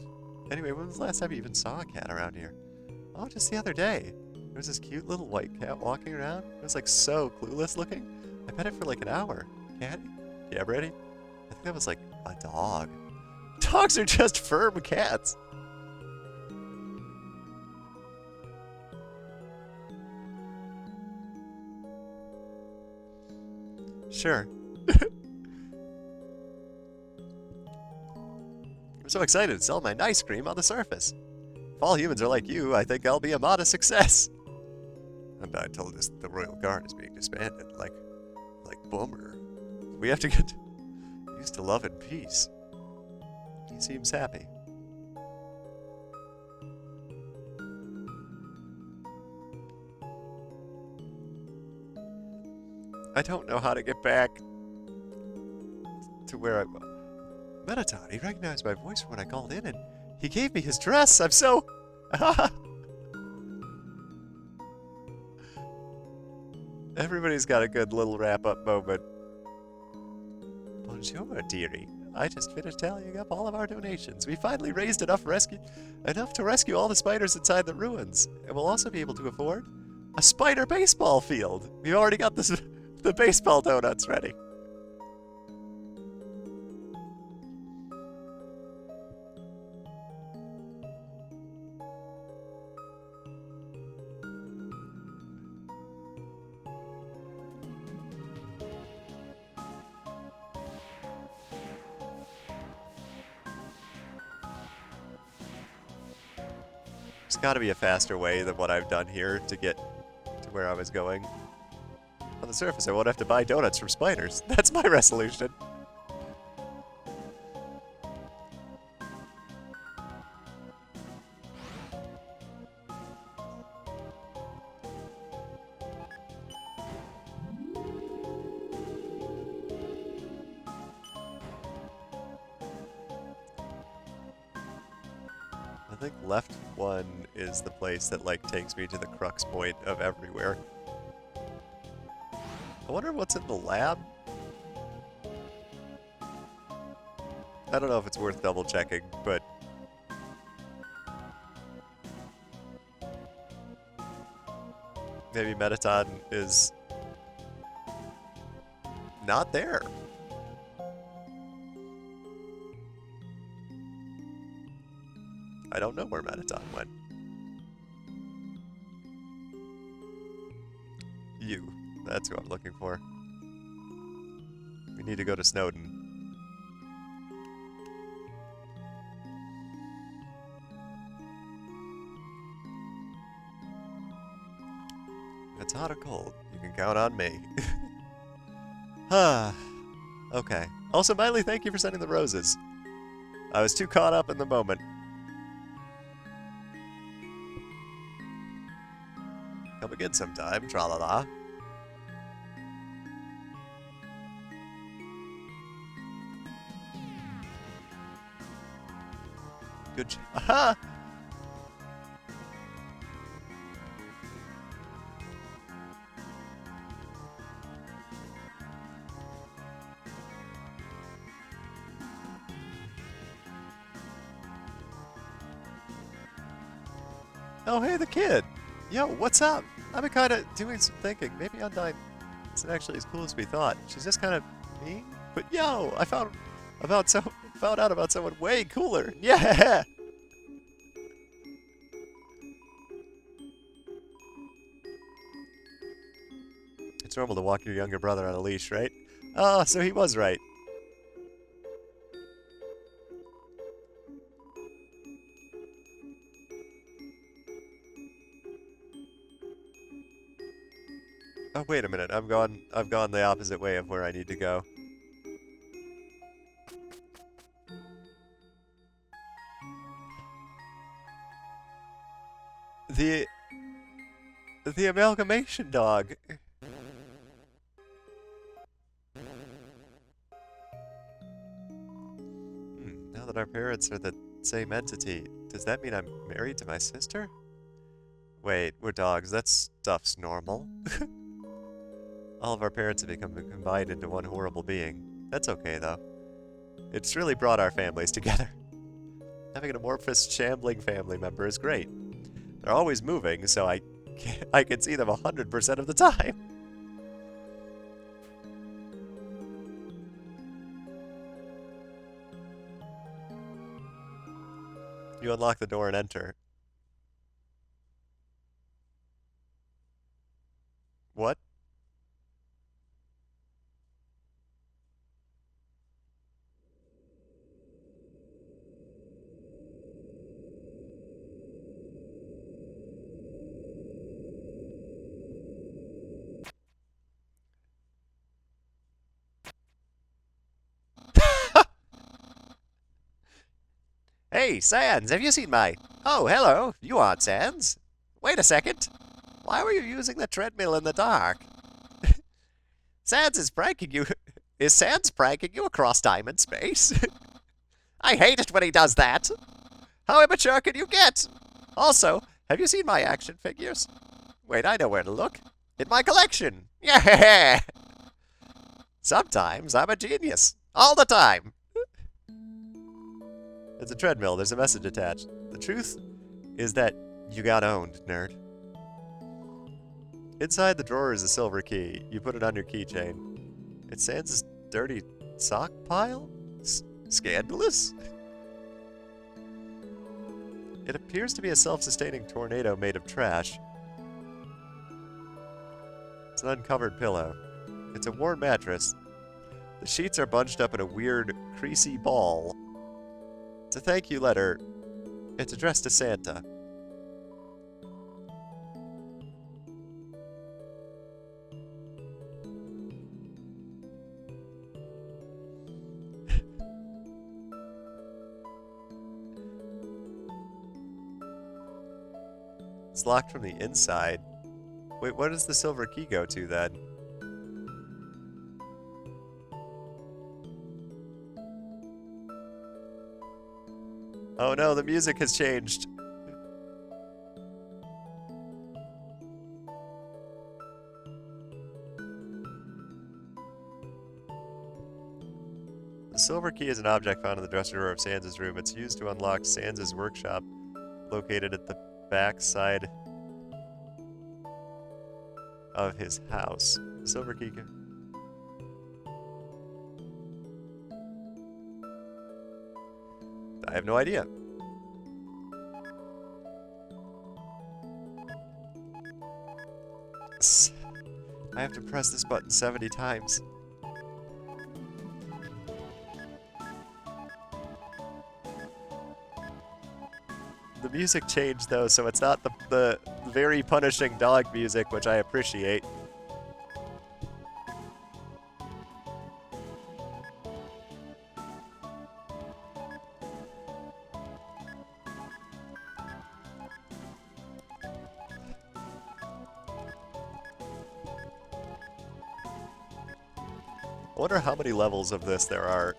Anyway, when was the last time you even saw a cat around here? Oh, just the other day. There was this cute little white cat walking around. It was like so clueless looking. I pet it for like an hour. Cat? Yeah, Brady? I think that was like a dog. Dogs are just firm cats. Sure. I'm so excited to sell my ice cream on the surface. If all humans are like you, I think I'll be a modest success. I'm not told us the Royal Guard is being disbanded, like bummer. We have to get used to love and peace. He seems happy. I don't know how to get back to where I... Metaton, he recognized my voice when I called in, and he gave me his dress. I'm so... Everybody's got a good little wrap-up moment. Bonjour, dearie. I just finished tallying up all of our donations. We finally raised enough to rescue all the spiders inside the ruins, and we'll also be able to afford a spider baseball field. We've already got the baseball donuts ready. There's got to be a faster way than what I've done here to get to where I was going. On the surface, I won't have to buy donuts from spiders. That's my resolution. I think left one is the place that like takes me to the crux point of everywhere. I wonder what's in the lab? I don't know if it's worth double checking, but maybe Metaton is not there. I don't know where Metaton went. You. That's who I'm looking for. We need to go to Snowden. If it's hot or cold, you can count on me. Okay. Also, Miley, thank you for sending the roses. I was too caught up in the moment. Come again sometime, tra-la-la. Good job. Aha! Oh, hey, the kid! Yo, what's up? I've been kind of doing some thinking. Maybe Undyne isn't actually as cool as we thought. She's just kind of mean. But yo, I found out about someone way cooler. Yeah! It's normal to walk your younger brother on a leash, right? Oh, so he was right. Oh, wait a minute. I've gone the opposite way of where I need to go. The amalgamation dog. Now that our parents are the same entity, does that mean I'm married to my sister? Wait, we're dogs. That stuff's normal. All of our parents have become combined into one horrible being. That's okay, though. It's really brought our families together. Having an amorphous, shambling family member is great. They're always moving, so I can see them 100% of the time. You unlock the door and enter. What? Hey, Sans, have you seen my... Oh, hello, you aren't Sans. Wait a second. Why were you using the treadmill in the dark? Sans is pranking you. Is Sans pranking you across diamond space? I hate it when he does that. How immature can you get? Also, have you seen my action figures? Wait, I know where to look. In my collection. Yeah. Sometimes I'm a genius. All the time. It's a treadmill. There's a message attached. The truth is that you got owned, nerd. Inside the drawer is a silver key. You put it on your keychain. It's Sans' dirty sock pile? Scandalous? It appears to be a self-sustaining tornado made of trash. It's an uncovered pillow. It's a worn mattress. The sheets are bunched up in a weird, creasy ball. It's a thank you letter. It's addressed to Santa. It's locked from the inside. Wait, what does the silver key go to then? Oh no, the music has changed. The silver key is an object found in the dresser drawer of Sans' room. It's used to unlock Sans' workshop, located at the back side of his house. The silver key can... I have no idea. I have to press this button 70 times. The music changed though, so it's not the very punishing dog music, which I appreciate. I wonder how many levels of this there are.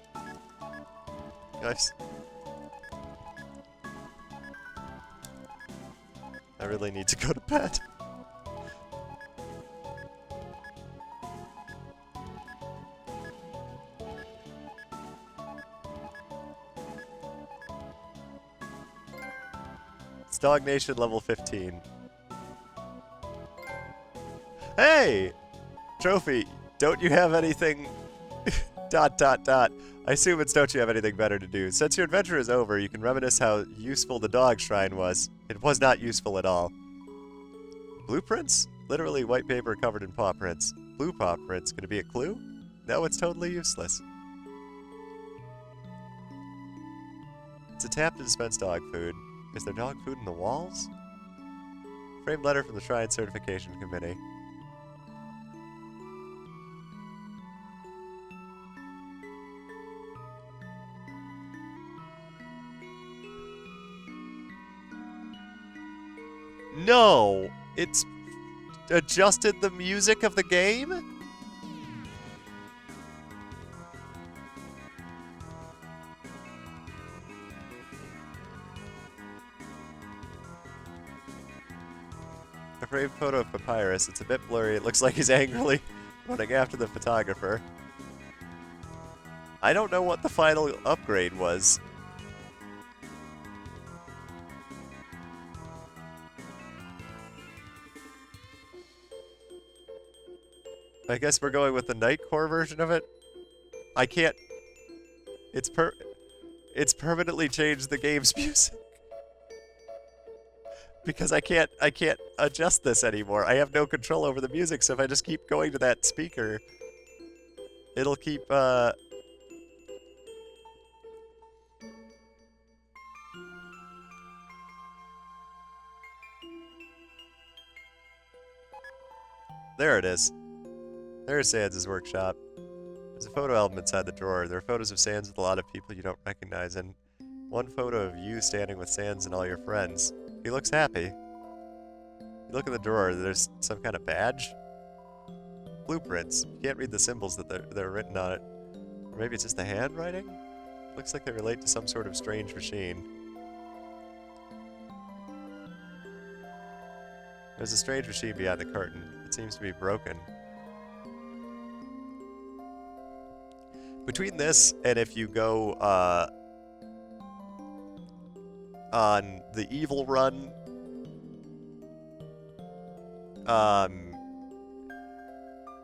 Guys, I really need to go to bed. It's Dog Nation level 15. Hey! Trophy, don't you have anything... ... I assume it's don't you have anything better to do. Since your adventure is over, you can reminisce how useful the dog shrine was. It was not useful at all. Blueprints? Literally white paper covered in paw prints. Blue paw print's gonna be a clue? No, it's totally useless. It's a tap to dispense dog food. Is there dog food in the walls? Framed letter from the Shrine Certification Committee. No! It's adjusted the music of the game? A framed photo of Papyrus. It's a bit blurry. It looks like he's angrily running after the photographer. I don't know what the final upgrade was. I guess we're going with the Nightcore version of it. I can't... It's permanently changed the game's music. Because I can't adjust this anymore. I have no control over the music, so if I just keep going to that speaker, it'll keep, There it is. There's Sans' workshop. There's a photo album inside the drawer. There are photos of Sans with a lot of people you don't recognize, and one photo of you standing with Sans and all your friends. He looks happy. You look in the drawer, there's some kind of badge? Blueprints. You can't read the symbols that they're written on it. Or maybe it's just the handwriting? Looks like they relate to some sort of strange machine. There's a strange machine behind the curtain. It seems to be broken. Between this and if you go, on the evil run,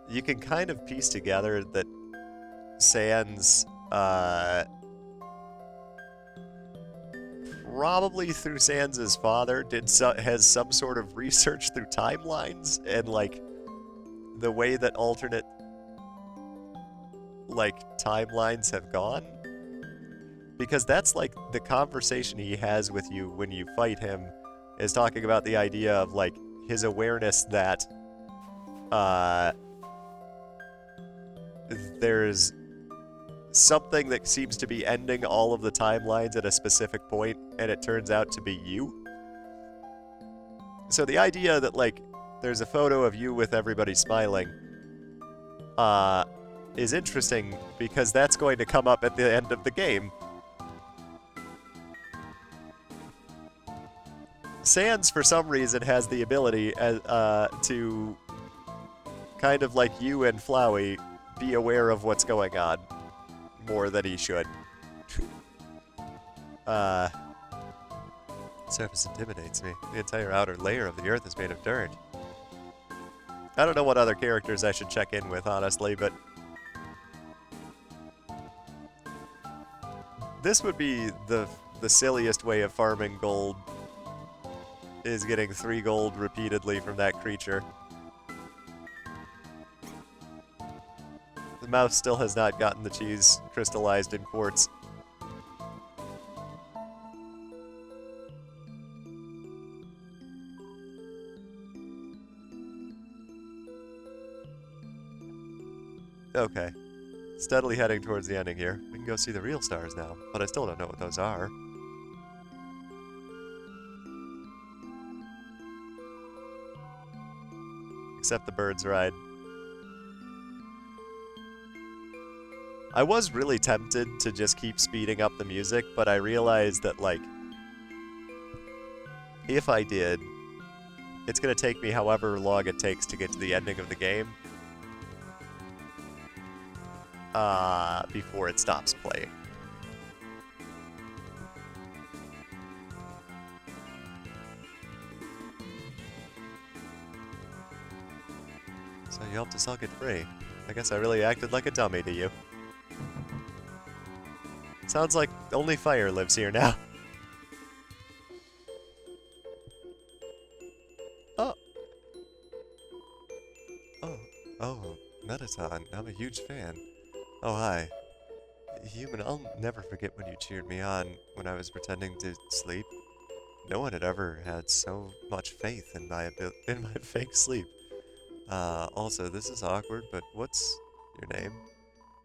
you can kind of piece together that Sans, probably through Sans' father, has some sort of research through timelines and, like, the way that alternate, like, timelines have gone. Because that's, like, the conversation he has with you when you fight him is talking about the idea of, like, his awareness that, there's something that seems to be ending all of the timelines at a specific point, and it turns out to be you. So the idea that, like, there's a photo of you with everybody smiling, is interesting because that's going to come up at the end of the game. Sans, for some reason, has the ability to kind of like you and Flowey be aware of what's going on more than he should. Surface intimidates me. The entire outer layer of the Earth is made of dirt. I don't know what other characters I should check in with, honestly, but this would be the silliest way of farming gold, is getting 3 gold repeatedly from that creature. The mouse still has not gotten the cheese crystallized in quartz. Okay. Steadily heading towards the ending here. We can go see the real stars now, but I still don't know what those are. Except the bird's ride. I was really tempted to just keep speeding up the music, but I realized that, like, if I did, it's gonna take me however long it takes to get to the ending of the game, before it stops playing. So you helped us all get free. I guess I really acted like a dummy to you. Sounds like only fire lives here now. Oh. Oh. Oh, Mettaton, I'm a huge fan. Oh, hi. Human, I'll never forget when you cheered me on when I was pretending to sleep. No one had ever had so much faith in in my fake sleep. Also, this is awkward, but what's your name?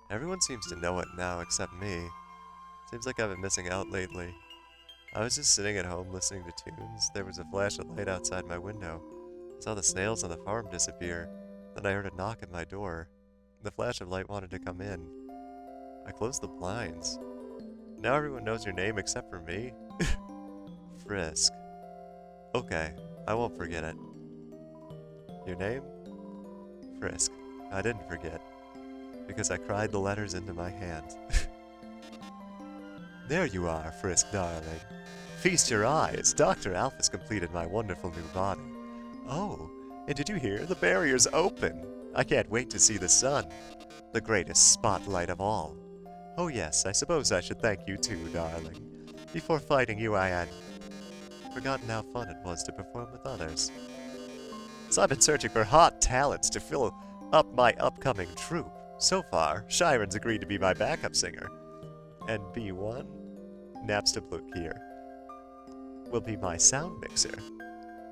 Everyone seems to know it now except me. Seems like I've been missing out lately. I was just sitting at home listening to tunes. There was a flash of light outside my window. I saw the snails on the farm disappear. Then I heard a knock at my door. The flash of light wanted to come in. I closed the blinds. Now everyone knows your name except for me? Frisk. Okay, I won't forget it. Your name? Frisk. I didn't forget. Because I cried the letters into my hand. There you are, Frisk darling. Feast your eyes. Dr. Alphys completed my wonderful new body. Oh, and did you hear? The barrier's open. I can't wait to see the sun. The greatest spotlight of all. Oh yes, I suppose I should thank you too, darling. Before fighting you, I had forgotten how fun it was to perform with others. So I've been searching for hot talents to fill up my upcoming troupe. So far, Shiren's agreed to be my backup singer. And B1, Napstablook here, will be my sound mixer.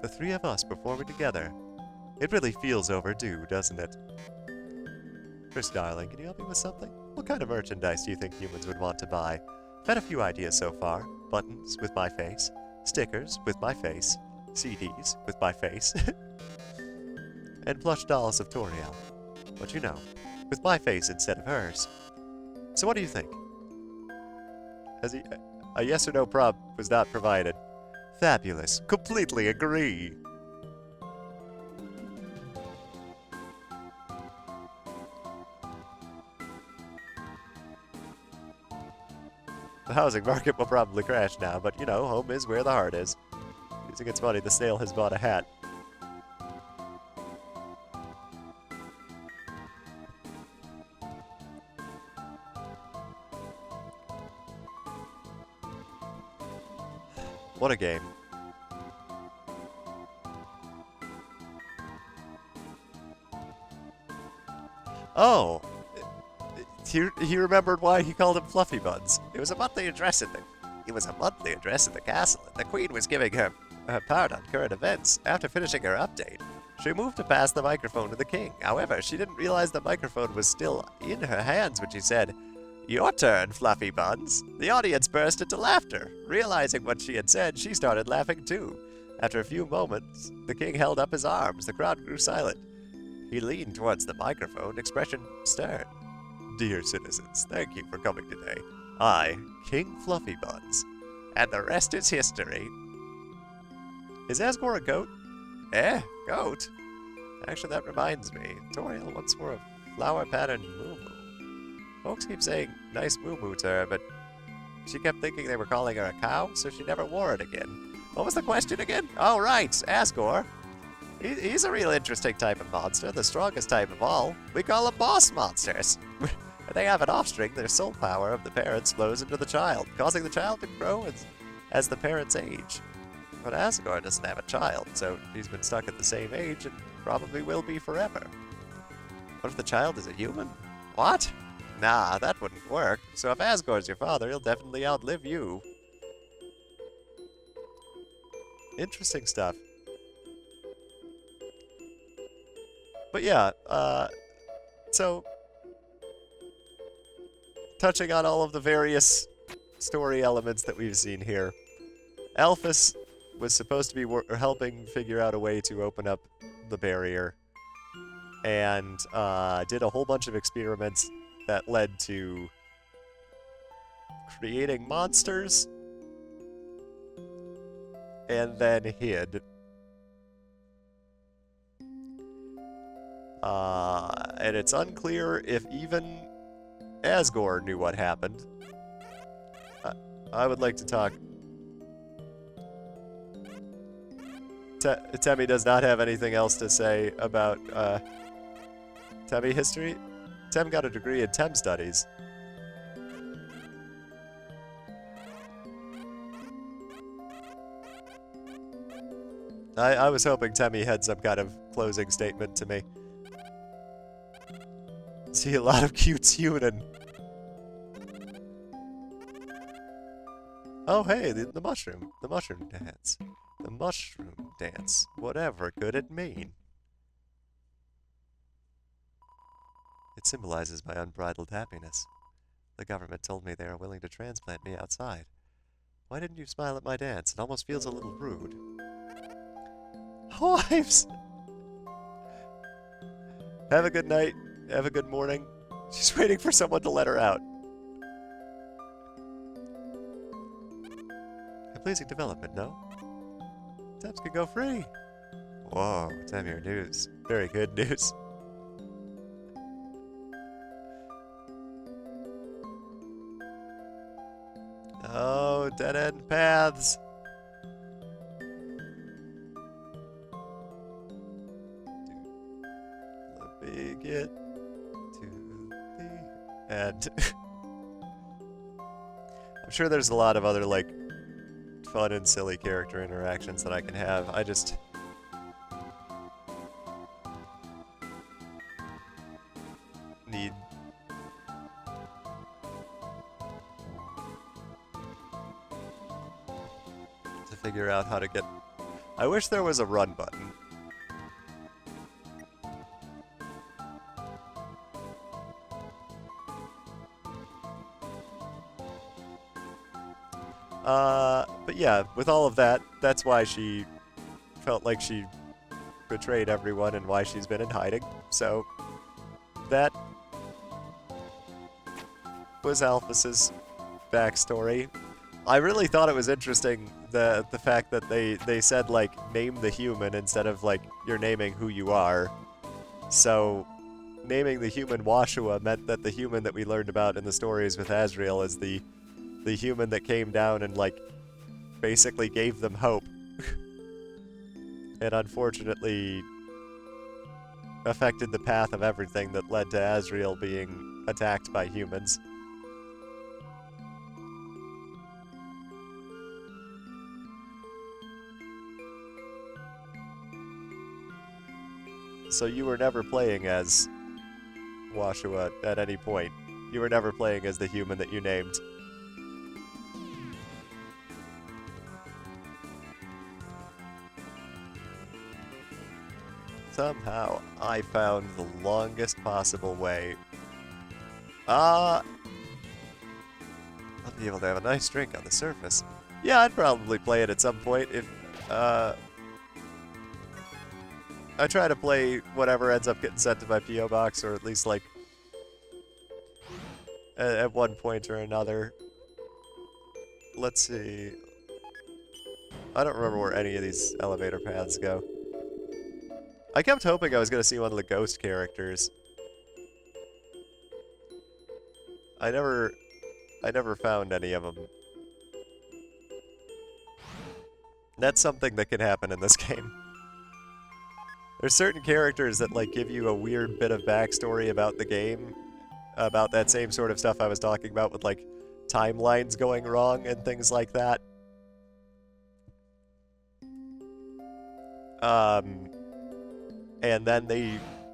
The three of us performing together. It really feels overdue, doesn't it? Chris, darling, can you help me with something? What kind of merchandise do you think humans would want to buy? I've had a few ideas so far. Buttons with my face, stickers with my face, CDs with my face, and plush dolls of Toriel. But you know, with my face instead of hers. So what do you think? A yes or no prompt was not provided. Fabulous. Completely agree. The housing market will probably crash now, but you know, home is where the heart is. Using its money, the snail has bought a hat. What a game. Oh! He remembered why he called him Fluffy Buns. It was a monthly address in the castle, and the Queen was giving her part on current events. After finishing her update, she moved to pass the microphone to the king. However, she didn't realize the microphone was still in her hands when she said, "Your turn, Fluffy Buns." The audience burst into laughter. Realizing what she had said, she started laughing too. After a few moments, the king held up his arms. The crowd grew silent. He leaned towards the microphone, expression stern. Dear citizens, thank you for coming today. I, King Fluffy Buns, and the rest is history. Is Asgore a goat? Goat? Actually, that reminds me. Toriel once wore a flower-patterned moo-moo. Folks keep saying nice moo-moo to her, but she kept thinking they were calling her a cow, so she never wore it again. What was the question again? Oh, right, Asgore. He's a real interesting type of monster, the strongest type of all. We call them boss monsters. When they have an offspring, their soul power of the parents flows into the child, causing the child to grow as the parents age. But Asgore doesn't have a child, so he's been stuck at the same age and probably will be forever. What if the child is a human? What? Nah, that wouldn't work. So if Asgore's your father, he'll definitely outlive you. Interesting stuff. But yeah, so touching on all of the various story elements that we've seen here, Alphys was supposed to be helping figure out a way to open up the barrier, and did a whole bunch of experiments that led to creating monsters, and then hid. And it's unclear if even Asgore knew what happened. I would like to talk. Temmie does not have anything else to say about Temmie history. Tem got a degree in Tem studies. I was hoping Temmie had some kind of closing statement to me. See a lot of cute human. Oh hey, the mushroom. The mushroom dance. The mushroom dance. Whatever could it mean? It symbolizes my unbridled happiness. The government told me they are willing to transplant me outside. Why didn't you smile at my dance? It almost feels a little rude. Wives! Have a good night. Have a good morning. She's waiting for someone to let her out. A pleasing development, no? Taps could go free. Whoa, time your news. Very good news. Oh, dead-end paths. Let me get to the end. I'm sure there's a lot of other, like, fun and silly character interactions that I can have. I just... need... to figure out how to get... I wish there was a run button. But yeah, with all of that, that's why she felt like she betrayed everyone and why she's been in hiding. So, that was Alphys's backstory. I really thought it was interesting, the fact that they said, like, name the human instead of, like, you're naming who you are. So, naming the human Washua meant that the human that we learned about in the stories with Asriel is the human that came down and, like, basically gave them hope. And unfortunately affected the path of everything that led to Asriel being attacked by humans. So you were never playing as Washua at any point. You were never playing as the human that you named. Somehow, I found the longest possible way. I'll be able to have a nice drink on the surface. Yeah, I'd probably play it at some point if, I try to play whatever ends up getting sent to my P.O. box, or at least, like, at one point or another. Let's see. I don't remember where any of these elevator paths go. I kept hoping I was going to see one of the ghost characters. I never found any of them. That's something that can happen in this game. There's certain characters that, like, give you a weird bit of backstory about the game, about that same sort of stuff I was talking about with, like, timelines going wrong and things like that. And then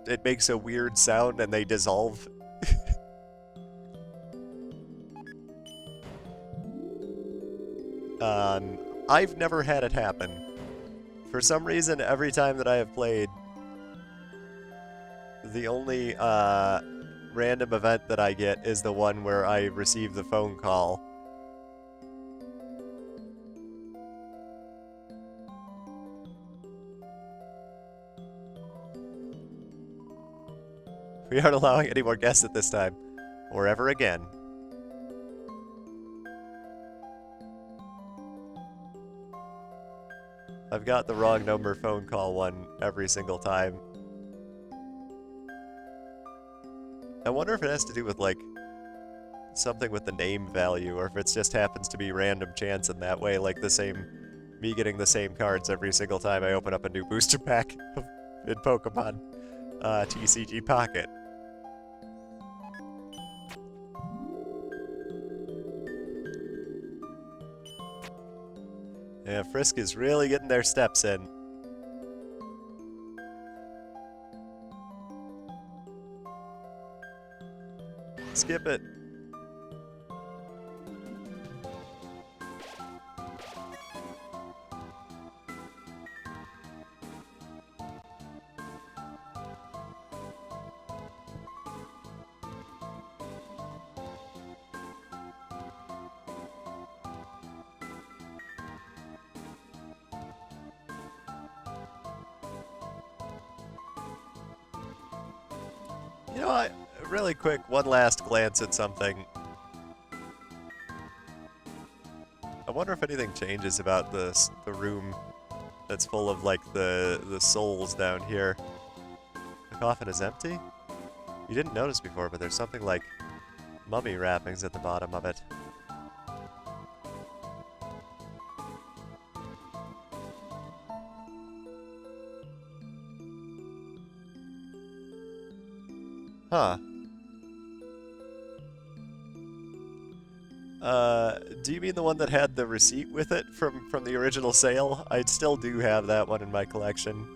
it makes a weird sound and they dissolve. I've never had it happen. For some reason, every time that I have played, the only random event that I get is the one where I receive the phone call. We aren't allowing any more guests at this time, or ever again. I've got the wrong number phone call one every single time. I wonder if it has to do with, like, something with the name value, or if it just happens to be random chance in that way, like me getting the same cards every single time I open up a new booster pack in Pokemon TCG Pocket. Yeah, Frisk is really getting their steps in. Skip it. You know what? Really quick, one last glance at something. I wonder if anything changes about the room that's full of, like, the souls down here. The coffin is empty? You didn't notice before, but there's something like mummy wrappings at the bottom of it. Huh. Do you mean the one that had the receipt with it from the original sale? I still do have that one in my collection.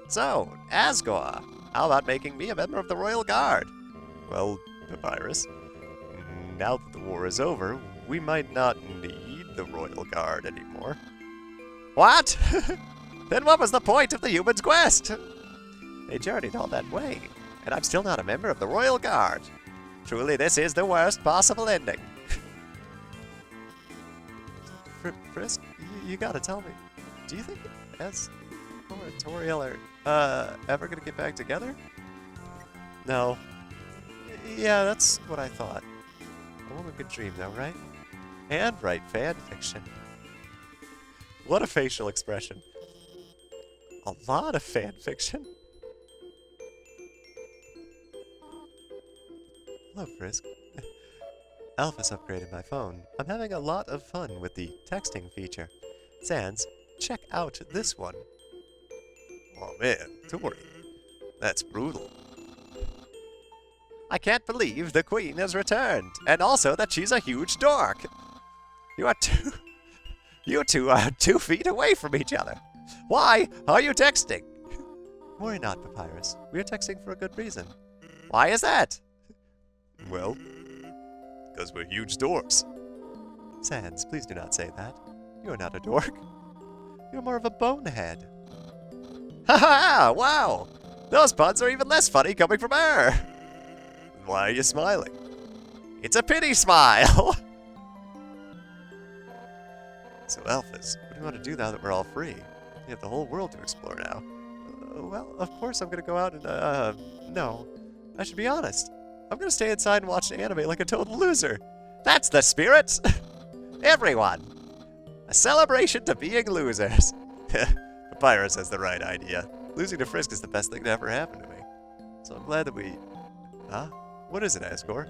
So, Asgore, how about making me a member of the Royal Guard? Well, Papyrus, now that the war is over, we might not need the Royal Guard anymore. What? Then what was the point of the human's quest? They journeyed all that way, and I'm still not a member of the Royal Guard. Truly, this is the worst possible ending. Frisk, you gotta tell me, do you think Asgore and Toriel are ever gonna get back together? No. Yeah, that's what I thought. A woman could dream, though, right? And write fan fiction. What a facial expression. A lot of fan fiction. Hello, Frisk. Alphys upgraded my phone. I'm having a lot of fun with the texting feature. Sans, check out this one. Oh man, Tori. That's brutal. I can't believe the Queen has returned, and also that she's a huge dork. You two are 2 feet away from each other. Why are you texting? Worry not, Papyrus. We are texting for a good reason. Why is that? Well, because we're huge dorks. Sans, please do not say that. You're not a dork. You're more of a bonehead. Ha ha! Wow! Those puns are even less funny coming from her! Why are you smiling? It's a pity smile! So, Alphys, what do you want to do now that we're all free? You have the whole world to explore now. Well, of course I'm gonna go out and, no. I should be honest. I'm gonna stay inside and watch an anime like a total loser. That's the spirit! Everyone! A celebration to being losers. Papyrus has the right idea. Losing to Frisk is the best thing to ever happen to me. So I'm glad that we... Huh? What is it, Asgore?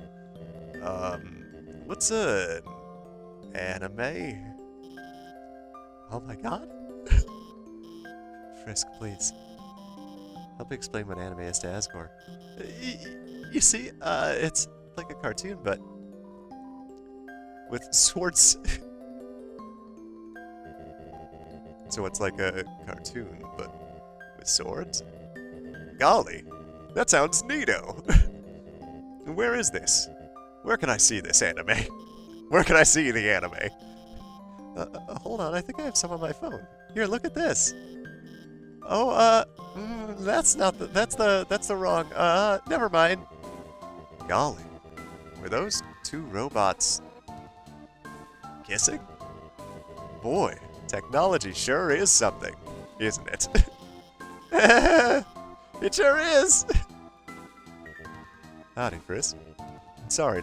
What's an anime? Oh my god? Frisk, please. Help me explain what anime is to Asgore. You see, it's like a cartoon, but with swords. So it's like a cartoon, but with swords? Golly, that sounds neato. Where is this? Where can I see this anime? Where can I see the anime? Hold on, I think I have some on my phone. Here, look at this. Oh, that's not the, that's the wrong, never mind. Golly, were those 2 robots kissing? Boy, technology sure is something, isn't it? It sure is! Howdy, Frisk. Sorry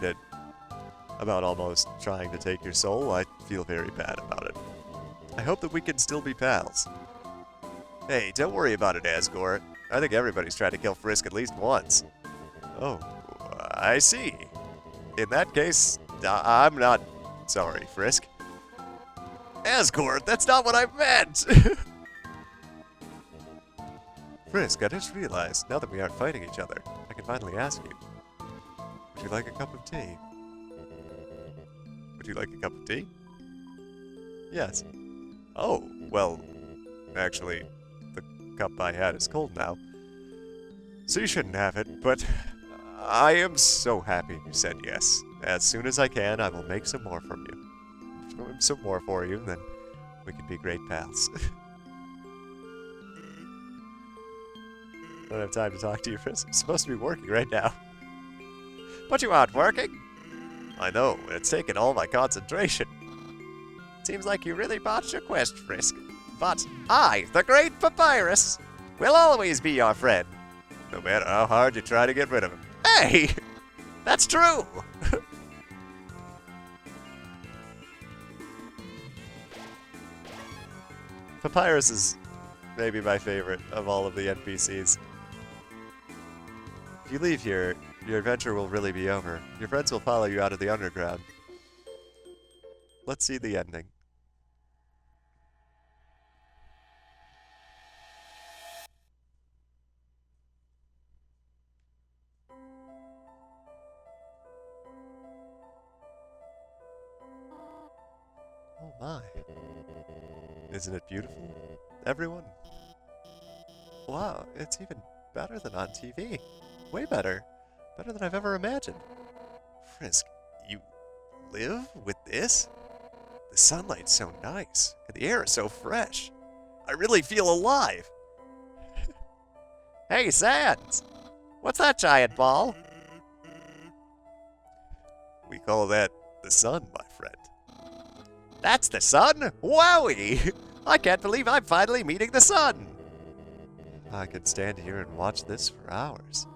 about almost trying to take your soul. I feel very bad about it. I hope that we can still be pals. Hey, don't worry about it, Asgore. I think everybody's tried to kill Frisk at least once. Oh, I see. In that case, I'm not sorry, Frisk. Asgore, that's not what I meant! Frisk, I just realized, now that we aren't fighting each other, I can finally ask you. Would you like a cup of tea? Would you like a cup of tea? Yes. Oh, well, actually, the cup I had is cold now. So you shouldn't have it, but I am so happy you said yes. As soon as I can, I will make some more from you. Some more for you, then we can be great pals. I don't have time to talk to you, Chris. I'm supposed to be working right now. But you aren't working? I know, and it's taken all my concentration. Seems like you really botched your quest, Frisk. But I, the Great Papyrus, will always be your friend, no matter how hard you try to get rid of him. Hey! That's true! Papyrus is maybe my favorite of all of the NPCs. If you leave here, your adventure will really be over. Your friends will follow you out of the underground. Let's see the ending. Oh my. Isn't it beautiful? Everyone? Wow, it's even better than on TV. Way better. Better than I've ever imagined. Frisk, you live with this? The sunlight's so nice, and the air is so fresh. I really feel alive. Hey, Sans! What's that giant ball? We call that the sun, my friend. That's the sun? Wowie! I can't believe I'm finally meeting the sun! I could stand here and watch this for hours.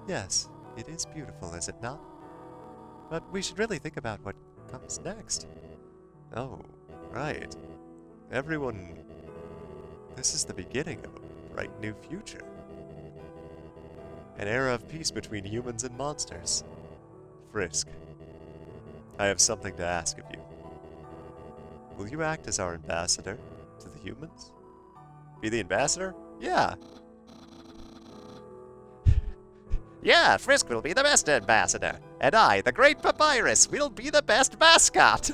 Yes, it is beautiful, is it not? But we should really think about what comes next. Oh, right. Everyone... This is the beginning of a bright new future. An era of peace between humans and monsters. Frisk, I have something to ask of you. Will you act as our ambassador to the humans? Be the ambassador? Yeah. Yeah, Frisk will be the best ambassador. And I, the Great Papyrus, will be the best mascot.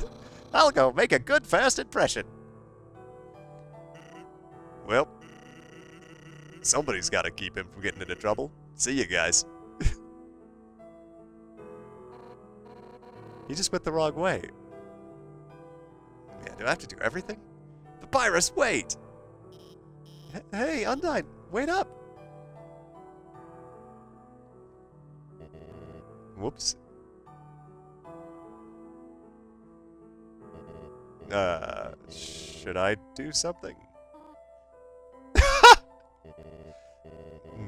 I'll go make a good first impression. Well, somebody's got to keep him from getting into trouble. See you guys. He just went the wrong way. Man, do I have to do everything? Papyrus, wait! Hey, Undyne, wait up! Whoops. Should I do something?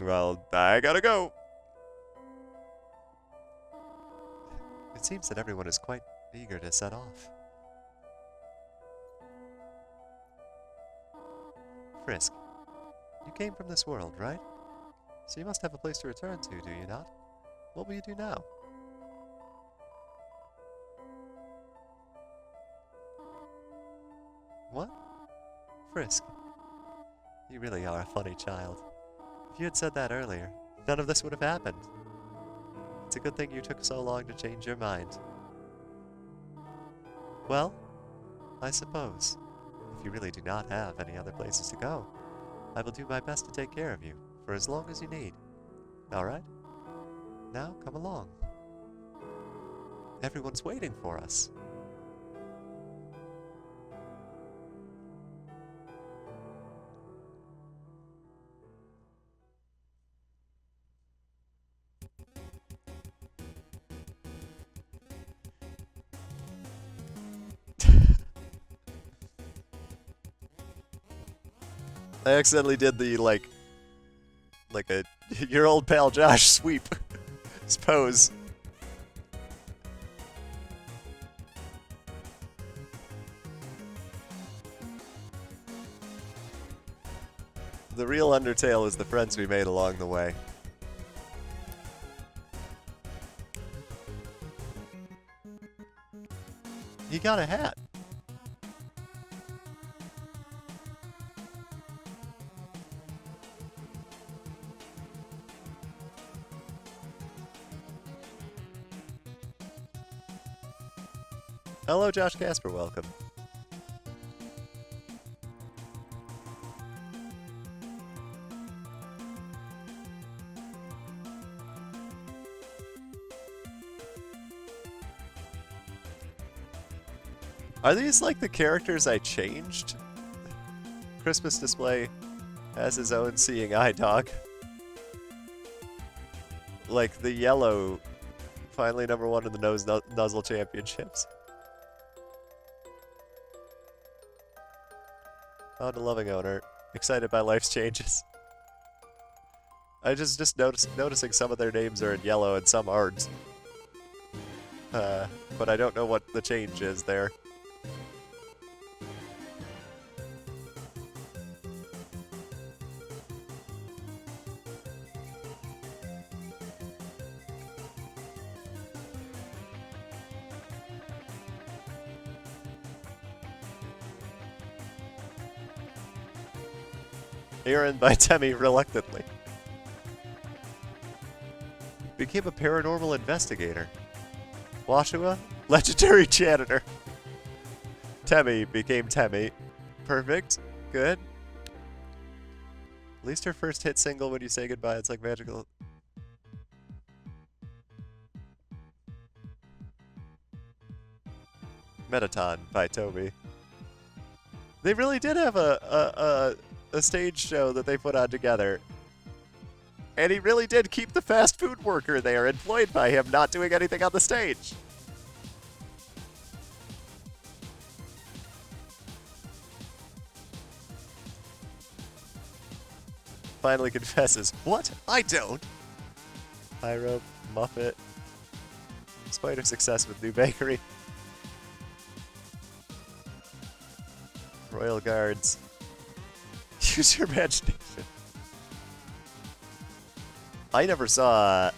Well, I gotta go. It seems that everyone is quite eager to set off. Frisk, you came from this world, right? So you must have a place to return to, do you not? What will you do now? What? Frisk, you really are a funny child. If you had said that earlier, none of this would have happened. It's a good thing you took so long to change your mind. Well, I suppose, if you really do not have any other places to go, I will do my best to take care of you for as long as you need. Alright? Now come along. Everyone's waiting for us. I accidentally did the, like a your old pal Josh sweep pose. The real Undertale is the friends we made along the way. He got a hat. Hello, Josh Casper, welcome. Are these like the characters I changed? Christmas display has his own seeing eye dog. Like the yellow, finally #1 in the Nuzzle Championships. Found a loving owner, excited by life's changes. I just noticing some of their names are in yellow and some aren't. But I don't know what the change is there. Aaron by Temmie reluctantly. Became a paranormal investigator. Washua, legendary janitor. Temmie became Temmie. Perfect. Good. At least her first hit single when you say goodbye, it's like magical. Metaton by Toby. They really did have a stage show that they put on together. And he really did keep the fast food worker there, employed by him, not doing anything on the stage. Finally confesses, what? I don't! Pyro, Muppet. Despite her success with New Bakery. Royal Guards. Use your imagination. I never saw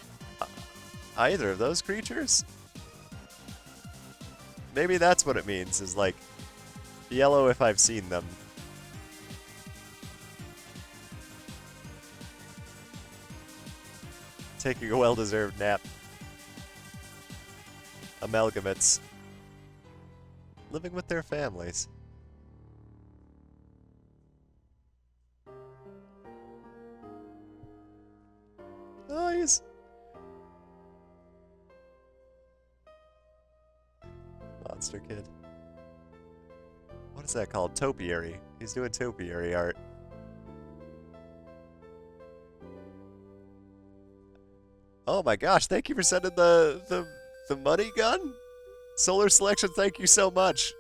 either of those creatures. Maybe that's what it means, is like yellow if I've seen them. Taking a well-deserved nap. Amalgamates. Living with their families. Oh, he's... Monster Kid. What is that called? Topiary. He's doing topiary art. Oh my gosh, thank you for sending the money gun? Solar Selection, thank you so much.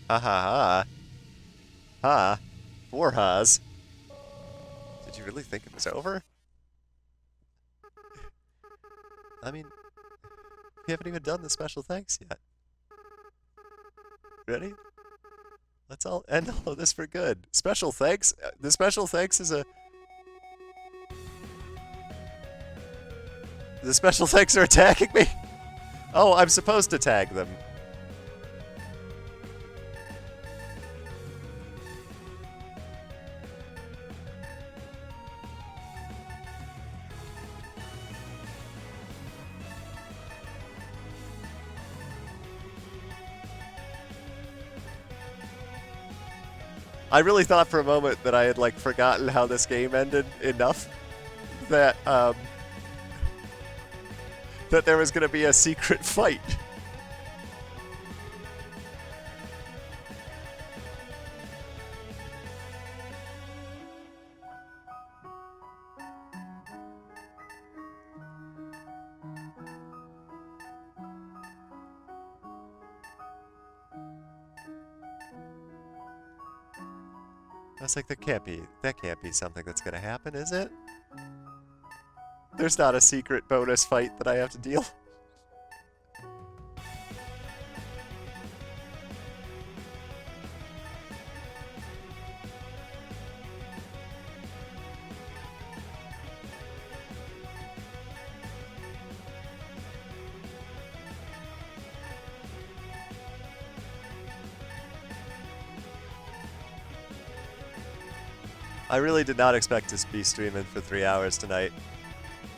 Ha ha ha. Ha. 4 ha's. Did you really think it was over? I mean, we haven't even done the special thanks yet. Ready? Let's all end all of this for good. Special thanks? The special thanks is a... The special thanks are attacking me? Oh, I'm supposed to tag them. I really thought for a moment that I had, like, forgotten how this game ended enough that, that there was gonna be a secret fight. I was like, that can't be something that's gonna happen, is it? There's not a secret bonus fight that I have to deal. I really did not expect to be streaming for 3 hours tonight.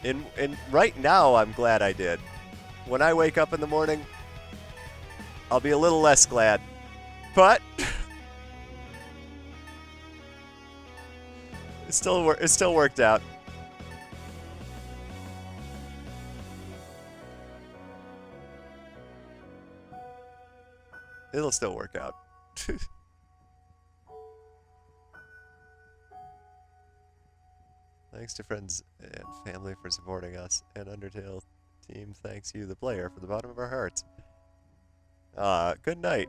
And right now, I'm glad I did. When I wake up in the morning, I'll be a little less glad. But it still worked out. It'll still work out. Thanks to friends and family for supporting us, and Undertale team thanks you, the player, from the bottom of our hearts. Good night.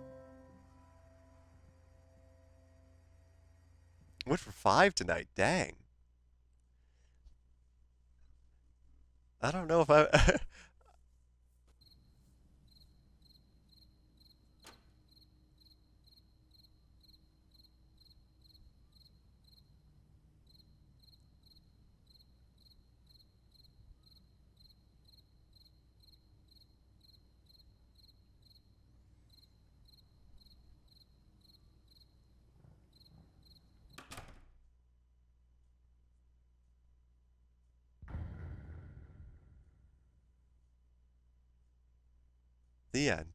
Went for 5 tonight. Dang. I don't know if I. The end.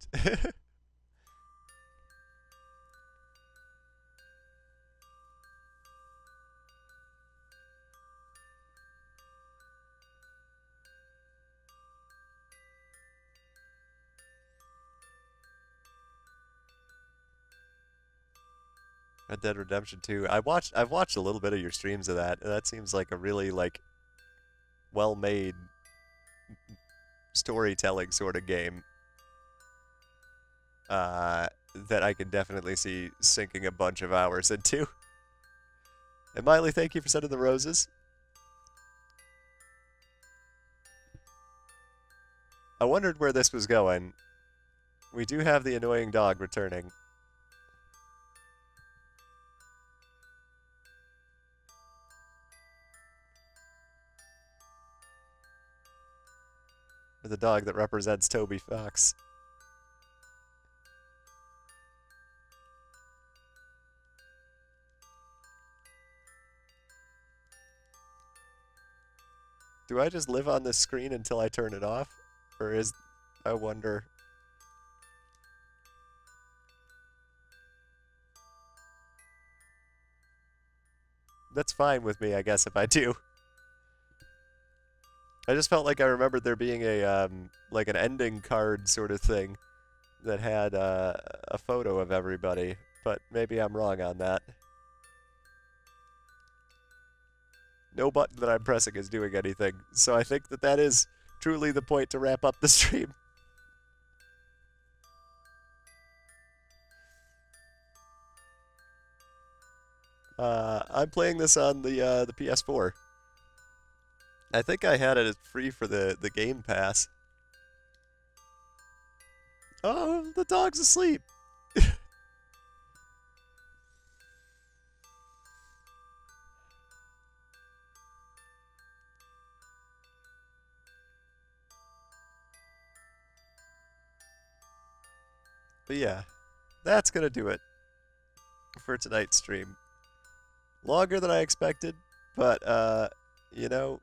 Red Dead Redemption 2. I've watched a little bit of your streams of that, and that seems like a really like well-made storytelling sort of game. That I can definitely see sinking a bunch of hours into. And Miley, thank you for sending the roses. I wondered where this was going. We do have the annoying dog returning. Or the dog that represents Toby Fox. Do I just live on this screen until I turn it off? Or is... I wonder... That's fine with me, I guess, if I do. I just felt like I remembered there being a, like an ending card sort of thing that had a photo of everybody, but maybe I'm wrong on that. No button that I'm pressing is doing anything, so I think that that is truly the point to wrap up the stream. I'm playing this on the PS4. I think I had it as free for the Game Pass. Oh, the dog's asleep. But yeah, that's gonna do it for tonight's stream. Longer than I expected, but you know,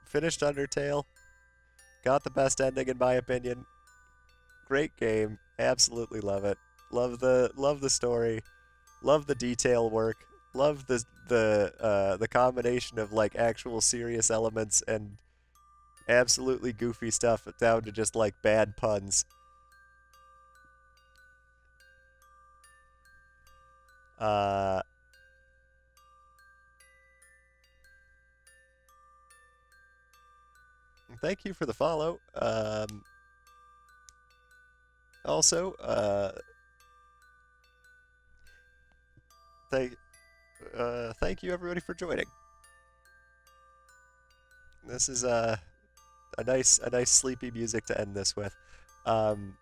finished Undertale, got the best ending in my opinion. Great game, absolutely love it. Love the story, love the detail work, love the combination of like actual serious elements and absolutely goofy stuff down to just like bad puns. Uh, Thank you for the follow. Also, thank thank you everybody for joining. This is a nice sleepy music to end this with. Um,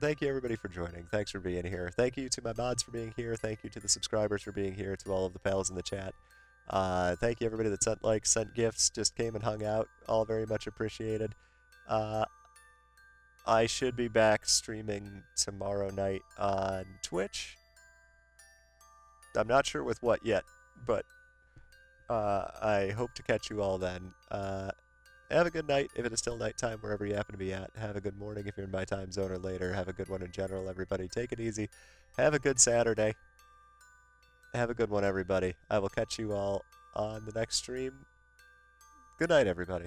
Thank you everybody for joining. Thanks for being here. Thank you to my mods for being here. Thank you to the subscribers for being here. To all of the pals in the chat. Thank you everybody that sent likes, sent gifts, just came and hung out. All very much appreciated. Uh, I should be back streaming tomorrow night on Twitch. I'm not sure with what yet, but I hope to catch you all then. Have a good night if it is still nighttime wherever you happen to be at. Have a good morning if you're in my time zone or later. Have a good one in general, everybody. Take it easy. Have a good Saturday. Have a good one, everybody. I will catch you all on the next stream. Good night, everybody.